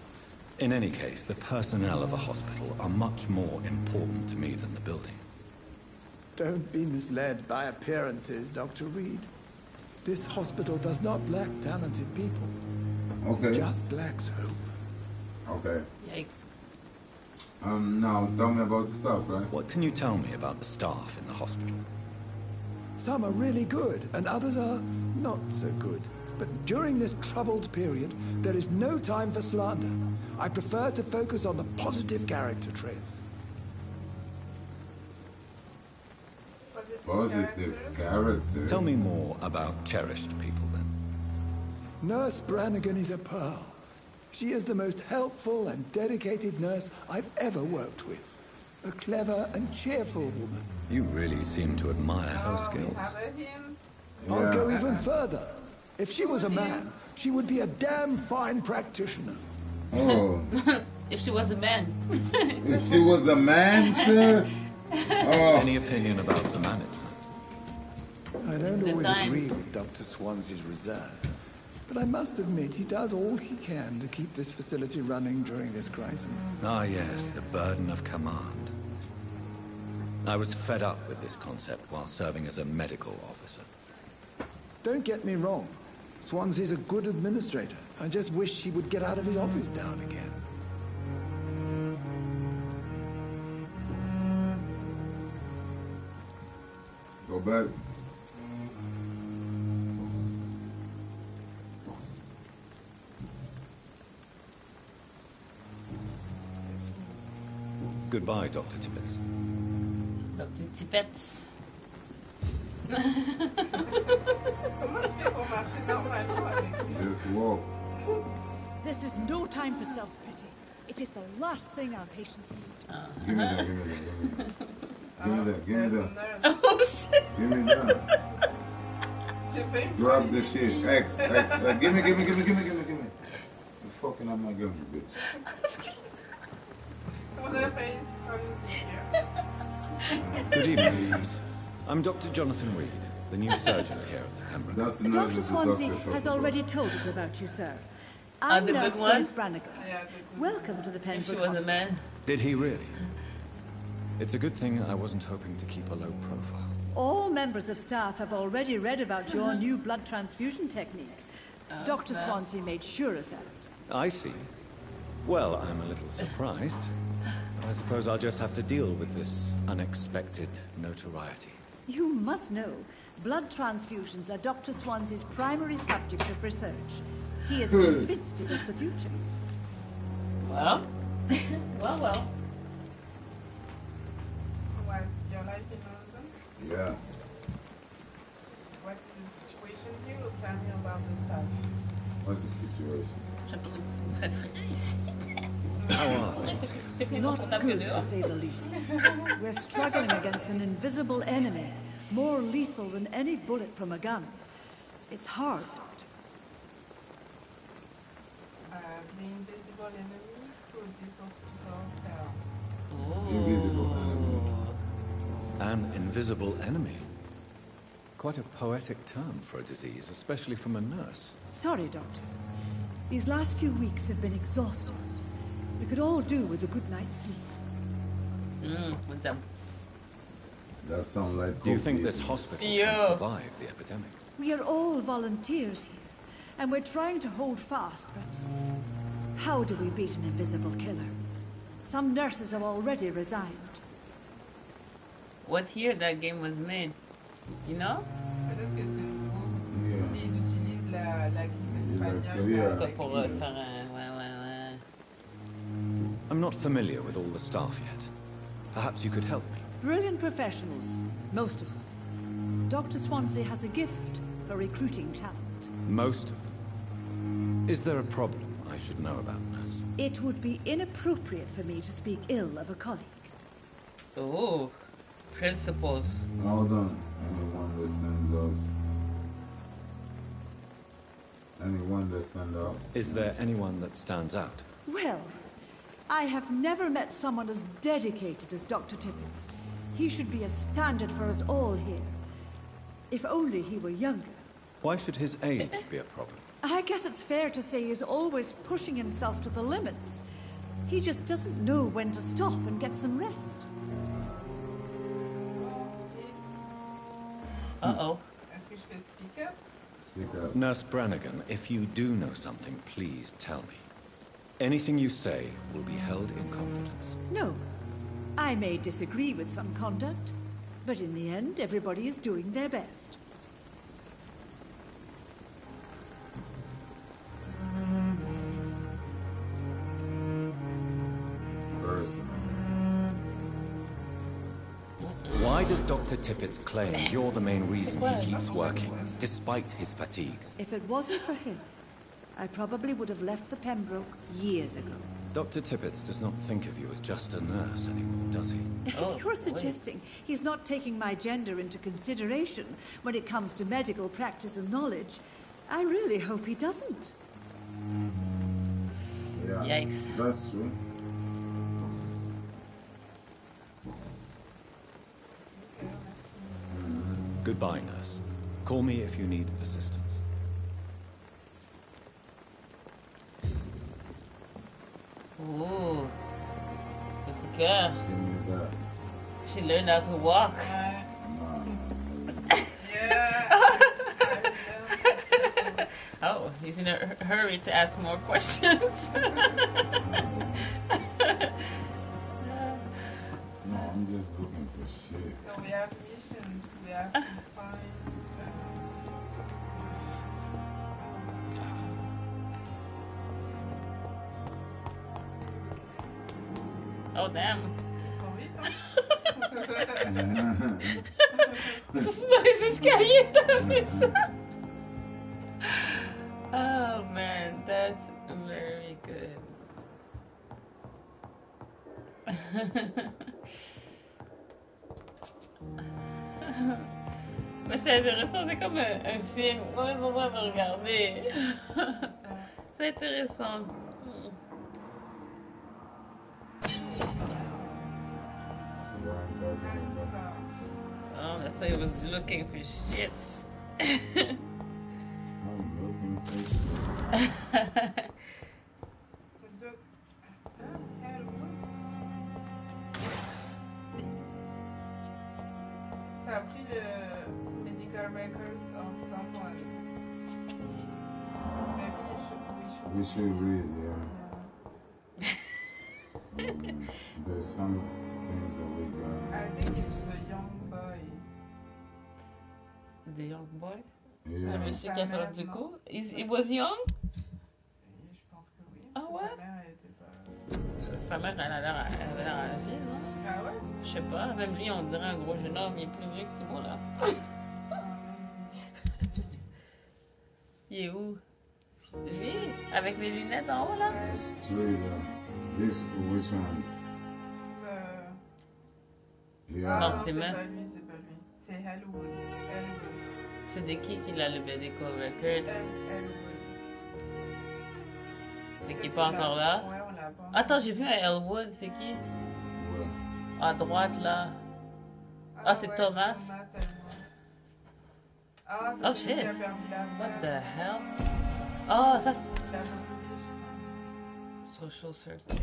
In any case, the personnel of a hospital are much more important to me than the building. Don't be misled by appearances, Dr. Reed. This hospital does not lack talented people. Okay. It just lacks hope. Okay. Yikes. Now tell me about the stuff, right? What can you tell me about the staff in the hospital? Some are really good, and others are not so good. But during this troubled period, there is no time for slander. I prefer to focus on the positive character traits. Positive character. Tell me more about cherished people, then. Nurse Brannigan is a pearl. She is the most helpful and dedicated nurse I've ever worked with. A clever and cheerful woman. You really seem to admire her skills. I'll go even further. If she was a man, she would be a damn fine practitioner. Oh. If she was a man. If she was a man, sir? Oh. Any opinion about the management? I don't Good always times. agree with Dr. Swansea's reserve. But I must admit, he does all he can to keep this facility running during this crisis. Ah, yes, the burden of command. I was fed up with this concept while serving as a medical officer. Don't get me wrong. Swansea's a good administrator. I just wish he would get out of his office now and again. Go back. Goodbye, Dr. Tippett. Dr. Tippett. Comment tu fais pour marcher normalement avec lui? Just walk. This is no time for self-pity. It is the last thing our patients need. Give me that, give me that, give me that. Give me that. Give me that. Oh shit. Give me that. Grab the shit. X. Give me. You're fucking up my gun, bitch. Good evening, nurse. I'm Dr. Jonathan Reed, the new surgeon here at the Pembroke. That's the nurse Dr. with the Swansea doctor has talking already told us about you, sir. I'm the Nurse good one? Gwyneth Brannigan. Welcome to the Pembroke She was a Hospital. man. Did he really? It's a good thing I wasn't hoping to keep a low profile. All members of staff have already read about your new blood transfusion technique. Dr. Swansea made sure of that. I see. Well, I'm a little surprised. I suppose I'll just have to deal with this unexpected notoriety. You must know, blood transfusions are Dr. Swansea's primary subject of research. He is convinced it is the future. Well, well. What, your life in London? Yeah. What is the situation here? Tell me about the stuff. What's the situation? How are things here? Not good, to say the least. We're struggling against an invisible enemy, more lethal than any bullet from a gun. It's hard, Doctor. The invisible enemy could this hospital tell. Invisible enemy. An invisible enemy? Quite a poetic term for a disease, especially from a nurse. Sorry, Doctor. These last few weeks have been exhausting. We could all do with a good night's sleep. What's up? That sounds like... Do you think this hospital can survive the epidemic? We are all volunteers here, and we're trying to hold fast, but how do we beat an invisible killer? Some nurses have already resigned. What year that game was made? You know? Peut-être que c'est ils utilisent la espagnole. Pour faire un... Ouais. I'm not familiar with all the staff yet. Perhaps you could help me. Brilliant professionals, most of them. Dr. Swansea has a gift for recruiting talent. Most of them. Is there a problem I should know about, nurse? It would be inappropriate for me to speak ill of a colleague. Oh, principles. Hold on. Anyone that stands out? Anyone that stands out? Is there anyone that stands out? Well, I have never met someone as dedicated as Dr. Tippett. He should be a standard for us all here. If only he were younger. Why should his age be a problem? I guess it's fair to say he's always pushing himself to the limits. He just doesn't know when to stop and get some rest. Uh-oh. Est-ce que je peux speak up? Speak up. Nurse Brannigan, if you do know something, please tell me. Anything you say will be held in confidence. No. I may disagree with some conduct, but in the end, everybody is doing their best. Why does Dr. Tippett claim you're the main reason he keeps working, despite his fatigue? If it wasn't for him, I probably would have left the Pembroke years ago. Dr. Tippett does not think of you as just a nurse anymore, does he? If you're suggesting he's not taking my gender into consideration when it comes to medical practice and knowledge, I really hope he doesn't. Yeah, yikes. That's true. Goodbye, nurse. Call me if you need assistance. Ooh. This girl. Give me that. She learned how to walk. Oh, he's in a hurry to ask more questions. No, I'm just looking for shit. So we have missions. We have to find... Oh, damn. This Oh, man, that's very good. Mais c'est intéressant, c'est comme un film. On est en train de regarder. C'est intéressant. Oh, that's why he was looking for shit. I'm looking for T'as pris le medical record of someone. Maybe We should read, yeah. There's some things that we got. I think it's the young boy. The young boy? Yeah. Le monsieur qui a fait du coup? He was young? Je pense que oui. Ah ouais? Sa mère, elle était pas... Sa mère, elle a l'air âgée, non? Ah ouais? Je sais pas, même lui, on dirait un gros jeune homme, il est plus vieux que Thibaut, là. Il est où? Lui? Avec les lunettes en haut, là? It's three, this, which one? Yeah. Ah non, c'est pas lui, c'est pas lui. C'est Hellwood. C'est de qui a le medical record? Fait qu'il est pas encore là? Ouais, on l'a pas. Attends, j'ai vu un Elwood, c'est qui? À droite, là. Ah, c'est ouais, Thomas. Ah, Oh shit! What the hell? Oh, ça c'est... Social circle.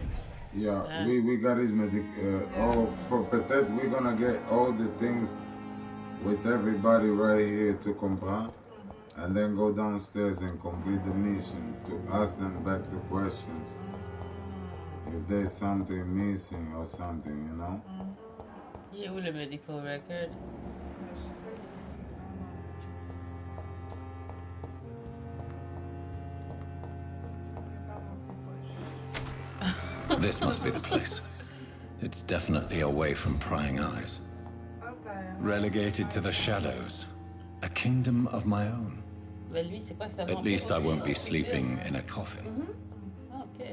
Yeah, we got his medic. Peut-être we're gonna get all the things with everybody right here to comprendre, and then go downstairs and complete the mission to ask them back the questions. If there's something missing or something, you know? Il est où le medical record? This must be the place. It's definitely away from prying eyes. Relegated to the shadows. A kingdom of my own. Mais lui, c'est quoi ça? At least I won't be sleeping in a coffin. Ah, ok.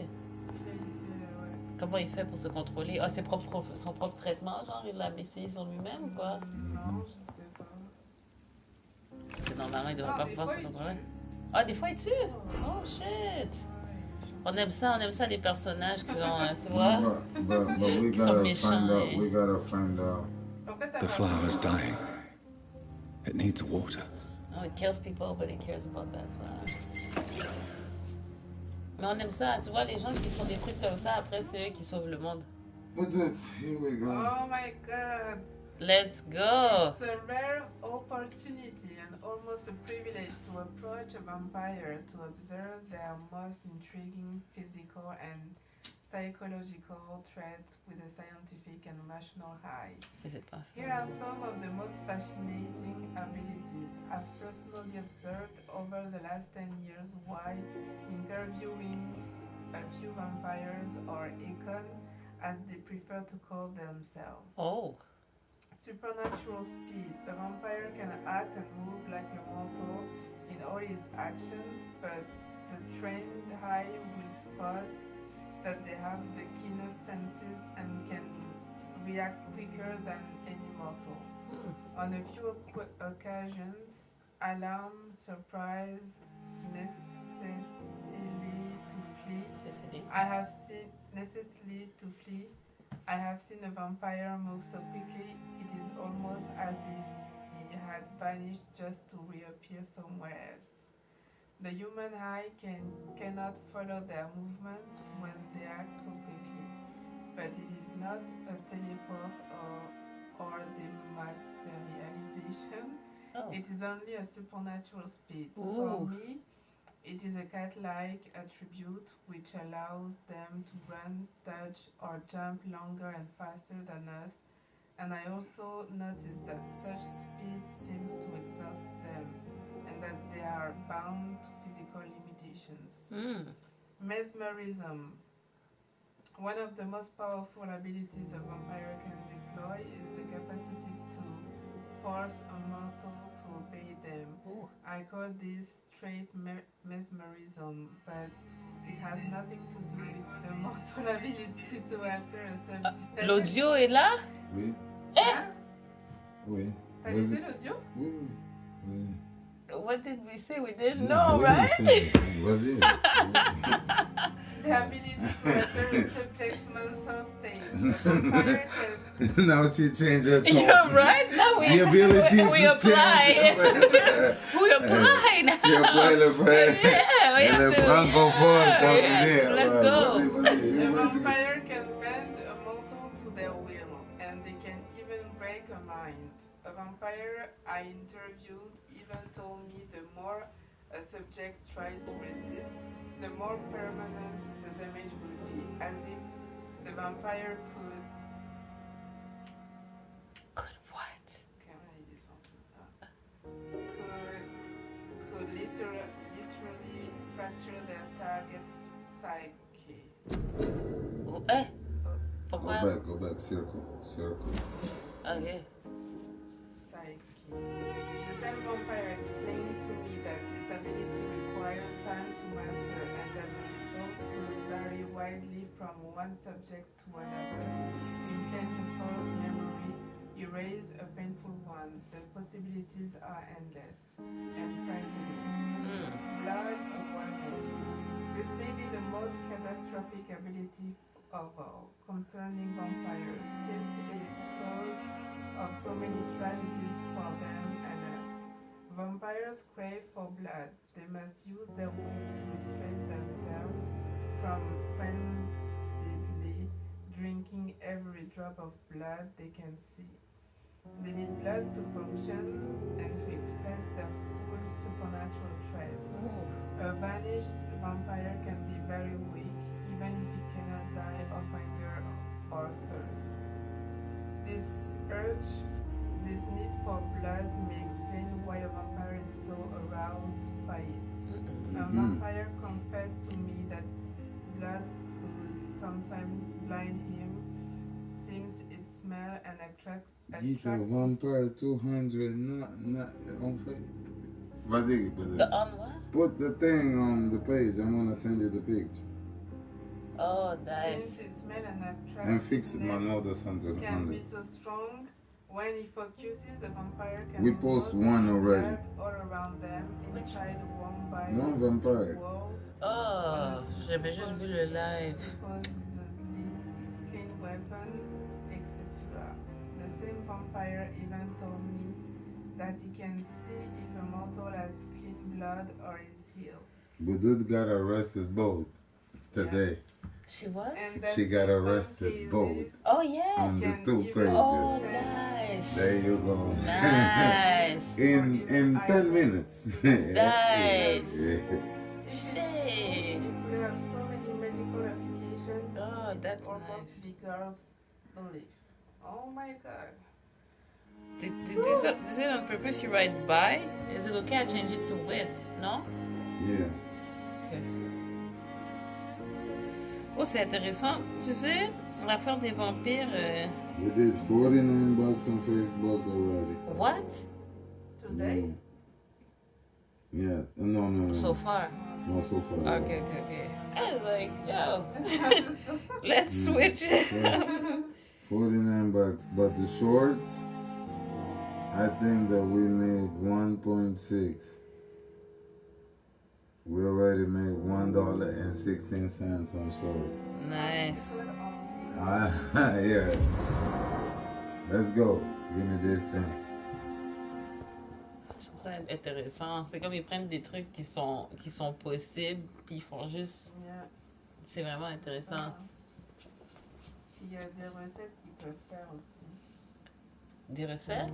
Comment il fait pour se contrôler? Ah, son propre traitement, genre, il l'a essayé sur lui-même ou quoi? Non, je sais pas. Parce que normalement, il devrait pas pouvoir se contrôler. Ah, des fois, il tue? Oh, shit! On aime ça les personnages qui ont, tu vois, qui sont méchants. We gotta find out. The flower's dying. It needs water. Oh, it kills people, but it cares about that flower. Mais on aime ça, tu vois, les gens qui font des trucs comme ça, après, c'est eux qui sauvent le monde. Here we go. Oh my god! Let's go! It's a rare opportunity and almost a privilege to approach a vampire to observe their most intriguing physical and psychological traits with a scientific and rational eye. Here are some of the most fascinating abilities I've personally observed over the last 10 years while interviewing a few vampires, or Econ as they prefer to call themselves. Oh. Supernatural speed. The vampire can act and move like a mortal in all his actions, but the trained eye will spot that they have the keenest senses and can react quicker than any mortal. On a few occasions, alarm, surprise, necessity to flee. I have seen a vampire move so quickly, it is almost as if he had vanished just to reappear somewhere else. The human eye cannot follow their movements when they act so quickly, but it is not a teleport or dematerialization. Oh. It is only a supernatural speed. Ooh. For me, it is a cat-like attribute which allows them to run, dodge, or jump longer and faster than us, and I also noticed that such speed seems to exhaust them, and that they are bound to physical limitations. Mesmerism. One of the most powerful abilities a vampire can deploy is the capacity to force a mortal to obey them. Ooh. I call this trait mesmerism, but it has nothing to do with the mortal ability to alter a subject. L'audio est là? Oui. Eh? Oui. T'as laissé l'audio? Oui, vas-y. What did we say? We didn't No, know, we right? didn't say anything. Vas-y. The ability to enter a subject's mental state. A vampire can... Now she changed her tone. You're right. Now we, The ability we to apply. change. We apply now. She apply le frère. Yeah, we And have le to. francophone coming Yes, in. let's go. A vampire can bend a mortal to their will, and they can even break a mind. A vampire I interviewed even told me the more a subject tries to resist, the more permanent the damage will be, as if the vampire could... Could what? Could literally fracture their target's psyche. Oh, eh? Pourquoi? Go back, circle. Okay. Psyche. The same vampire explained to me that this ability required time to master and that the result could vary widely from one subject to another. Implant a false memory, erase a painful one. The possibilities are endless and frightening. Blood awareness. This may be the most catastrophic ability of all concerning vampires, since it is cause of so many tragedies for them and us. Vampires crave for blood. They must use their will to restrain themselves from frenziedly drinking every drop of blood they can see. They need blood to function and to express their full supernatural traits. A vanished vampire can be very weak, even if he cannot die of hunger or thirst. This urge, this need for blood may explain why a vampire is so aroused by it. A vampire confessed to me that blood could sometimes blind him, since it smells and attracts. Get a vampire 200, not on Facebook. Vas-y, The on what? put the thing on the page. I'm gonna send you the picture. Oh, nice. Since its smell and attractiveness And fix it, my notice on this can be under. so strong, when he focuses, the vampire can We post one already. all around them, inside one by No vampire. walls. Oh, j'avais juste vu le live. Supposedly clean weapon, etc. The same vampire even told me that he can see if a mortal has clean blood or is healed. But dude got arrested both today. She what? She got arrested both. Oh yeah. On the 2 pages. Oh nice. There you go. Nice. in 10 minutes. Nice. Yeah. Shit. We have so many medical applications. Oh, that's almost bigger's belief. Oh my god. Is it on purpose you write by? Is it okay I change it to with? No? Yeah. Okay. Oh, c'est intéressant. Tu sais, l'affaire des vampires. We did $49 on Facebook already. What? Today? Yeah. No. So far? No, so far. Okay. I was like, yo, let's switch. $49. But the shorts, I think that we made 1.6. We already made $1.16 on shorts. Nice. Yeah. Let's go. Give me this thing. Je trouve ça intéressant. C'est comme ils prennent des trucs qui sont possibles, puis ils font juste. C'est vraiment intéressant. Il y a des recettes qu'ils peuvent faire aussi. Des recettes?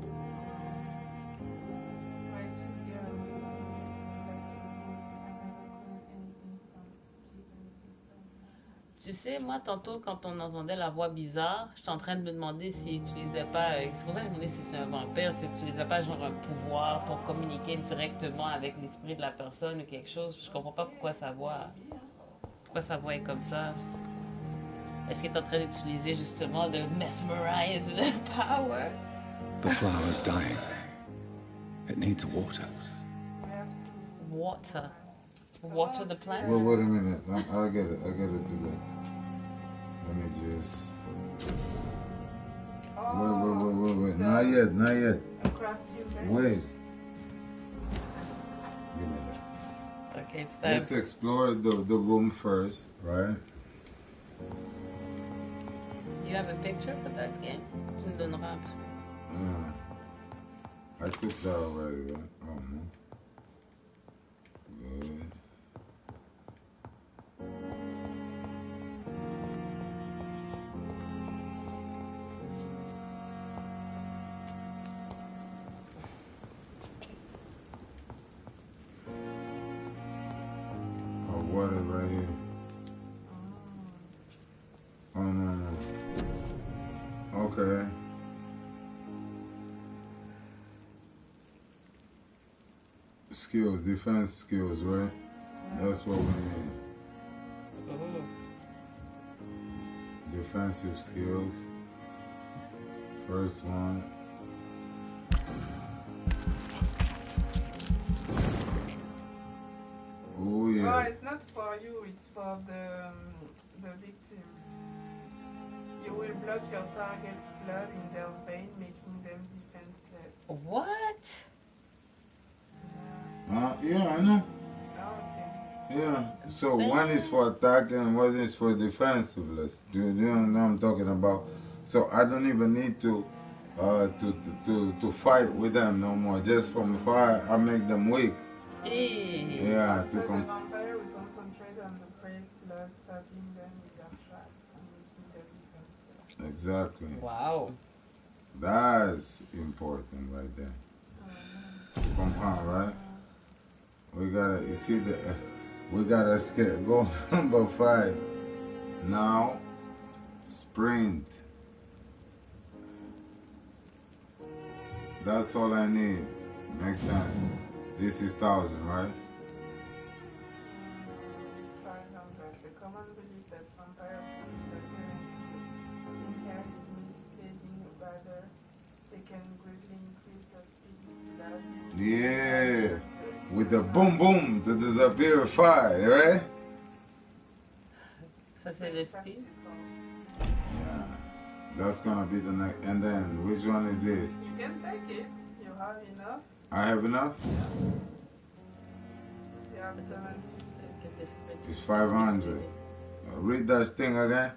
Tu sais, moi, tantôt, quand on entendait la voix bizarre, j'étais en train de me demander s'il n'utilisait pas... c'est pour ça que je me demandais si c'est un vampire, s'il n'utilisait pas genre un pouvoir pour communiquer directement avec l'esprit de la personne ou quelque chose. Je comprends pas pourquoi sa voix est comme ça. Est-ce qu'il est en train d'utiliser justement de mesmerize the power? The flower's dying. It needs water. Water? Water the plant? Well, wait a minute. I'll get it today. Let me just... Wait. Not yet. Wait. Give me that. Okay, it's time. Let's explore the room first, right? You have a picture of that game? Tu me donneras après. I took that already, right? Oh, no. Good. Water right here. Oh, no. Okay. Skills, defense skills, right? That's what we need. Defensive skills. First one. Oh, yeah. Oh, it's not for you, it's for the victim. You will block your target's blood in their vein, making them defenseless. What? Yeah, I know. Okay. Yeah. So one is for attacking and one is for defensiveness. Do you know what I'm talking about? So I don't even need to fight with them no more. Just from far, I make them weak. Yeah, the vampire will concentrate on the prey's blood, stabbing them with their traps and making them defenseless. Exactly. Wow. That's important right there. Compound, right? We gotta, you see we gotta go to number 5. Now, sprint. That's all I need. Makes sense. This is 1,000, right? 500. The common belief that vampires can disappear in hair is misleading. Rather, they can greatly increase the speed with blood. Yeah. With the boom boom to disappear fire, right? Ça c'est le speed. Yeah. That's gonna be the next. And then, which one is this? You can take it. You have enough. I have enough? You have 750. It's 500. Read that thing again.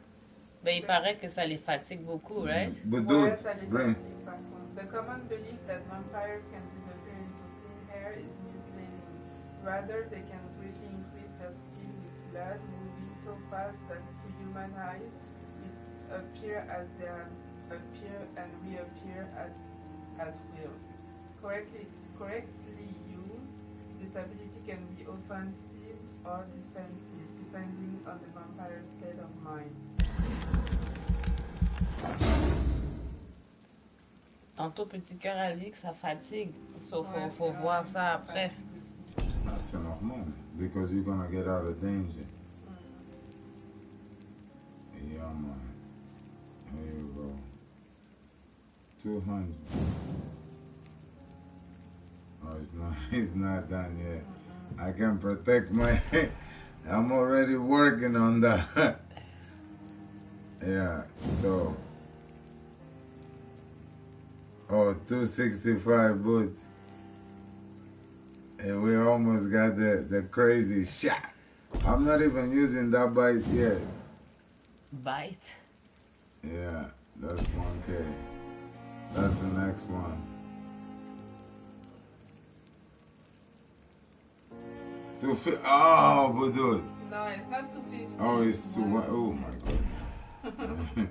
Mais il paraît que ça les fatigue beaucoup, right? But dude, bring. The common belief that vampires can disappear into thin hair is misleading. Rather, they can greatly increase their speed with blood, moving so fast that to human eyes, it appears as they appear and reappear at will. Correctly used, this ability can be offensive or defensive, depending on the vampire's state of mind. Tantôt, petit cœur a dit que ça fatigue. Sauf faut voir ça après. That's normal, because you're gonna get out of danger. Yeah, man. Here you go. 200. Oh, it's not done yet. I can protect my... I'm already working on that. Yeah, so... Oh, 265 boots. And we almost got the crazy shot. I'm not even using that bite yet. Bite? Yeah, that's 1K. That's the next one. 250. Oh, but dude. No, it's not 250. Oh, it's 2. Oh my God.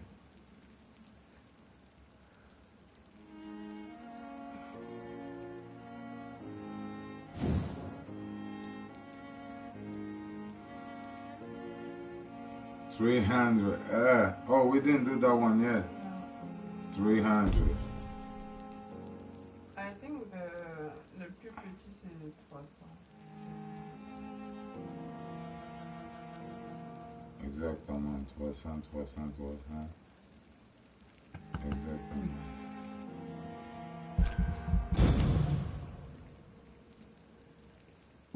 $300. Oh, we didn't do that one yet. 300. I think le plus petit c'est 300. Exactement. 300. Exactement.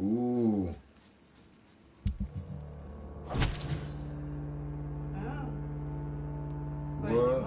Ooh. Ah. What?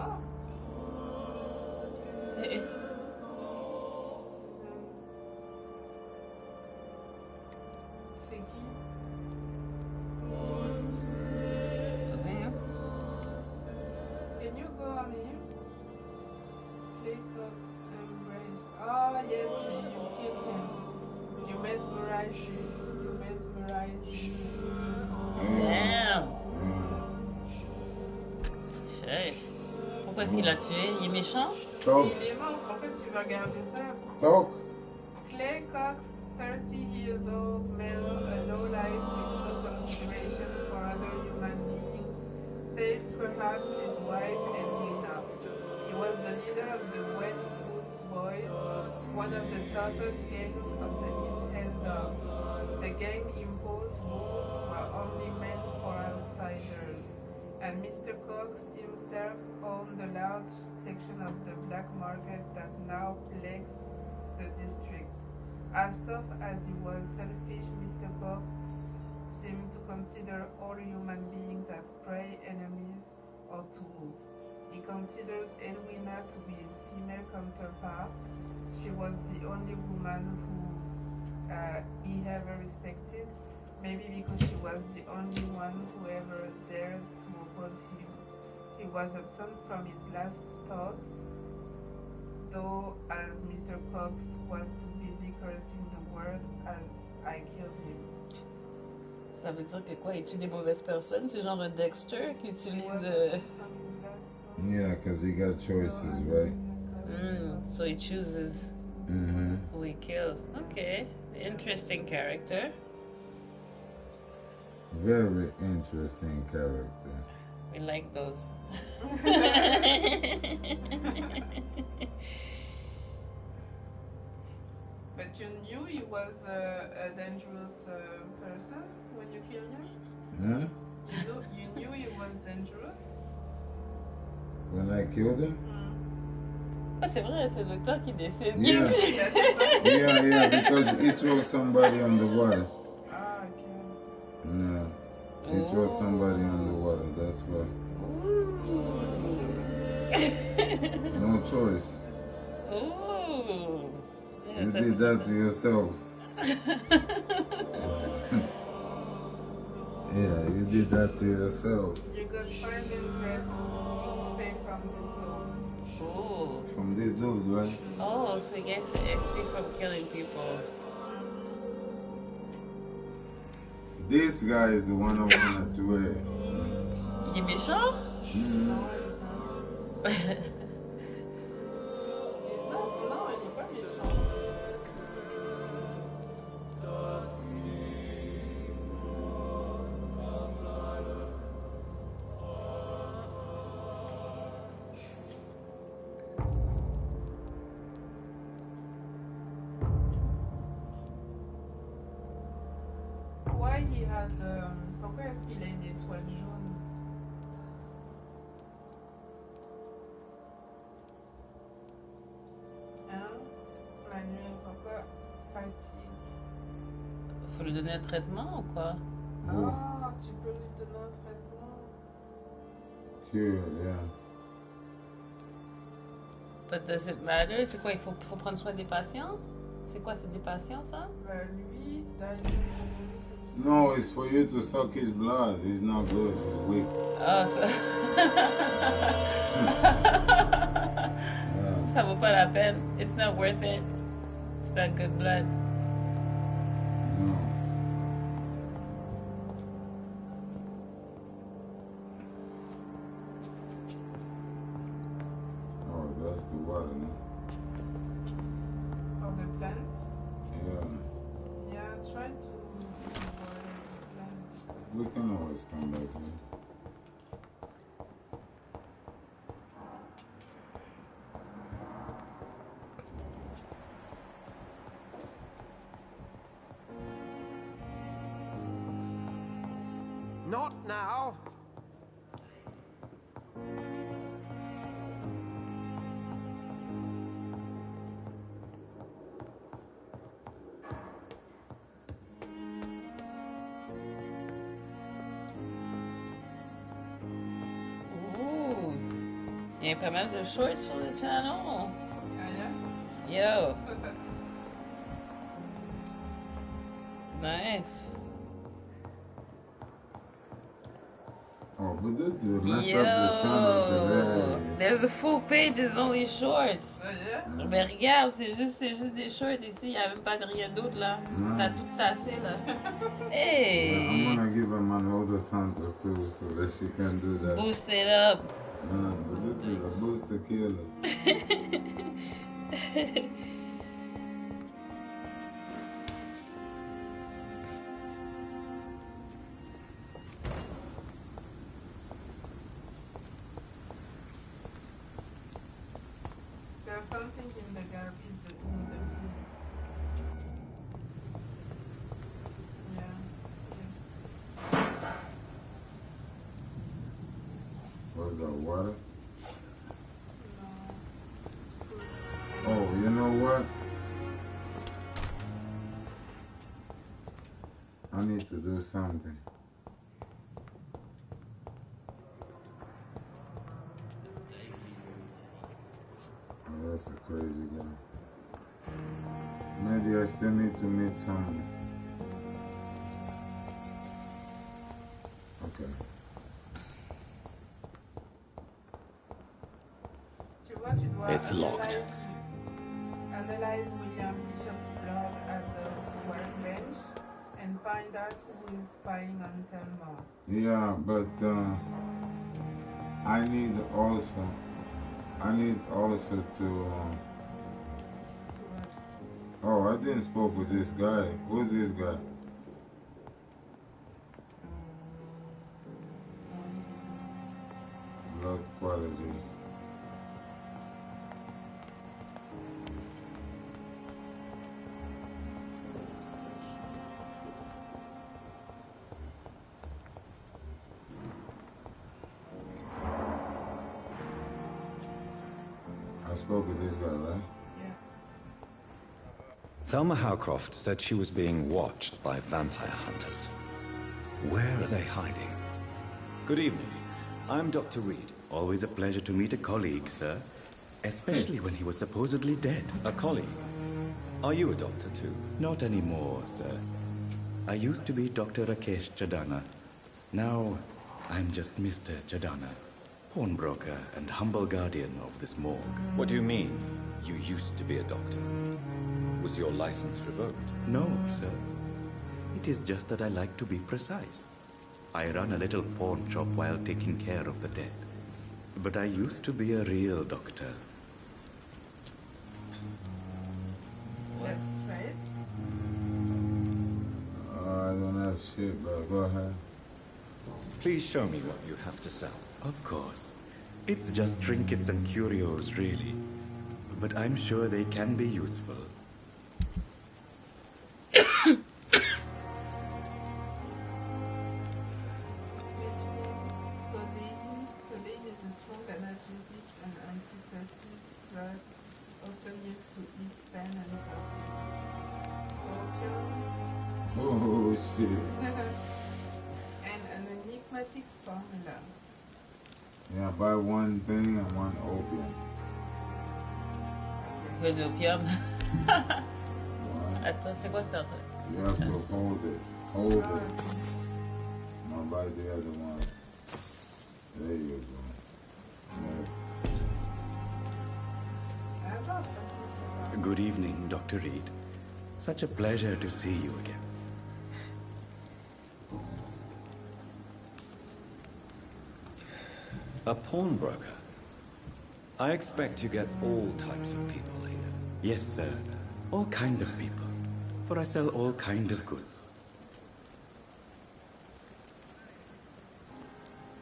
Pourquoi est-ce qu'il l'a tué? Il est méchant? Talk. Il est mort. Pourquoi tu vas garder ça? Talk. Clay Cox, 30 years old, male, a low life with no consideration for other human beings, save perhaps his wife Edwina. He was the leader of the Wetwood Boys, one of the toughest gangs of the East End Dogs. The gang imposed rules were only meant for outsiders, and Mr. Cox himself owned a large section of the black market that now plagues the district. As tough as he was selfish, Mr. Cox seemed to consider all human beings as prey, enemies, or tools. He considered Edwina to be his female counterpart. She was the only woman who he ever respected, maybe because she was the only one who ever dared to oppose him. He was absent from his last thoughts, though, as Mr. Cox was too busy cursing the word as I killed him. Ça veut dire que quoi? Il tue des mauvaises personnes? C'est genre un Dexter qui utilise... Yeah, because he got choices, right? So he chooses who he kills. Okay, interesting character. Very interesting character. We like those. But you knew he was a dangerous person when you killed him? Huh? You knew he was dangerous? When I killed him? Ah, c'est vrai, c'est le docteur qui décide. Yeah. yeah, because he threw somebody on the water. Ah, okay. No. He threw somebody on the water, that's why. No choice. Ooh. You did that to yourself. Yeah, you did that to yourself. You got 500 XP from this soul. Ooh. From this dude, right? Oh, so you get to XP from killing people. This guy is the one I wanted to wear. Il est méchant? Why he has pourquoi est-ce qu'il a une étoile jaune? Hein? Manuel, pourquoi fatigue? Faut lui donner un traitement ou quoi? Ah, tu peux lui donner un traitement. Cure, yeah. But does it matter? C'est quoi? Il faut prendre soin des patients? C'est quoi, c'est des patients, ça? Lui, No, it's for you to suck his blood. He's not good, he's weak. Ah, ça... Ça vaut pas la peine. It's not worth it. It's not good blood. No. Oh, that's the water, no? Of the plants? Yeah. Yeah, try to water the plants. We can always come back here. Not now. Ooh. Il y a pas mal de shorts sur le channel. Ah, Yo. yeah? Nice. Oh, but did you mess up the channel today? There's a full page, it's only shorts. Ah, yeah? Mais regarde, c'est juste des shorts ici, il n'y a même pas de rien d'autre là. T'as tout tassé là. Hey! I'm gonna give him another Santos too so that she can do that. Boost it up. This is a booster killer. There's something in the garbage in the bin. Yeah. What's that, water? No. Oh, you know what? I need to do something. Oh, that's a crazy guy. Maybe I still need to meet someone. Okay. It's locked. Analyze William Bishop's blood at the workbench and find out who is spying on Thelma. Yeah, but I need also to. Oh, I didn't spoke with this guy. Who's this guy? Blood quality. I spoke with this guy, right? Thelma Howcroft said she was being watched by vampire hunters. Where are they hiding? Good evening. I'm Dr. Reed. Always a pleasure to meet a colleague, sir. Especially when he was supposedly dead. A colleague? Are you a doctor too? Not anymore, sir. I used to be Dr. Rakesh Chadana. Now, I'm just Mr. Chadana, pawnbroker and humble guardian of this morgue. What do you mean, you used to be a doctor? Was your license revoked? No, sir. It is just that I like to be precise. I run a little pawn shop while taking care of the dead. But I used to be a real doctor. Let's try it. I don't have shit, but go ahead. Please show me what you have to sell. Of course. It's just trinkets and curios, really. But I'm sure they can be useful. Codeine is a strong analgesic and antitussive drug often used to ease pain and cough. Oh, shit. And an enigmatic formula. Yeah, buy one thing and one opium. Que l'opium. Attends, c'est quoi que t'as? You have to hold it. Hold it. Now buy the other one. There you go. Yeah. Good evening, Dr. Reed. Such a pleasure to see you again. A pawnbroker? I expect you get all types of people here. Yes, sir. All kind of people. For I sell all kind of goods.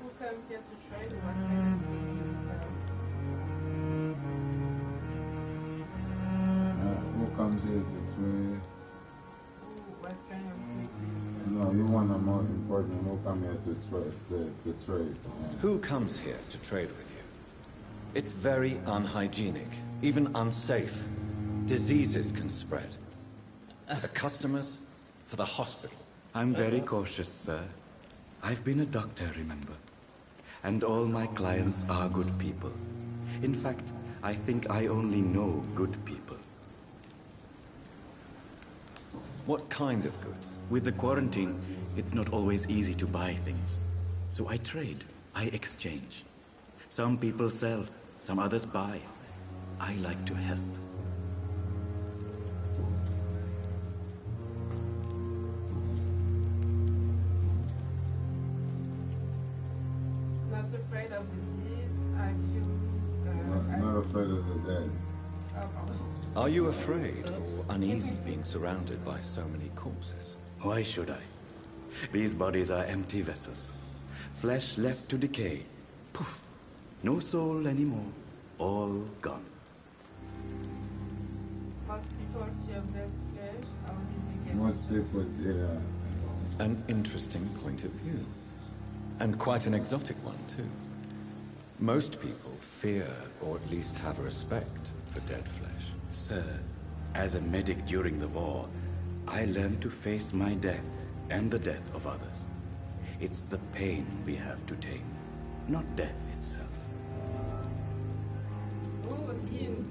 Who comes here to trade? What kind of goods Who comes here to trade? What kind of goods? No, you want a more important. Who come here to trade? Yeah. Who comes here to trade with you? It's very unhygienic, even unsafe. Diseases can spread. For the customers, for the hospital. I'm very cautious, sir. I've been a doctor, remember? And all my clients are good people. In fact, I think I only know good people. What kind of goods? With the quarantine, it's not always easy to buy things. So I trade, I exchange. Some people sell, some others buy. I like to help. Not afraid of the deed, afraid of the dead. Are you afraid or uneasy being surrounded by so many corpses? Why should I? These bodies are empty vessels. Flesh left to decay. Poof. No soul anymore. All gone. Most people fear dead flesh. How did you get Most people, yeah. An interesting point of view. And quite an exotic one, too. Most people fear, or at least have a respect, for dead flesh. Sir, as a medic during the war, I learned to face my death and the death of others. It's the pain we have to tame, not death itself. Oh, hint.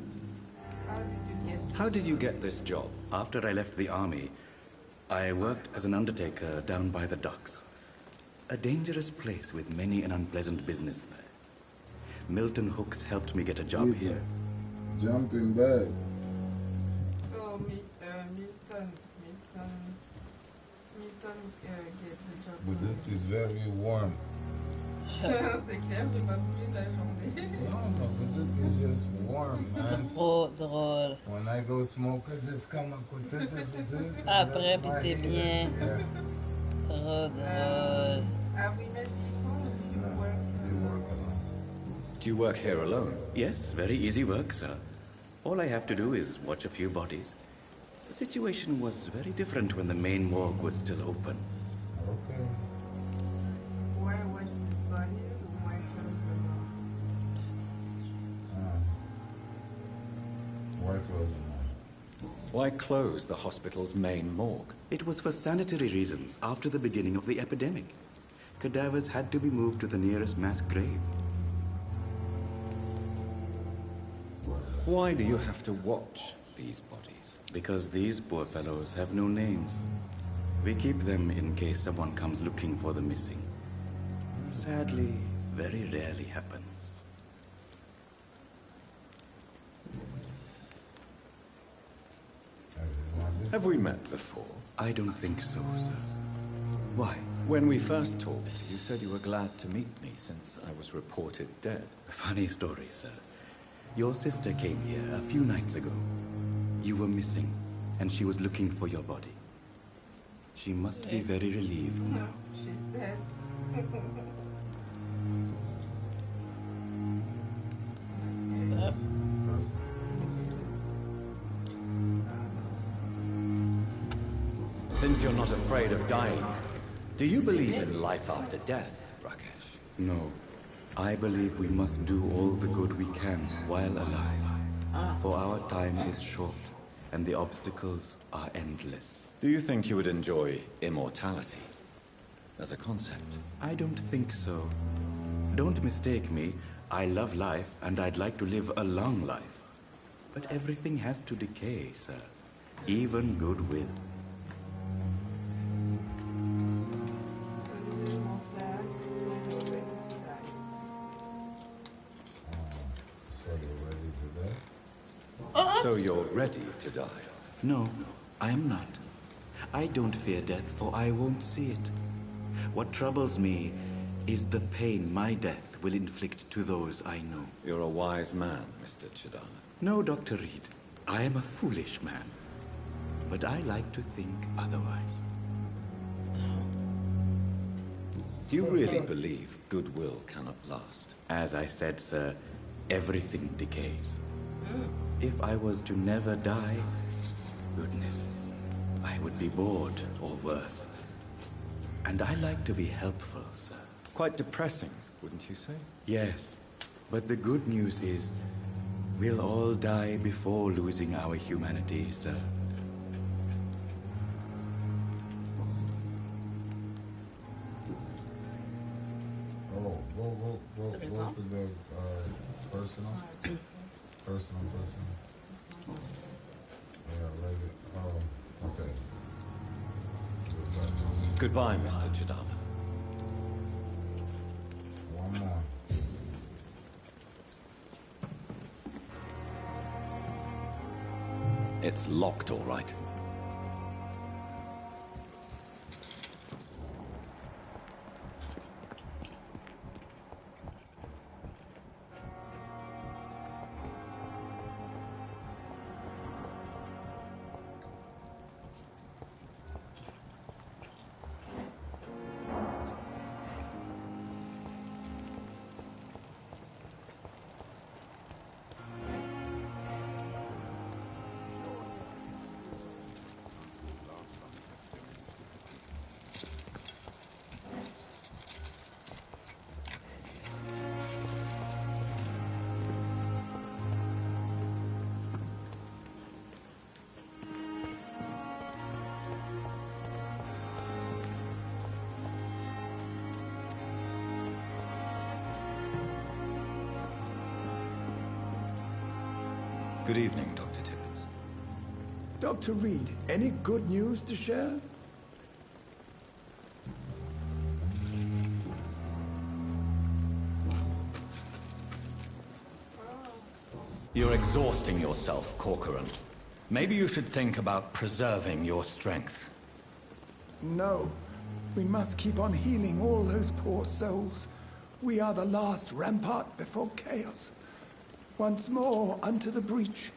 How did you get this job? After I left the army, I worked as an undertaker down by the docks. A dangerous place with many an unpleasant business there. Milton Hooks helped me get a job here. Jumping back. So, Milton get the job. But it is very warm. C'est clair, j'ai pas bougé de la journée. No, but it is just warm, man. Trop drôle. When I go smoke, I just come à côté de Après, puis t'es bien. Yeah. Trop drôle. Have we met before? Do you work alone? Do you work here alone? Yes, very easy work, sir. All I have to do is watch a few bodies. The situation was very different when the main morgue was still open. Okay. Why watch these bodies? Why close them up? Why close them up? Why close the hospital's main morgue? It was for sanitary reasons after the beginning of the epidemic. Cadavers had to be moved to the nearest mass grave. Why do you have to watch these bodies? Because these poor fellows have no names. We keep them in case someone comes looking for the missing. Sadly, very rarely happens. Have we met before? I don't think so, sir. Why? When we first talked, you said you were glad to meet me since I was reported dead. A funny story, sir. Your sister came here a few nights ago. You were missing, and she was looking for your body. She must be very relieved now. She's dead. Since you're not afraid of dying, do you believe in life after death, Rakesh? No. I believe we must do all the good we can while alive. For our time is short, and the obstacles are endless. Do you think you would enjoy immortality as a concept? I don't think so. Don't mistake me. I love life, and I'd like to live a long life. But everything has to decay, sir. Even goodwill. So you're ready to die? No, I am not. I don't fear death, for I won't see it. What troubles me is the pain my death will inflict to those I know. You're a wise man, Mr. Chidana. No, Dr. Reed. I am a foolish man. But I like to think otherwise. Do you really believe goodwill cannot last? As I said, sir, everything decays. If I was to never die, goodness, I would be bored or worse. And I like to be helpful, sir. Quite depressing, wouldn't you say? Yes, but the good news is, we'll all die before losing our humanity, sir. Oh, go to the personal. Personal. Yeah, right. Oh, okay. Goodbye, Mr. Chidana. One more. It's locked, all right. Good evening, Dr. Tippett. Dr. Reed, any good news to share? You're exhausting yourself, Corcoran. Maybe you should think about preserving your strength. No. We must keep on healing all those poor souls. We are the last rampart before chaos. Once more unto the breach.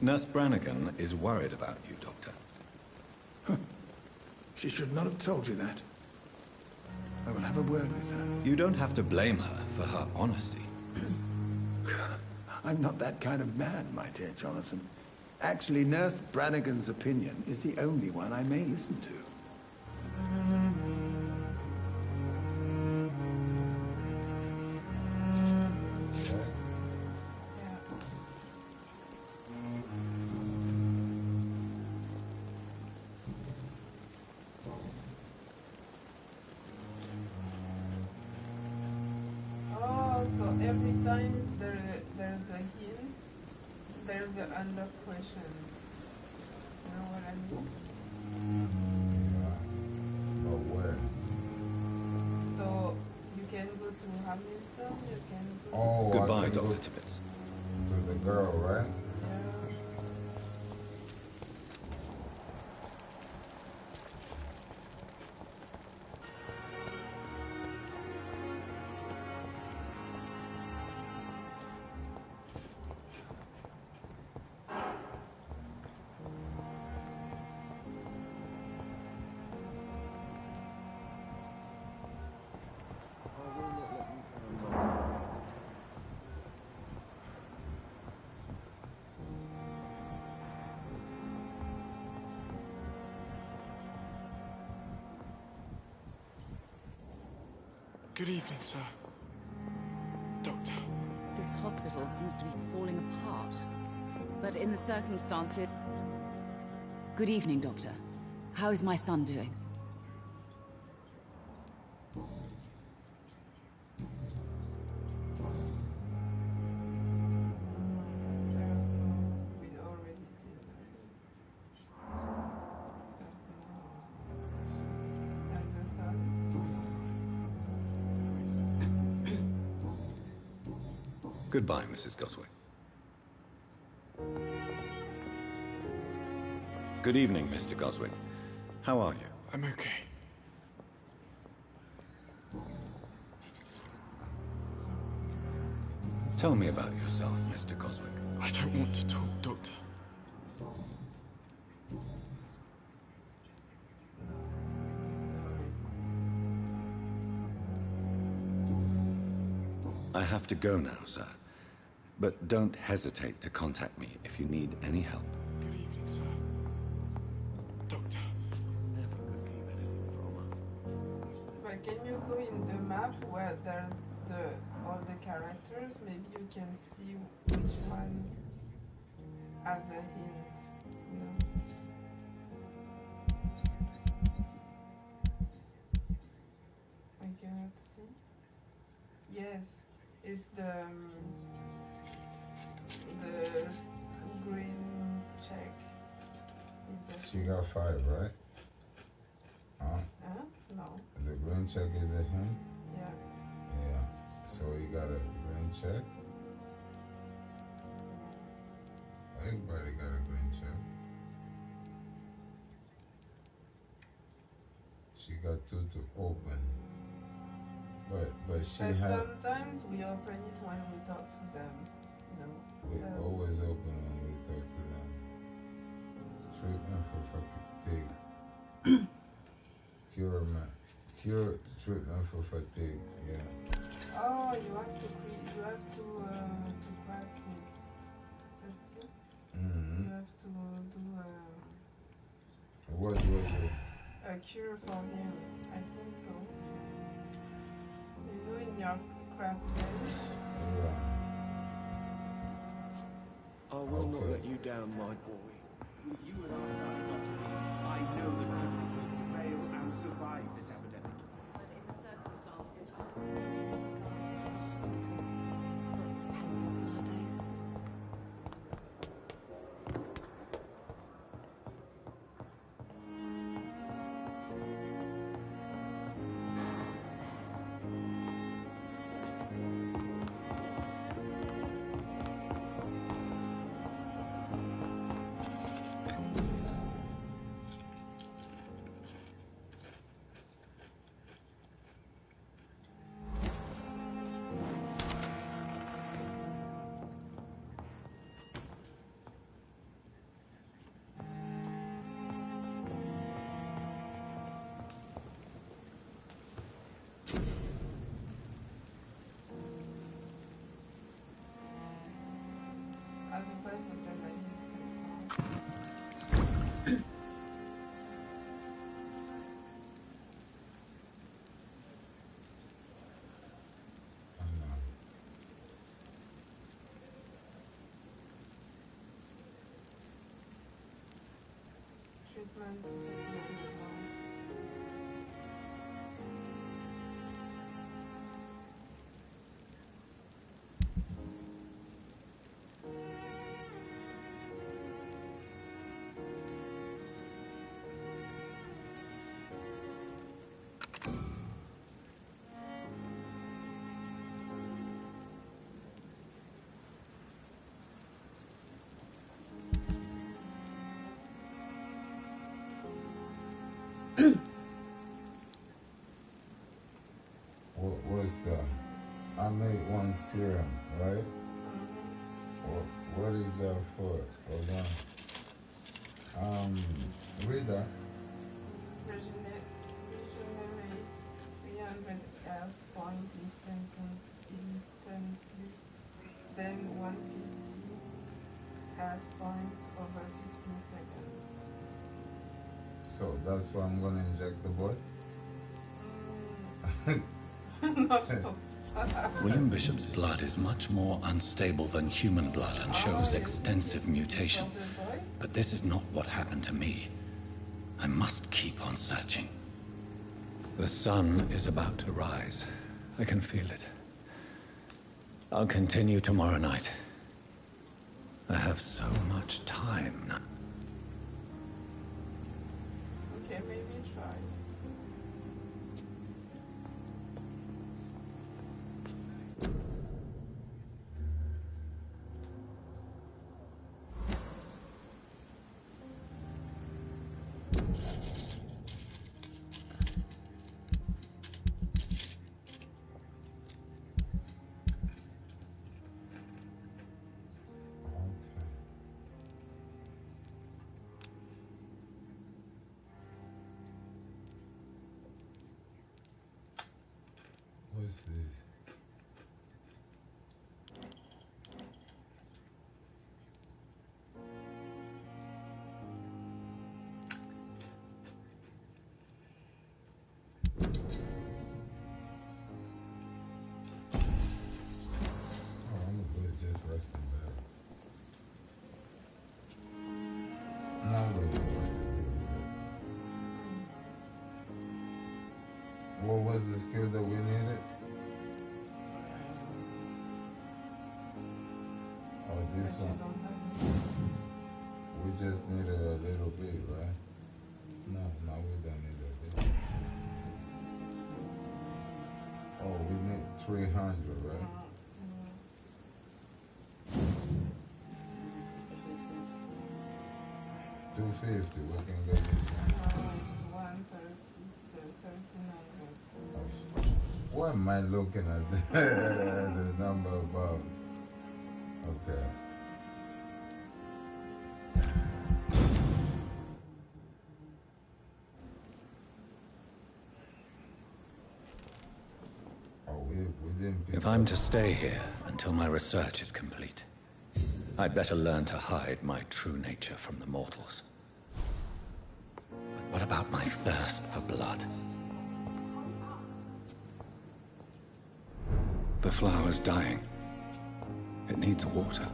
Nurse Brannigan is worried about you, Doctor. She should not have told you that. I will have a word with her. You don't have to blame her for her honesty. I'm not that kind of man, my dear Jonathan. Actually, Nurse Brannigan's opinion is the only one I may listen to. So every time there's a hint, there's an under question. You know what I mean? But where? So you can go to Hamilton, you can go Oh, Goodbye, I can go Dr. Tippett. to the girl, right? Good evening, sir. Doctor. This hospital seems to be falling apart. But in the circumstances... Good evening, Doctor. How is my son doing? Goodbye, Mrs. Goswick. Good evening, Mr. Goswick. How are you? I'm okay. Tell me about yourself, Mr. Goswick. I don't want to talk, Doctor. I have to go now, sir. But don't hesitate to contact me if you need any help. Good evening, sir. Doctor. Never could keep anything from her. But can you go in the map where there's all the characters? Maybe you can see which one has a hint. You know? I cannot see. Yes, it's the green check. She got 5, right? Huh? No. The green check is a hint? Yeah. Yeah. So you got a green check. Everybody got a green check. She got 2 to open. But she had. Sometimes we open it when we talk to them. You know. We always open when we talk to them. Treatment for fatigue. Cure treatment for fatigue. Yeah. Oh, you have to practice. Mm-hmm. You have to do What was it? a cure for him. I think so. You know, in your craft bench. Yeah. I will not let you down, my boy. With you at our side, Dr. Reed, I know that no one will prevail survive this epidemic. But in the circumstances, nowadays. As a side note, I use this song. Treatments take long. What's the? I made one serum, right? What is that for? Hold on. Read that. Regenerate 300 health points instantly, then 150 health points over 15 seconds. So that's why I'm gonna inject the boy. William Bishop's blood is much more unstable than human blood and shows extensive mutation. But this is not what happened to me. I must keep on searching. The sun is about to rise. I can feel it. I'll continue tomorrow night. I have so much time now. Okay, maybe try. What's this? I'm good, just resting back. Now we know what to do with it. What was the skill that we needed? Oh, this one. We just needed a little bit, right? No, we don't need a bit. Oh, we need 300, right? 250, we can get this one. It's 130, so 1300. What am I looking at? The number above. Okay. Oh, we didn't pick If I'm to stay here until my research is complete, I'd better learn to hide my true nature from the mortals. But what about my thirst for blood? The flower's dying. It needs water.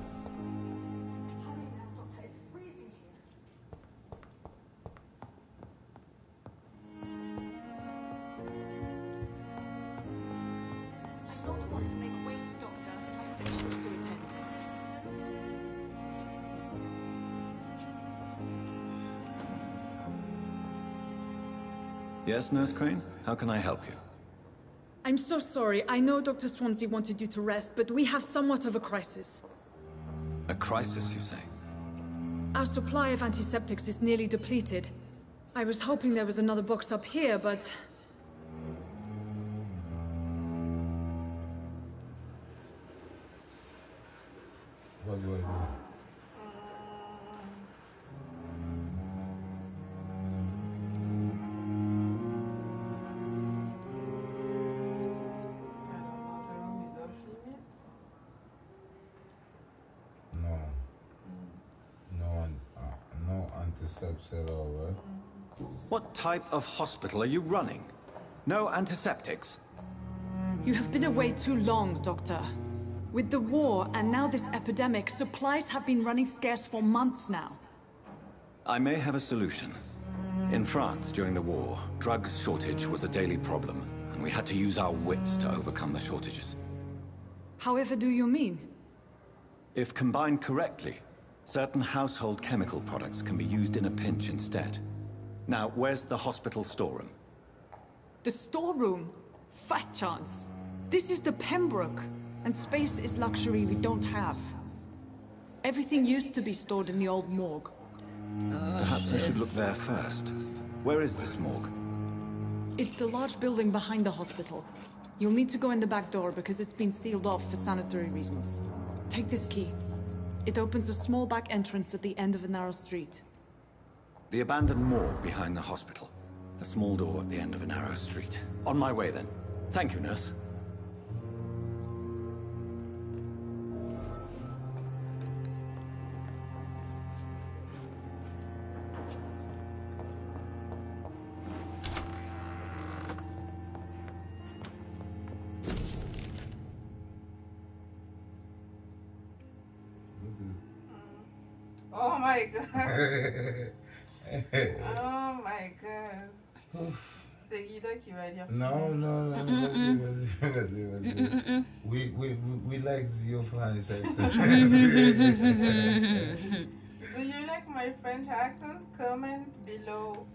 Yes, Nurse Crane? How can I help you? I'm so sorry. I know Dr. Swansea wanted you to rest, but we have somewhat of a crisis. A crisis, you say? Our supply of antiseptics is nearly depleted. I was hoping there was another box up here, but... What do I do? No. No antiseptics at all, right? What type of hospital are you running? No antiseptics? You have been away too long, Doctor. With the war and now this epidemic, supplies have been running scarce for months now. I may have a solution. In France, during the war, drugs shortage was a daily problem, and we had to use our wits to overcome the shortages. However do you mean? If combined correctly, certain household chemical products can be used in a pinch instead. Now, where's the hospital storeroom? The storeroom? Fat chance. This is the Pembroke, and space is luxury we don't have. Everything used to be stored in the old morgue. Perhaps I should look there first. Where is this morgue? It's the large building behind the hospital. You'll need to go in the back door because it's been sealed off for sanitary reasons. Take this key. It opens a small back entrance at the end of a narrow street. The abandoned morgue behind the hospital. A small door at the end of a narrow street. On my way then. Thank you, nurse. Oh my god. Oh my god. C'est Guido qui va lire. Non, vas-y. We like your French accent. Do you like my French accent? Comment below.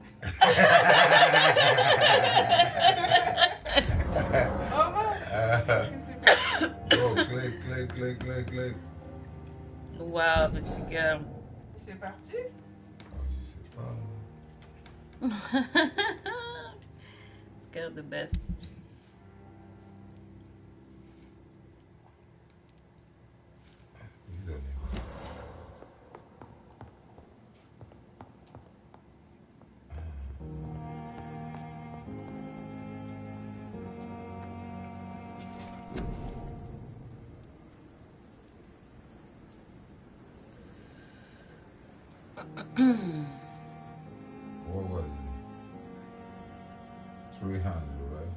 Oh my. Oh, click. Wow, petit gars. C'est parti? Scared the best. What was it? 300, right?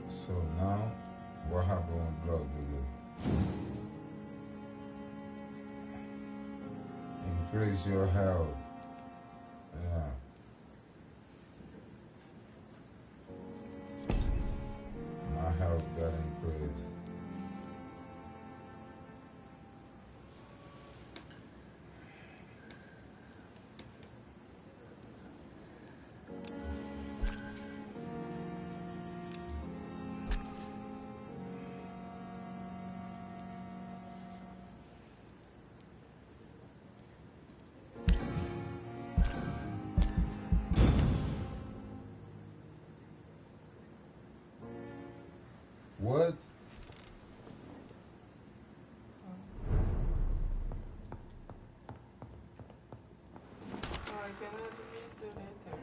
So now, what happened with blood bigger? Increase your health. Yeah. My health got increased. What? Oh, I cannot read the letter.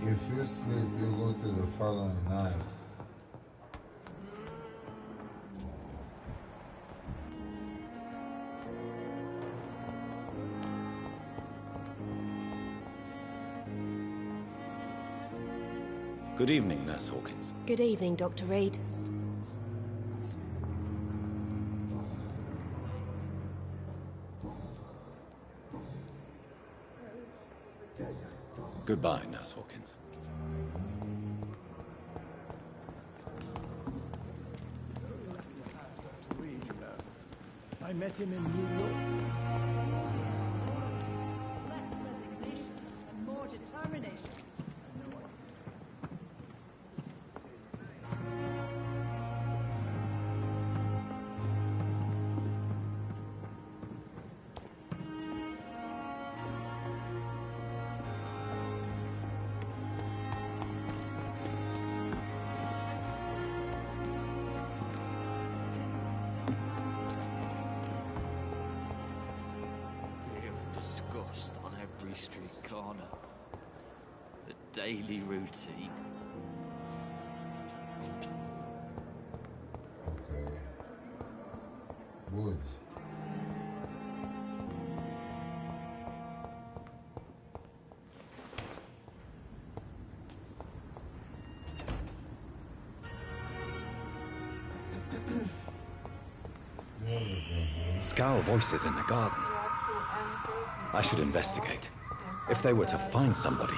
If you sleep, you go to the following night. Good evening, Nurse Hawkins. Good evening, Dr. Reed. Goodbye, Nurse Hawkins. I met him in New York. Less resignation and more determination. On every street corner. The daily routine. Okay. Woods. Scowl voices in the garden. I should investigate. If they were to find somebody.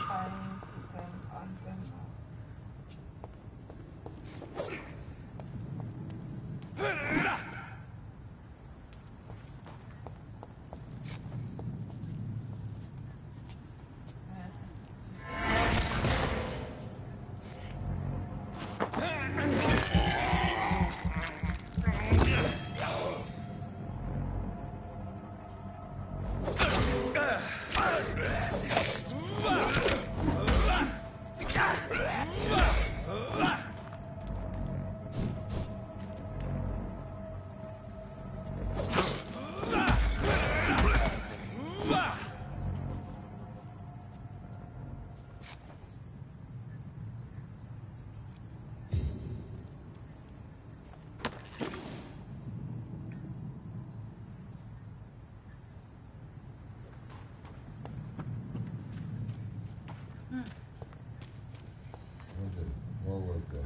What was that?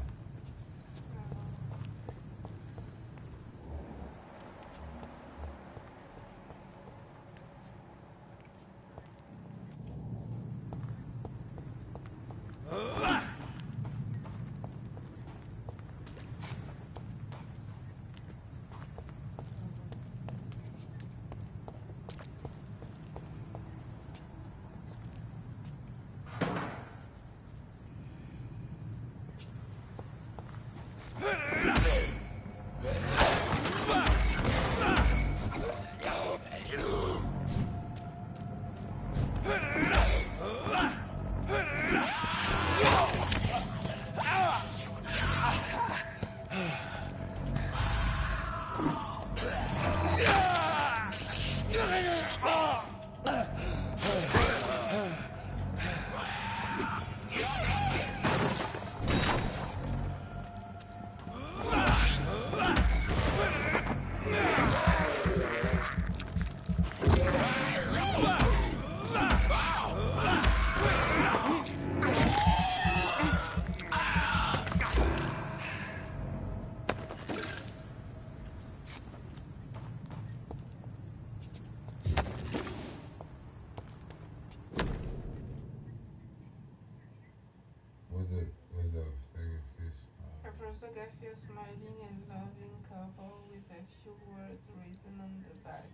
Photography a smiling and loving couple with a few words written on the back.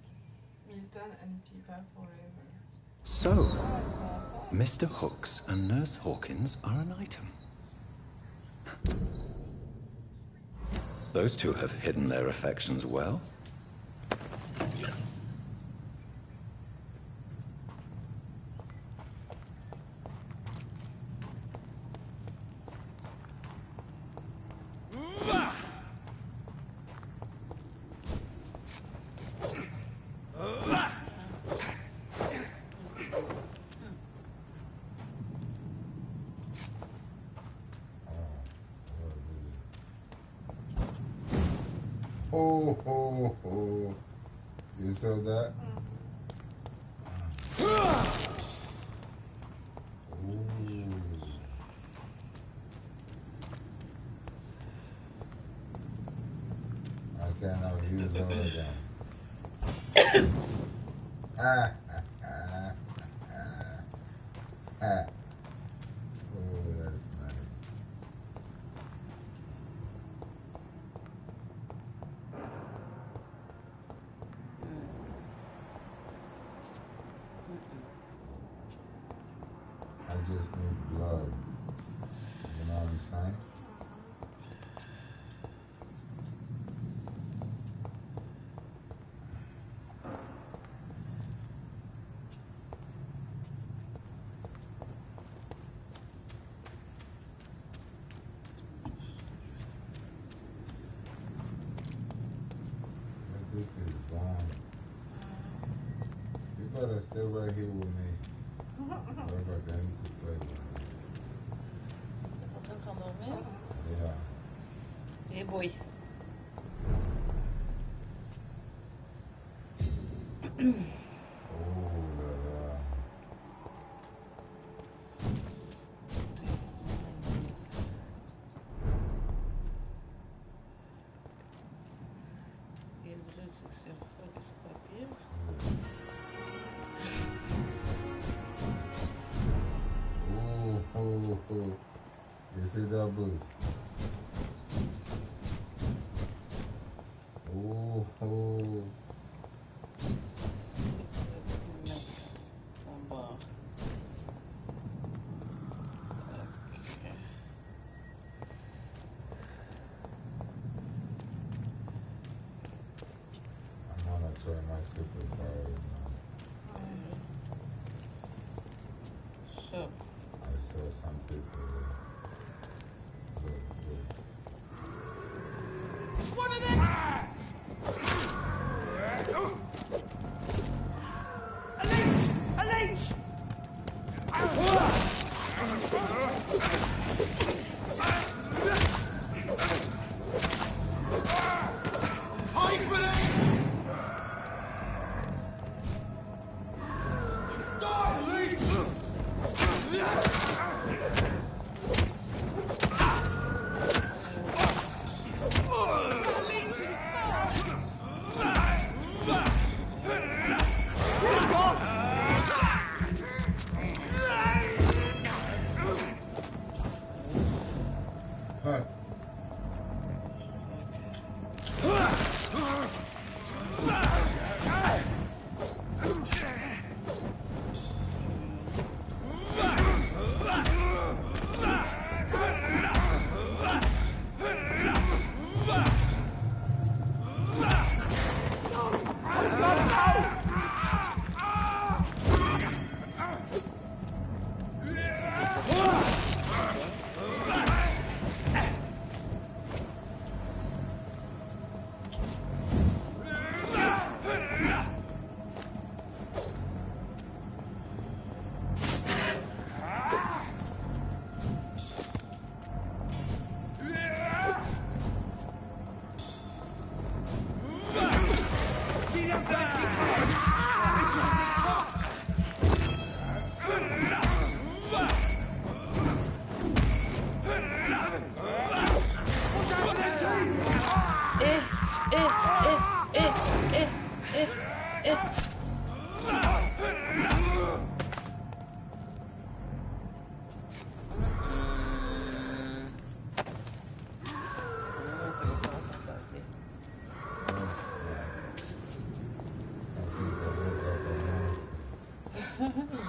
Milton and Pippa forever. So, Mr. Hooks and Nurse Hawkins are an item. Those two have hidden their affections well. Oh. You saw that? Ooh. cannot use all of them. Oh, that's nice. I just need blood. You know what I'm saying? This is gone. You better stay right here with me. Whatever game to play with. En train de s'endormir? Yeah. Eh boy. You see that boost? Oh, oh. I'm gonna try my superpowers now. So. I saw some people there. Look, look. One of them! A leech! A leech! Hide for it! Die, leech!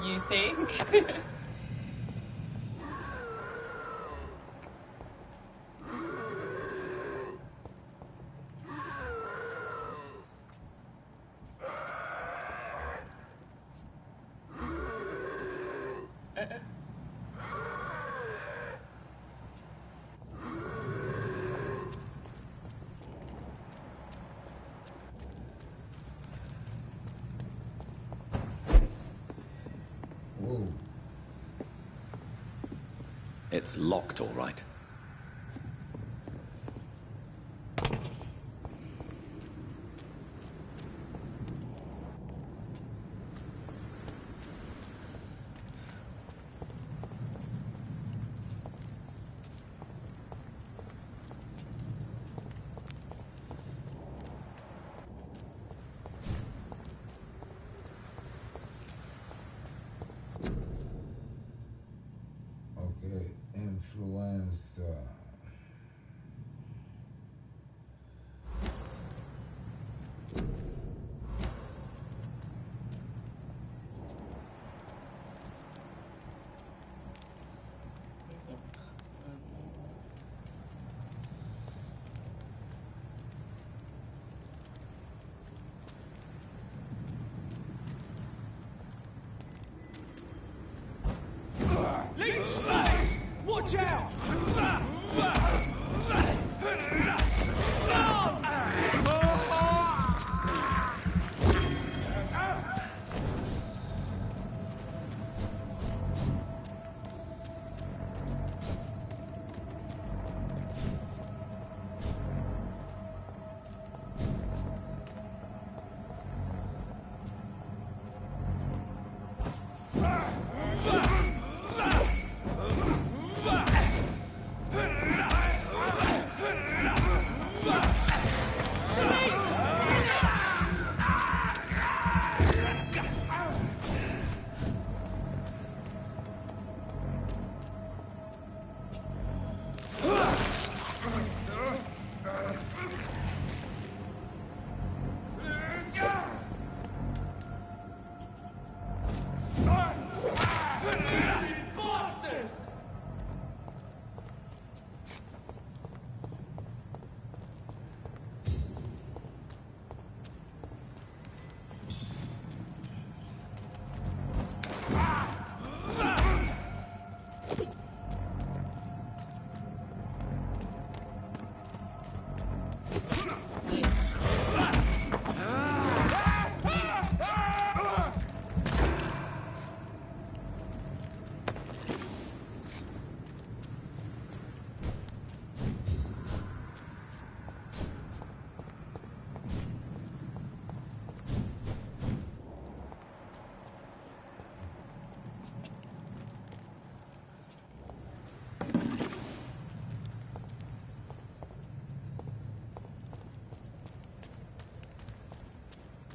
You think? Whoa. It's locked, all right.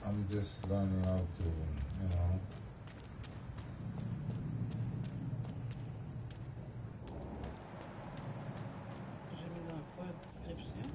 I'm just learning how to, you know. J'ai mis dans quoi la description?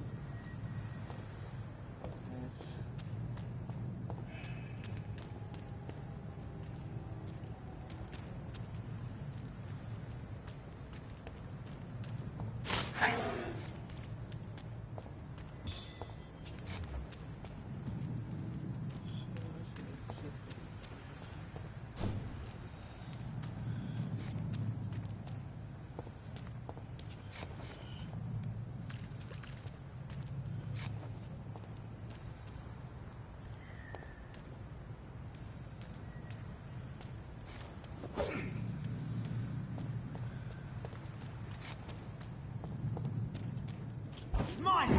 Mine!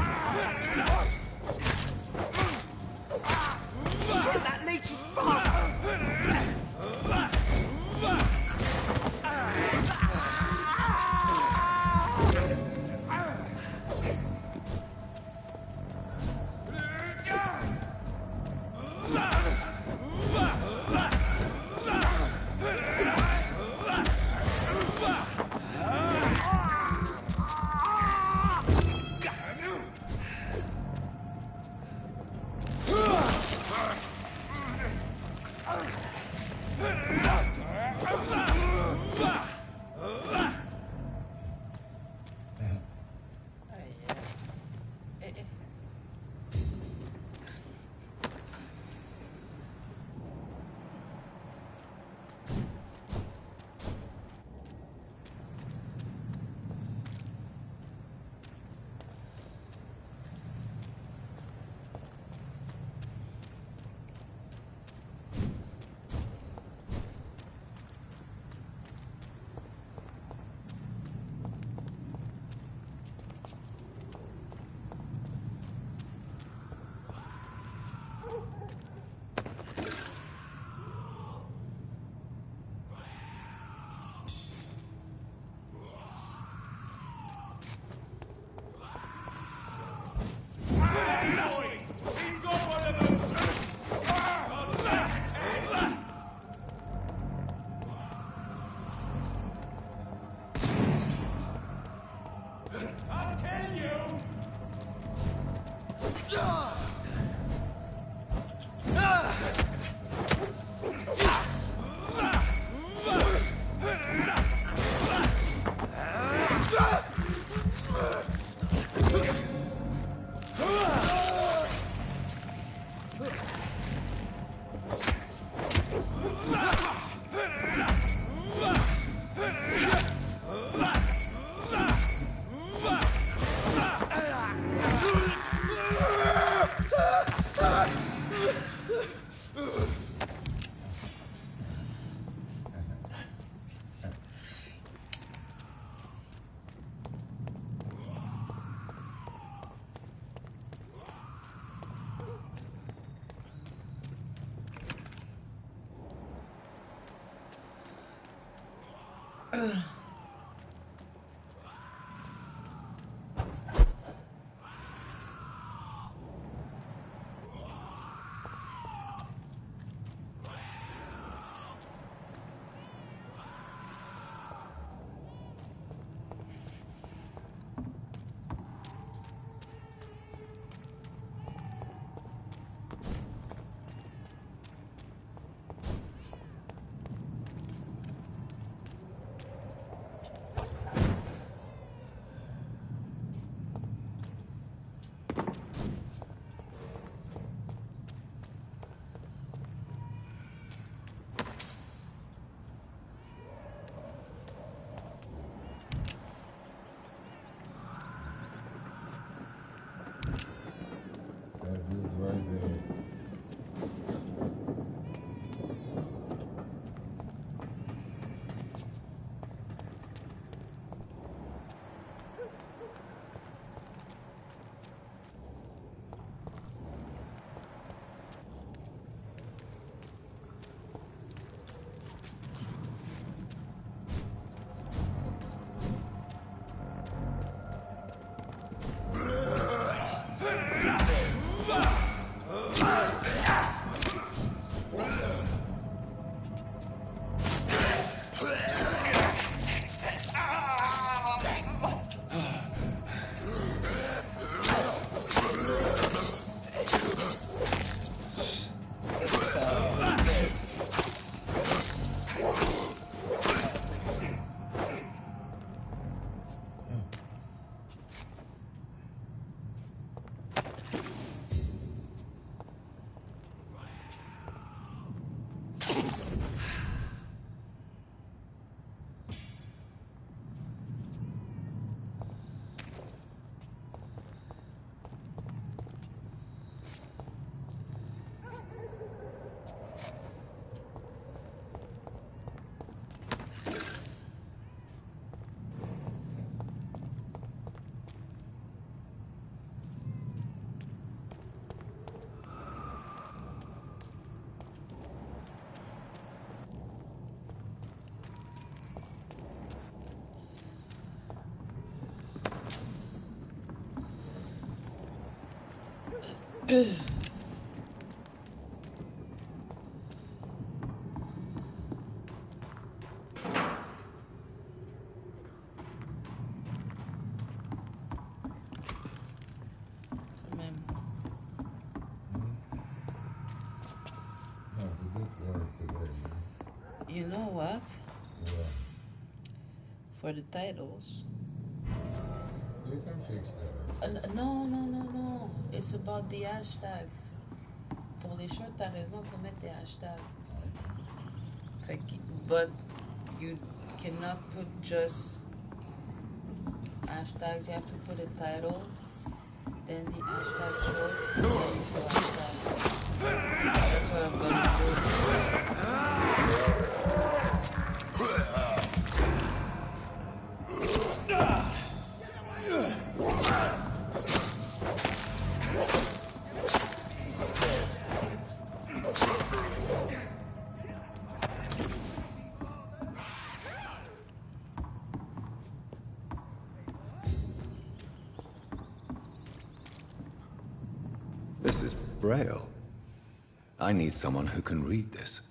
That leech is fast! You know what? Yeah. For the titles. You can fix that. No. It's about the hashtags. Pour les shorts, t'as raison, faut mettre des hashtags. But you cannot put just hashtags. You have to put a title, then the hashtag shorts, then the hashtag. That's what I'm gonna do. This is Braille. I need someone who can read this.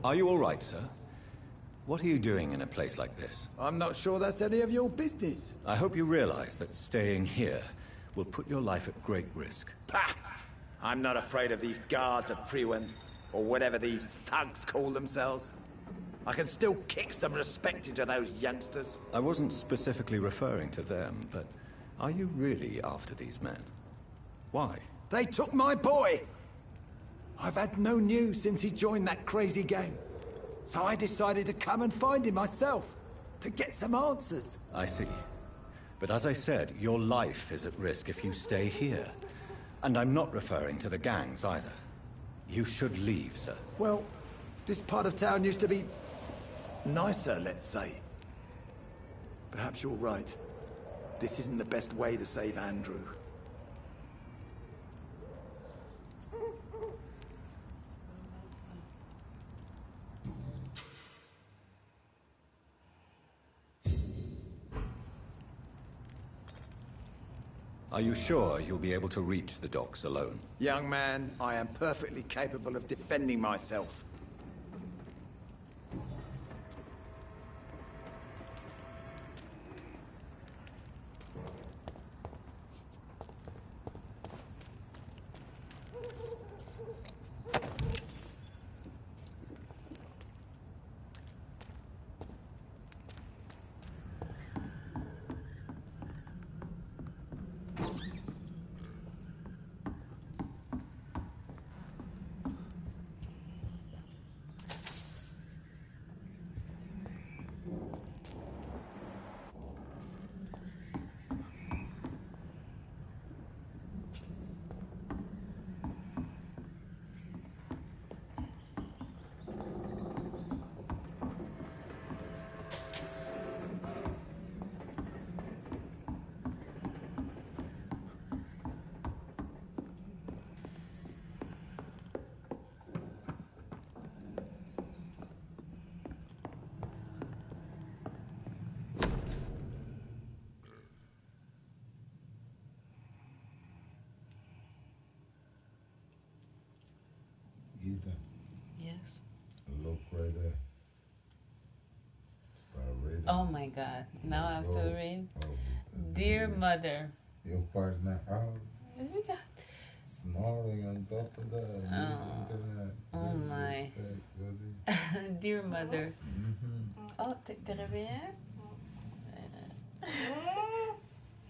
Are you all right, sir? What are you doing in a place like this? I'm not sure that's any of your business. I hope you realize that staying here will put your life at great risk. Pah! I'm not afraid of these guards of Priwen, or whatever these thugs call themselves. I can still kick some respect into those youngsters. I wasn't specifically referring to them, but are you really after these men? Why? They took my boy! I've had no news since he joined that crazy gang. So I decided to come and find him myself, to get some answers. I see. But as I said, your life is at risk if you stay here. And I'm not referring to the gangs either. You should leave, sir. Well, this part of town used to be nicer, let's say. Perhaps you're right. This isn't the best way to save Andrew. Are you sure you'll be able to reach the docks alone? Young man, I am perfectly capable of defending myself. Ethan. Yes. Look right there. Start reading. Oh my God. Now I have to read. Dear Mother. Your partner out. Is he got? Snoring on top of the internet. Oh my. Dear Mother. Oh, t'es réveillé?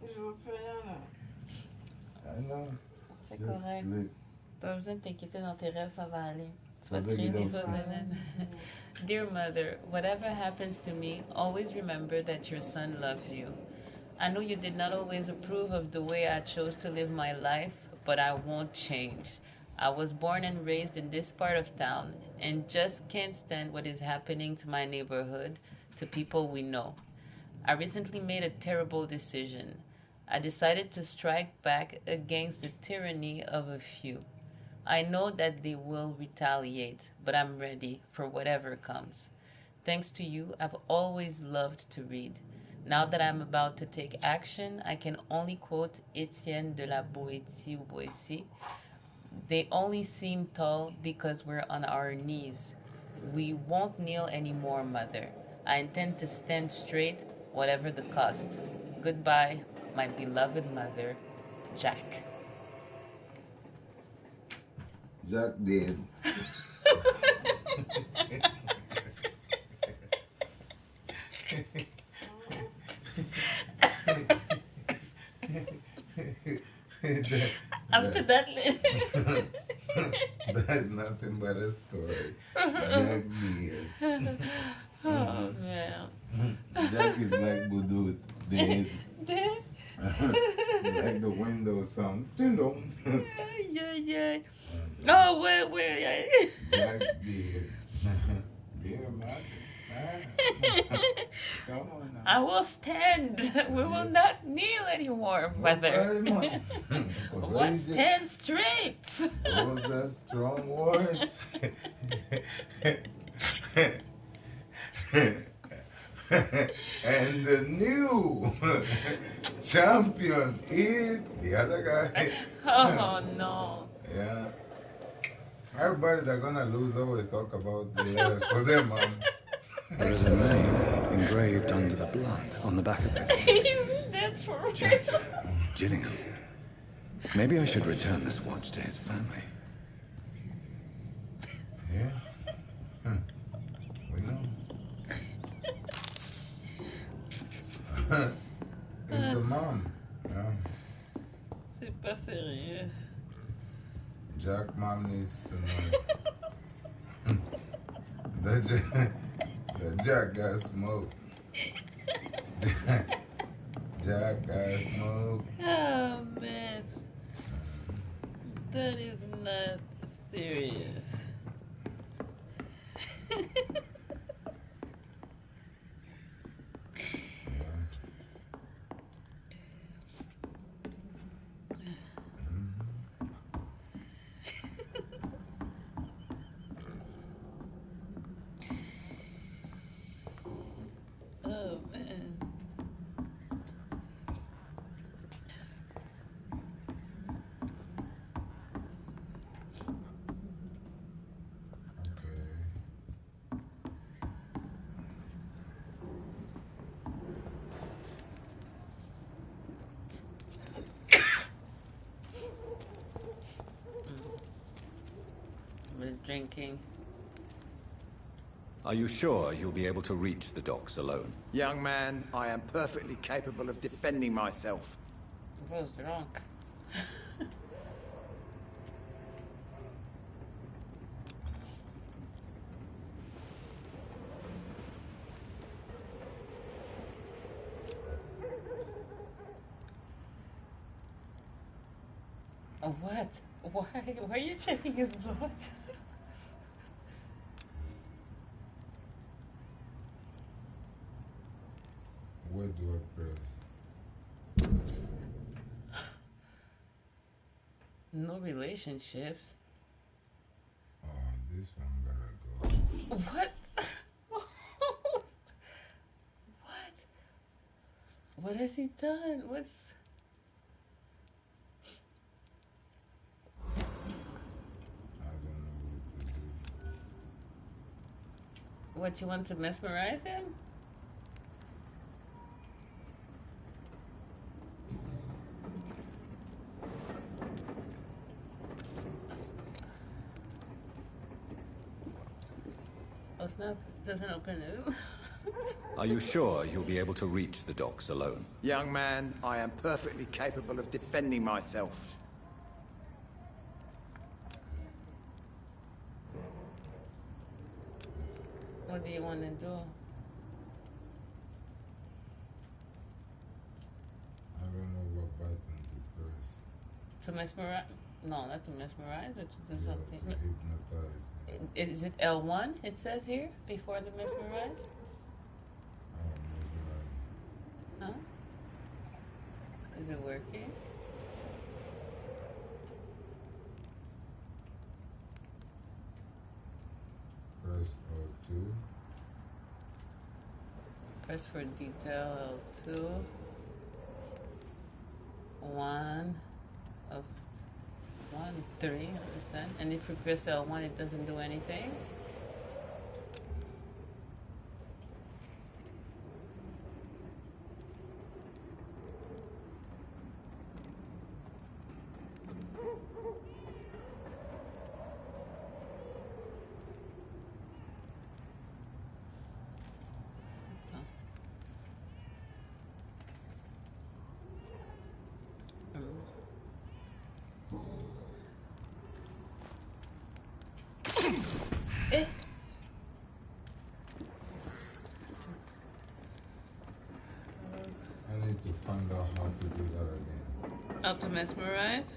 Je veux plus rien là. I know. C'est Just correct. sleep. T'as besoin de t'inquiéter dans tes rêves, ça va aller. Tu vas te créer des choses. Dear Mother, whatever happens to me, always remember that your son loves you. I know you did not always approve of the way I chose to live my life, but I won't change. I was born and raised in this part of town and just can't stand what is happening to my neighborhood, to people we know. I recently made a terrible decision. I decided to strike back against the tyranny of a few. I know that they will retaliate, but I'm ready for whatever comes. Thanks to you, I've always loved to read. Now that I'm about to take action, I can only quote Etienne de la Boétie ou Boétie. They only seem tall because we're on our knees. We won't kneel anymore, Mother. I intend to stand straight, whatever the cost. Goodbye, my beloved mother, Jack. Jack dead. After that, that's nothing but a story. Jack dead. Oh man. Jack is like Budut dead. Dead? Like the Windows song. Ding dong. Yeah. Oh, wait. Jack dead. Dear mother. Come on now. I will stand. We will not kneel anymore, Mother. We'll stand straight. Those are strong words. And the new champion is the other guy. Oh no. Yeah. Everybody that's gonna lose always talk about the letters for their mom. There is a name engraved under the blood on the back of it. He's dead for real. Gillingham. Maybe I should return this watch to his family. Yeah. We know. It's the mom. Yeah. C'est pas sérieux. Jack mom needs to know. The Jack got smoke. Jack got smoke. Oh man. That is not serious. Oh man. drinking. Are you sure you'll be able to reach the docks alone? Young man, I am perfectly capable of defending myself. I was drunk. Oh, what? Why? Why are you checking his blood? Where do I press? No relationships. Oh, this one gotta go. What? What? What has he done? What's... What, you want to mesmerize him? Oh snap, doesn't open it. Are you sure you'll be able to reach the docks alone? Young man, I am perfectly capable of defending myself. What do you want to do? I don't know what button to press. To mesmerize? No, not to mesmerize, or to do something. To hypnotize. Is it L1? It says here before the mesmerize. Huh? Is it working? Press L2. Press for detail L2. 1 of 3, understand? And if we press L1, it doesn't do anything. I need to find out how to do that again. How to mesmerize?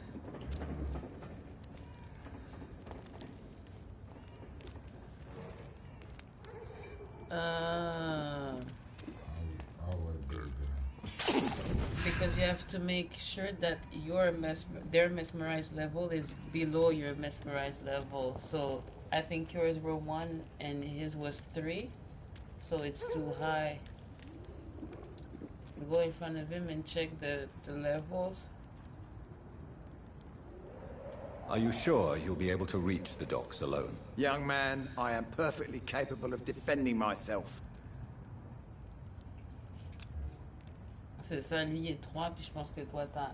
Because you have to make sure that their mesmerized level is below your mesmerized level. So I think yours were 1 and his was 3, so it's too high. Go in front of him and check the levels. Are you sure you'll be able to reach the docks alone? Young man, I am perfectly capable of defending myself. C'est ça, lui il est 3, puis je pense que toi t'as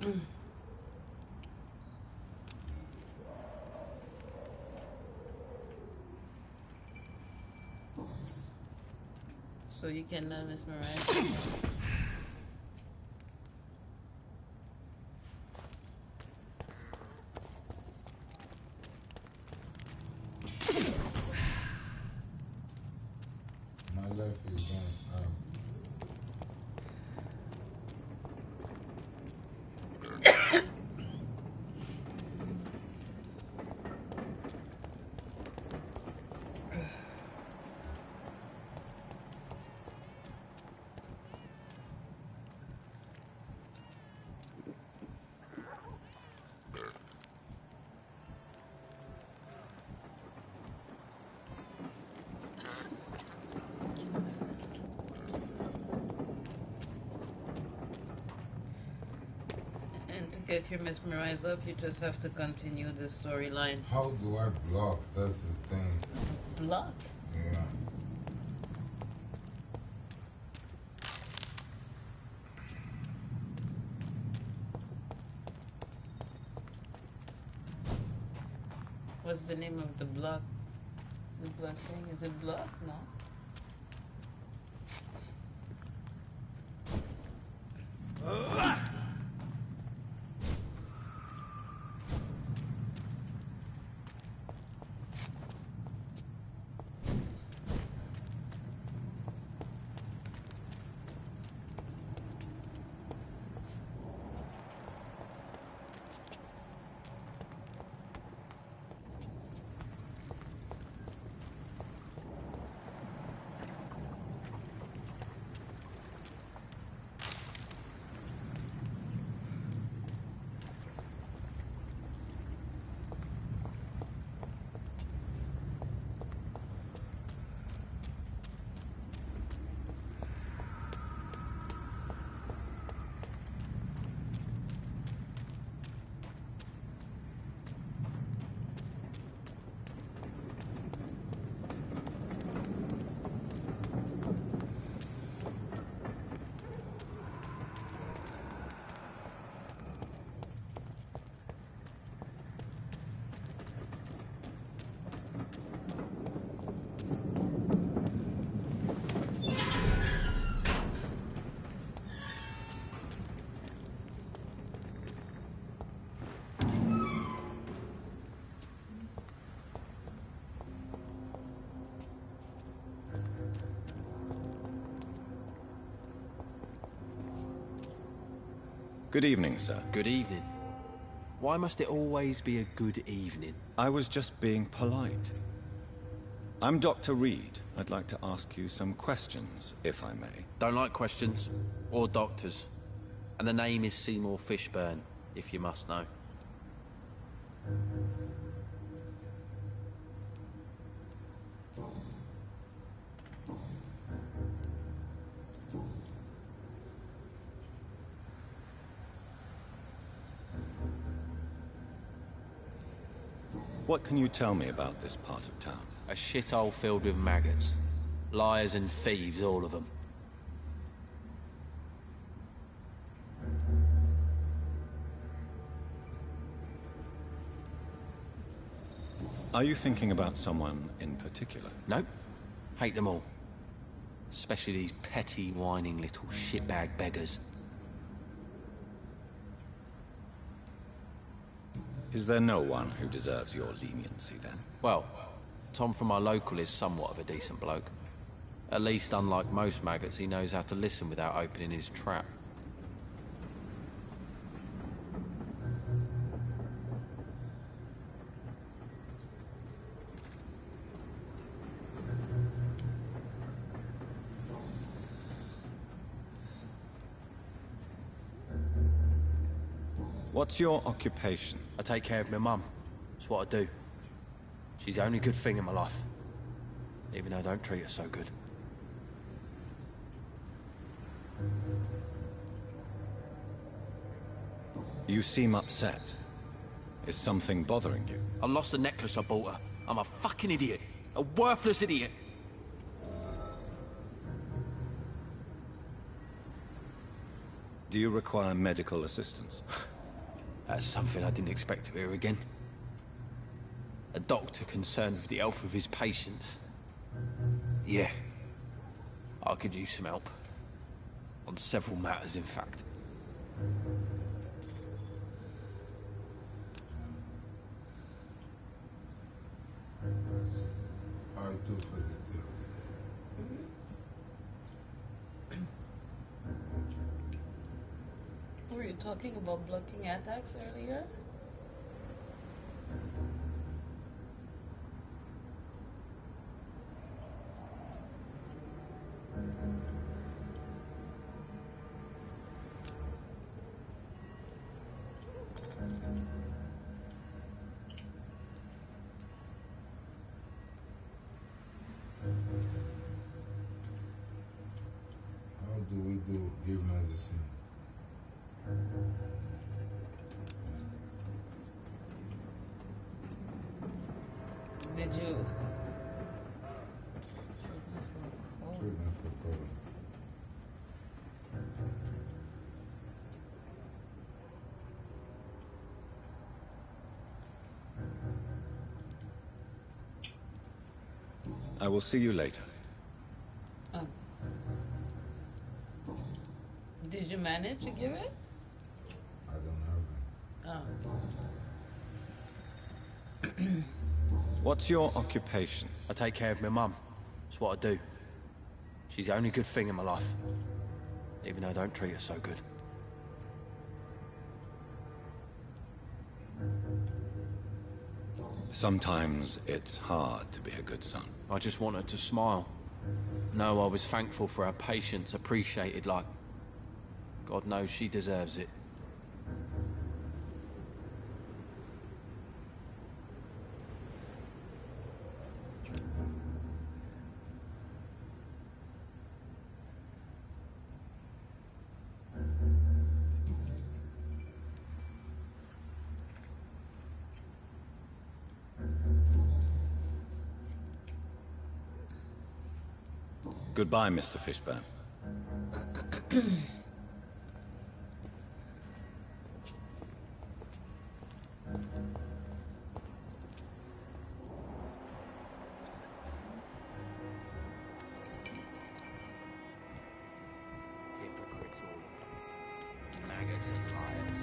1. So you can mesmerize. My life is going up. Get your mesmerize up, you just have to continue the storyline. How do I block? That's the thing. Block? Yeah. What's the name of the block? The block thing? Is it block? No. Good evening, sir. Good evening. Why must it always be a good evening? I was just being polite. I'm Dr. Reed. I'd like to ask you some questions, if I may. Don't like questions. Or doctors. And the name is Seymour Fishburne, if you must know. What can you tell me about this part of town? A shithole filled with maggots. Liars and thieves, all of them. Are you thinking about someone in particular? Nope. Hate them all. Especially these petty, whining little shitbag beggars. Is there no one who deserves your leniency, then? Well, Tom from our local is somewhat of a decent bloke. At least, unlike most maggots, he knows how to listen without opening his trap. What's your occupation? I take care of my mum. It's what I do. She's the only good thing in my life. Even though I don't treat her so good. You seem upset. Is something bothering you? I lost the necklace I bought her. I'm a fucking idiot. A worthless idiot. Do you require medical assistance? That's something I didn't expect to hear again. A doctor concerned with the health of his patients. Yeah. I could use some help. On several matters, in fact. Were you talking about blocking attacks earlier? How do we give medicine? Did you? Treatment for cold. I will see you later. Oh. Did you manage to give it? I don't have it. Oh. What's your occupation? I take care of my mum. It's what I do. She's the only good thing in my life. Even though I don't treat her so good. Sometimes it's hard to be a good son. I just want her to smile. No, I was thankful for her patience, appreciated like... God knows she deserves it. Goodbye, Mr. Fishburne. Hypocrites all of them. Maggots and liars.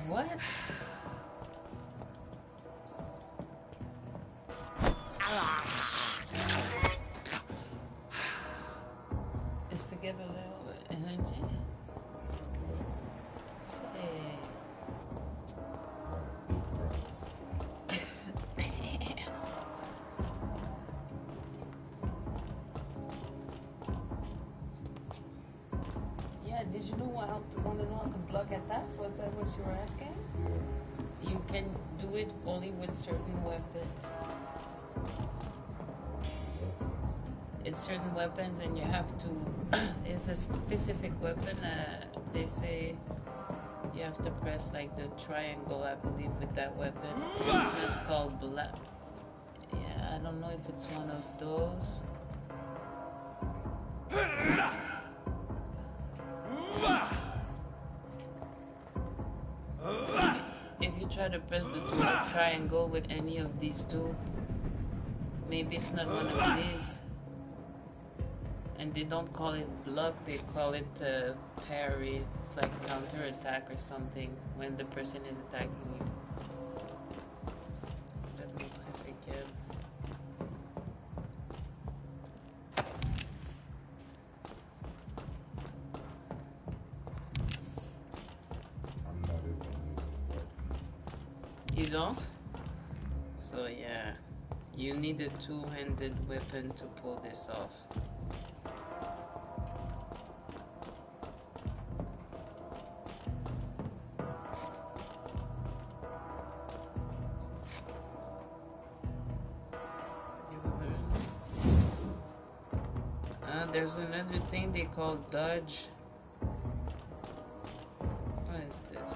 What? Just to get a little energy. Yeah, did you know what helped want to know how to block attacks? Was that what you were asking? You can do it only with certain weapons. It's certain weapons and you have to... it's a specific weapon. They say you have to press like the triangle, I believe, with that weapon. It's not called black. Yeah, I don't know if it's one of those. If you try to press the triangle with any of these two, maybe it's not one of these. And they don't call it block, they call it parry. It's like counter-attack or something when the person is attacking you. Je vais te montrer c'est quel. You don't? So yeah, you need a two-handed weapon to pull this off. There's another thing they call dodge. What is this?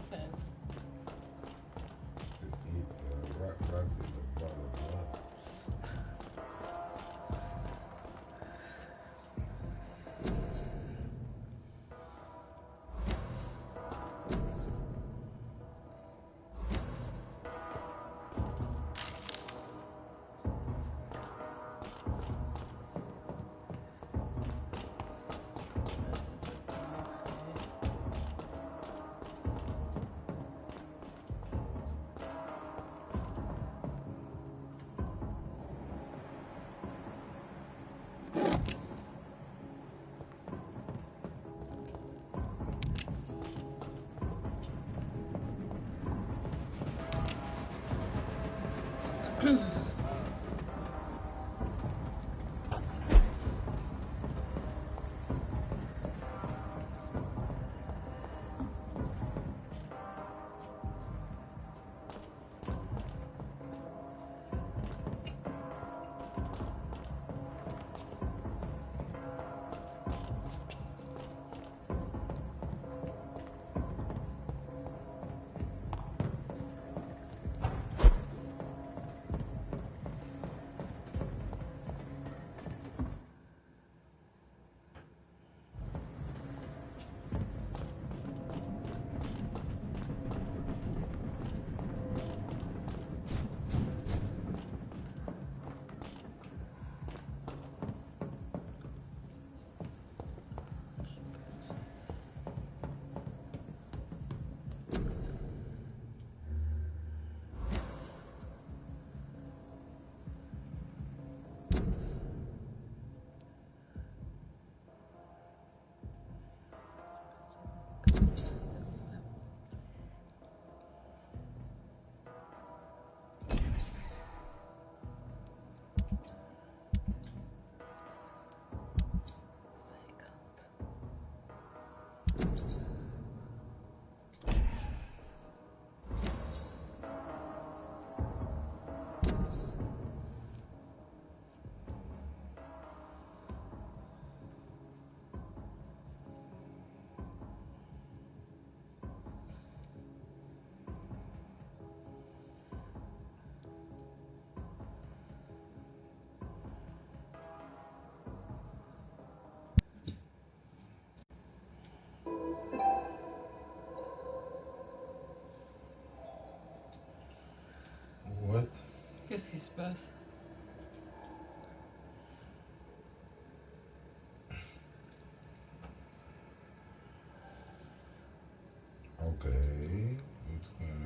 fait? To eat rat is a part of life. What? Qu'est-ce qui se passe? Okay, what's going